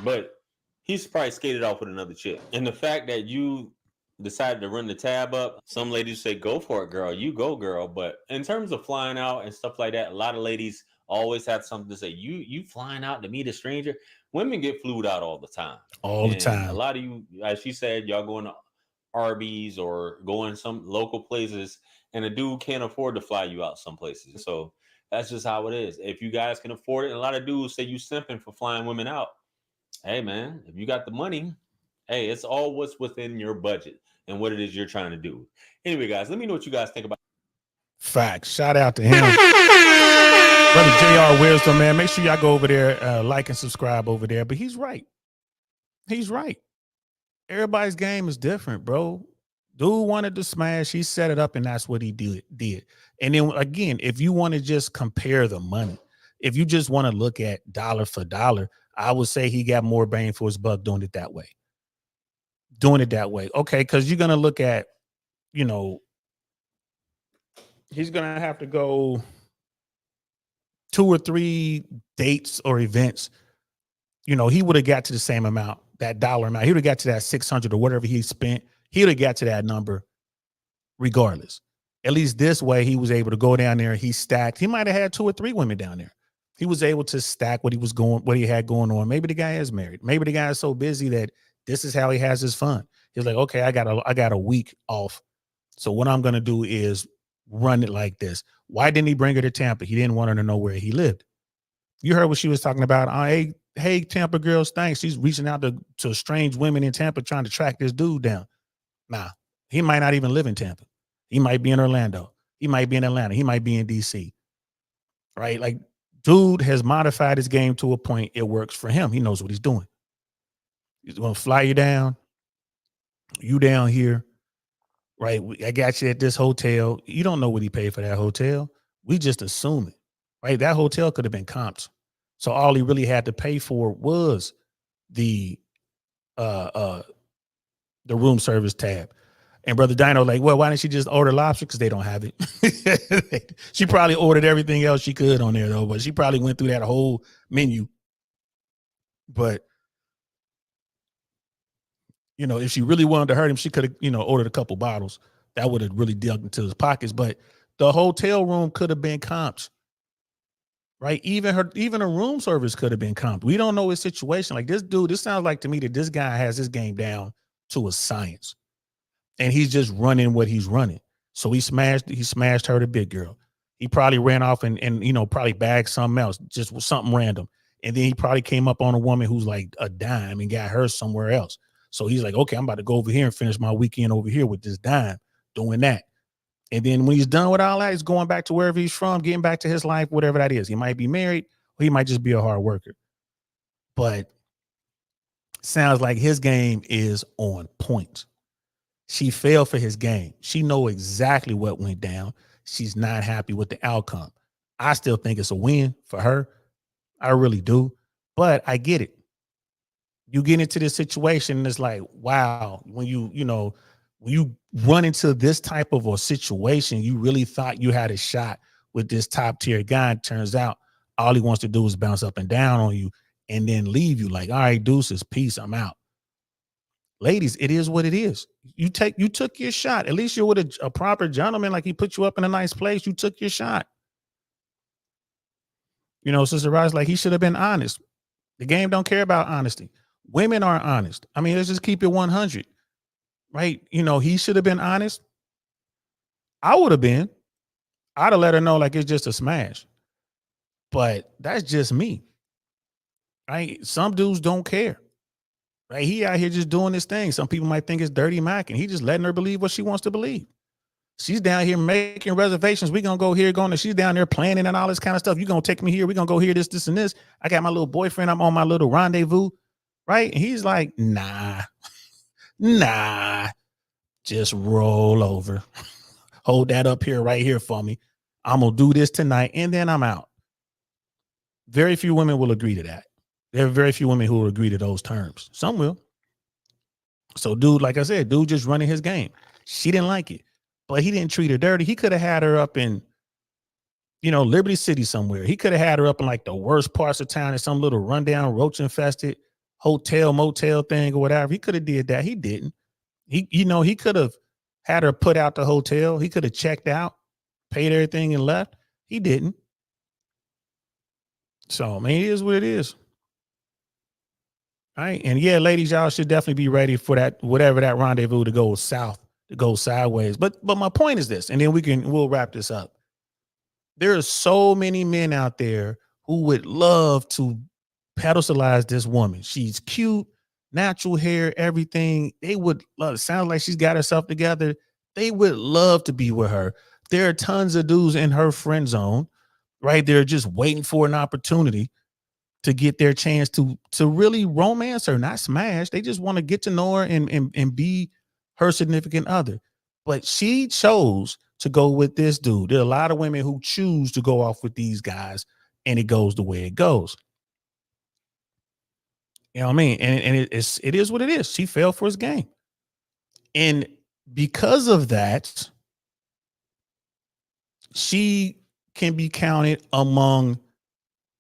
but he's probably skated off with another chick. And the fact that you decided to run the tab up, some ladies say, go for it, girl. You go, girl. But in terms of flying out and stuff like that, a lot of ladies always have something to say. You flying out to meet a stranger? Women get flued out all the time. All the time. A lot of you, as she said, y'all going to Arby's or going some local places, and a dude can't afford to fly you out some places. So that's just how it is. If you guys can afford it, and a lot of dudes say you simping for flying women out. Hey, man, if you got the money, hey, it's all what's within your budget and what it is you're trying to do. Anyway, guys, let me know what you guys think about. Facts. Shout out to him. Brother JR Wisdom, man. Make sure y'all go over there, like and subscribe over there. But he's right. He's right. Everybody's game is different, bro. Dude wanted to smash. He set it up, and that's what he did. And then again, if you want to just compare the money, if you just want to look at dollar for dollar, I would say he got more bang for his buck doing it that way. Okay, because you're gonna look at, he's gonna have to go 2 or 3 dates or events. You know, he would have got to the same amount, that dollar amount. He would have got to that 600 or whatever he spent. He would have got to that number regardless. At least this way, he was able to go down there. He stacked. He might have had 2 or 3 women down there. He was able to stack what he had going on. Maybe the guy is married. Maybe the guy is so busy that this is how he has his fun. He's like, okay, I got a week off. So what I'm gonna do is run it like this. Why didn't he bring her to Tampa? He didn't want her to know where he lived. You heard what she was talking about. Hey, Tampa girls, thanks. She's reaching out to strange women in Tampa trying to track this dude down. Nah, he might not even live in Tampa. He might be in Orlando. He might be in Atlanta. He might be in DC. Right? Like, dude has modified his game to a point it works for him. He knows what he's doing. He's going to fly you down. You down here. Right? I got you at this hotel. You don't know what he paid for that hotel. We just assume it. Right? That hotel could have been comped. So all he really had to pay for was the room service tab. And Brother Dino, like, well, why didn't she just order lobster? Because they don't have it. She probably ordered everything else she could on there, though, but she probably went through that whole menu. But, you know, if she really wanted to hurt him, she could have, you know, ordered a couple bottles. That would have really dug into his pockets. But the hotel room could have been comped. Right? Even a room service could have been comped. We don't know his situation. Like, this dude, this sounds like to me that this guy has his game down to a science. And he's just running what he's running. So he smashed her, the big girl. He probably ran off and you know, probably bagged something else, just something random. And then he probably came up on a woman who's like a dime and got her somewhere else. So he's like, okay, I'm about to go over here and finish my weekend over here with this dime, doing that. And then when he's done with all that, he's going back to wherever he's from, getting back to his life, whatever that is. He might be married or he might just be a hard worker. But sounds like his game is on point. She fell for his game. She know exactly what went down. She's not happy with the outcome. I still think it's a win for her. I really do. But I get it. You get into this situation and it's like, wow, when when you run into this type of a situation, you really thought you had a shot with this top tier guy. It turns out all he wants to do is bounce up and down on you and then leave you like, all right, deuces, peace, I'm out. Ladies, it is what it is. You took your shot. At least you're with a proper gentleman. Like, he put you up in a nice place. You took your shot. You know, Sister Ross, like, he should have been honest. The game don't care about honesty. Women are honest. I mean, let's just keep it 100. Right? You know, he should have been honest. I would have been. I'd have let her know like it's just a smash. But that's just me. Right? Some dudes don't care. Right? He out here just doing this thing. Some people might think it's dirty Mac, and he just letting her believe what she wants to believe. She's down here making reservations. We're going to go here, going to, she's down there planning and all this kind of stuff. You're going to take me here. We're going to go here, this, and this. I got my little boyfriend. I'm on my little rendezvous. Right? And he's like, nah, just roll over. Hold that up here, right here for me. I'm going to do this tonight, and then I'm out. Very few women will agree to that. There are very few women who will agree to those terms. Some will. So dude, like I said, dude just running his game. She didn't like it, but he didn't treat her dirty. He could have had her up in, Liberty City somewhere. He could have had her up in like the worst parts of town in some little rundown, roach infested hotel, motel thing or whatever. He could have did that. He didn't. He could have had her put out the hotel. He could have checked out, paid everything and left. He didn't. So, man, it is what it is. All right. And yeah, ladies, y'all should definitely be ready for that, whatever that rendezvous to go south, to go sideways. But my point is this, and then we'll wrap this up. There are so many men out there who would love to pedestalize this woman. She's cute, natural hair, everything. They would love, sounds like she's got herself together. They would love to be with her. There are tons of dudes in her friend zone, right? They're just waiting for an opportunity to get their chance to really romance her, not smash. They just want to get to know her and be her significant other. But she chose to go with this dude. There are a lot of women who choose to go off with these guys, and it goes the way it goes. You know what I mean? And it is what it is. She fell for his game. And because of that, she can be counted among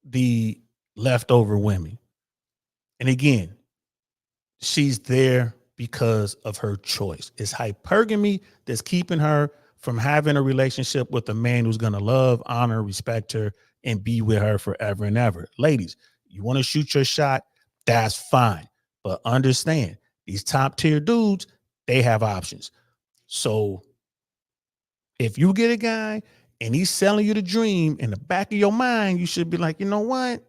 the leftover women. And again, she's there because of her choice. It's hypergamy that's keeping her from having a relationship with a man who's going to love, honor, respect her, and be with her forever and ever. Ladies, you want to shoot your shot, that's fine. But understand, these top tier dudes, they have options. So if you get a guy and he's selling you the dream, in the back of your mind, you should be like, you know what?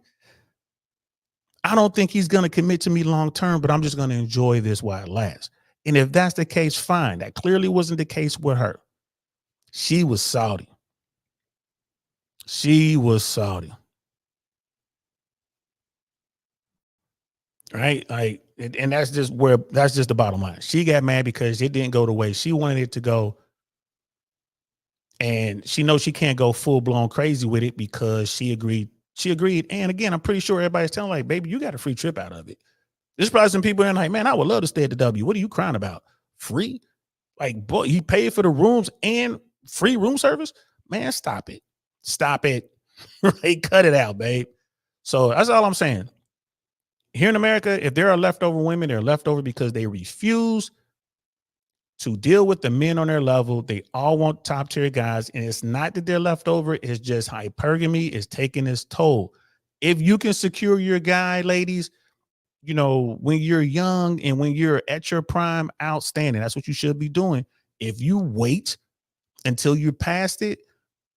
I don't think he's going to commit to me long term, but I'm just going to enjoy this while it lasts. And if that's the case, fine. That clearly wasn't the case with her. She was salty. She was salty. Right? Like, and that's just the bottom line. She got mad because it didn't go the way she wanted it to go. And she knows she can't go full blown crazy with it because she agreed. She agreed. And again, I'm pretty sure everybody's telling like, baby, you got a free trip out of it. There's probably some people in like, man, I would love to stay at the W. What are you crying about? Free? Like, boy, he paid for the rooms and free room service? Man, stop it. Stop it. Right? Cut it out, babe. So that's all I'm saying. Here in America, if there are leftover women, they're leftover because they refuse to deal with the men on their level. They all want top tier guys. And it's not that they're leftover. It's just hypergamy is taking its toll. If you can secure your guy, ladies, you know, when you're young and when you're at your prime, outstanding. That's what you should be doing. If you wait until you're past it,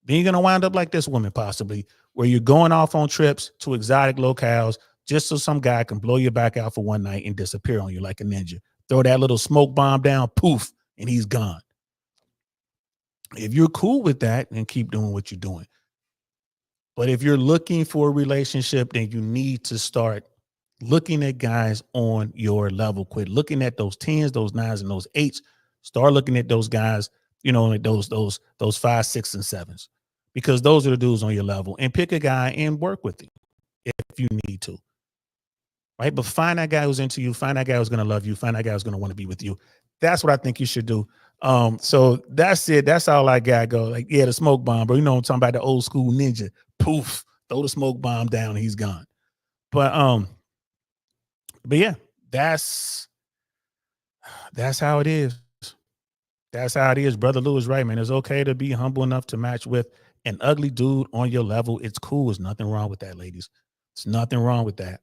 then you're going to wind up like this woman possibly, where you're going off on trips to exotic locales just so some guy can blow your back out for one night and disappear on you like a ninja. Throw that little smoke bomb down, poof, and he's gone. If you're cool with that, then keep doing what you're doing. But if you're looking for a relationship, then you need to start looking at guys on your level. Quit looking at those 10s, those 9s, and those 8s. Start looking at those guys, you know, like those 5, 6, and 7s, because those are the dudes on your level. And pick a guy and work with him if you need to. Right? But find that guy who's into you, find that guy who's going to love you, find that guy who's going to want to be with you. That's what I think you should do. So that's it. That's all I got. Go like, yeah, the smoke bomb, bro. You know, I'm talking about the old school ninja. Poof, throw the smoke bomb down, and he's gone. But yeah, that's how it is. That's how it is. Brother Lou is right, man. It's okay to be humble enough to match with an ugly dude on your level. It's cool. There's nothing wrong with that, ladies. There's nothing wrong with that.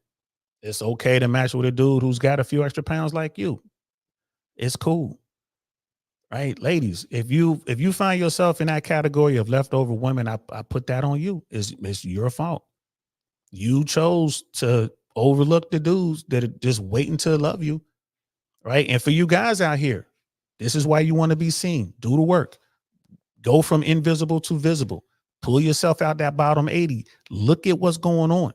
It's okay to match with a dude who's got a few extra pounds like you. It's cool. Right? Ladies, if you find yourself in that category of leftover women, I put that on you. It's your fault. You chose to overlook the dudes that are just waiting to love you. Right? And for you guys out here, this is why you want to be seen. Do the work. Go from invisible to visible. Pull yourself out that bottom 80. Look at what's going on.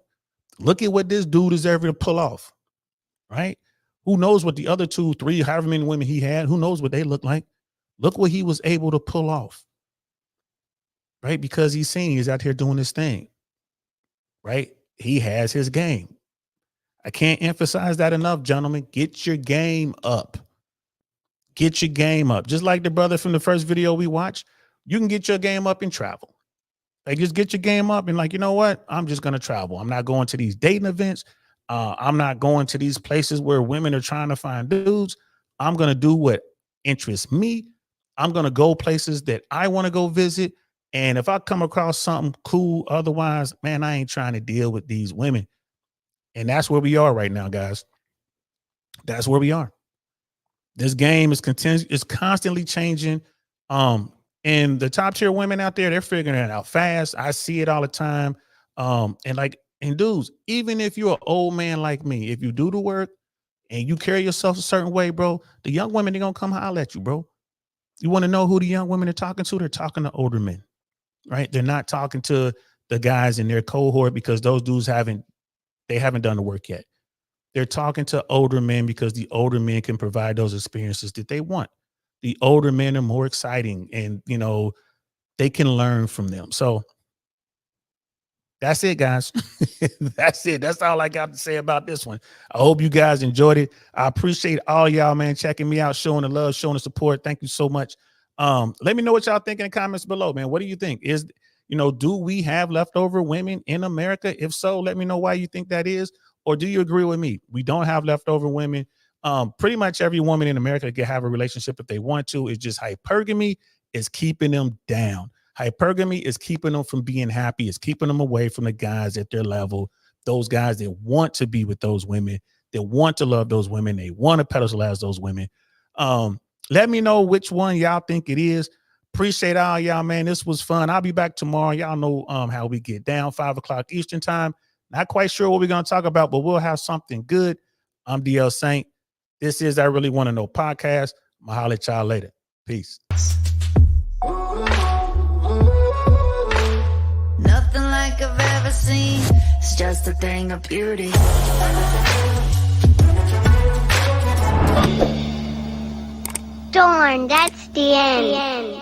Look at what this dude is able to pull off. Right? Who knows what the other 2, 3, however many women he had, who knows what they look like. Look what he was able to pull off. Right? Because he's out here doing his thing. Right? He has his game. I can't emphasize that enough, gentlemen. Get your game up. Get your game up. Just like the brother from the first video we watched, you can get your game up and travel. Like, just get your game up and like, you know what? I'm just going to travel. I'm not going to these dating events. I'm not going to these places where women are trying to find dudes. I'm going to do what interests me. I'm going to go places that I want to go visit. And if I come across something cool, otherwise, man, I ain't trying to deal with these women. And that's where we are right now, guys. That's where we are. This game is constantly changing. And the top tier women out there, they're figuring it out fast. I see it all the time. And dudes, even if you're an old man like me, if you do the work and you carry yourself a certain way, bro, the young women, they're going to come holler at you, bro. You want to know who the young women are talking to? They're talking to older men, right? They're not talking to the guys in their cohort because those dudes haven't done the work yet. They're talking to older men because the older men can provide those experiences that they want. The older men are more exciting and, you know, they can learn from them. So that's it, guys. That's it. That's all I got to say about this one. I hope you guys enjoyed it. I appreciate all y'all, man, checking me out, showing the love, showing the support. Thank you so much. Let me know what y'all think in the comments below, man. What do you think? Do we have leftover women in America? If so, let me know why you think that is. Or do you agree with me? We don't have leftover women. Pretty much every woman in America can have a relationship if they want to. It's just hypergamy is keeping them down. Hypergamy is keeping them from being happy. It's keeping them away from the guys at their level. Those guys that want to be with those women, that want to love those women, they want to pedestalize those women. Let me know which one y'all think it is. Appreciate all y'all, man. This was fun. I'll be back tomorrow. Y'all know how we get down, 5 o'clock Eastern time. Not quite sure what we're going to talk about, but we'll have something good. I'm DL Saint. This is I Really Want to Know podcast. I'll holler at y'all later. Peace. Nothing like I've ever seen. It's just a thing of beauty. Darn, that's the end.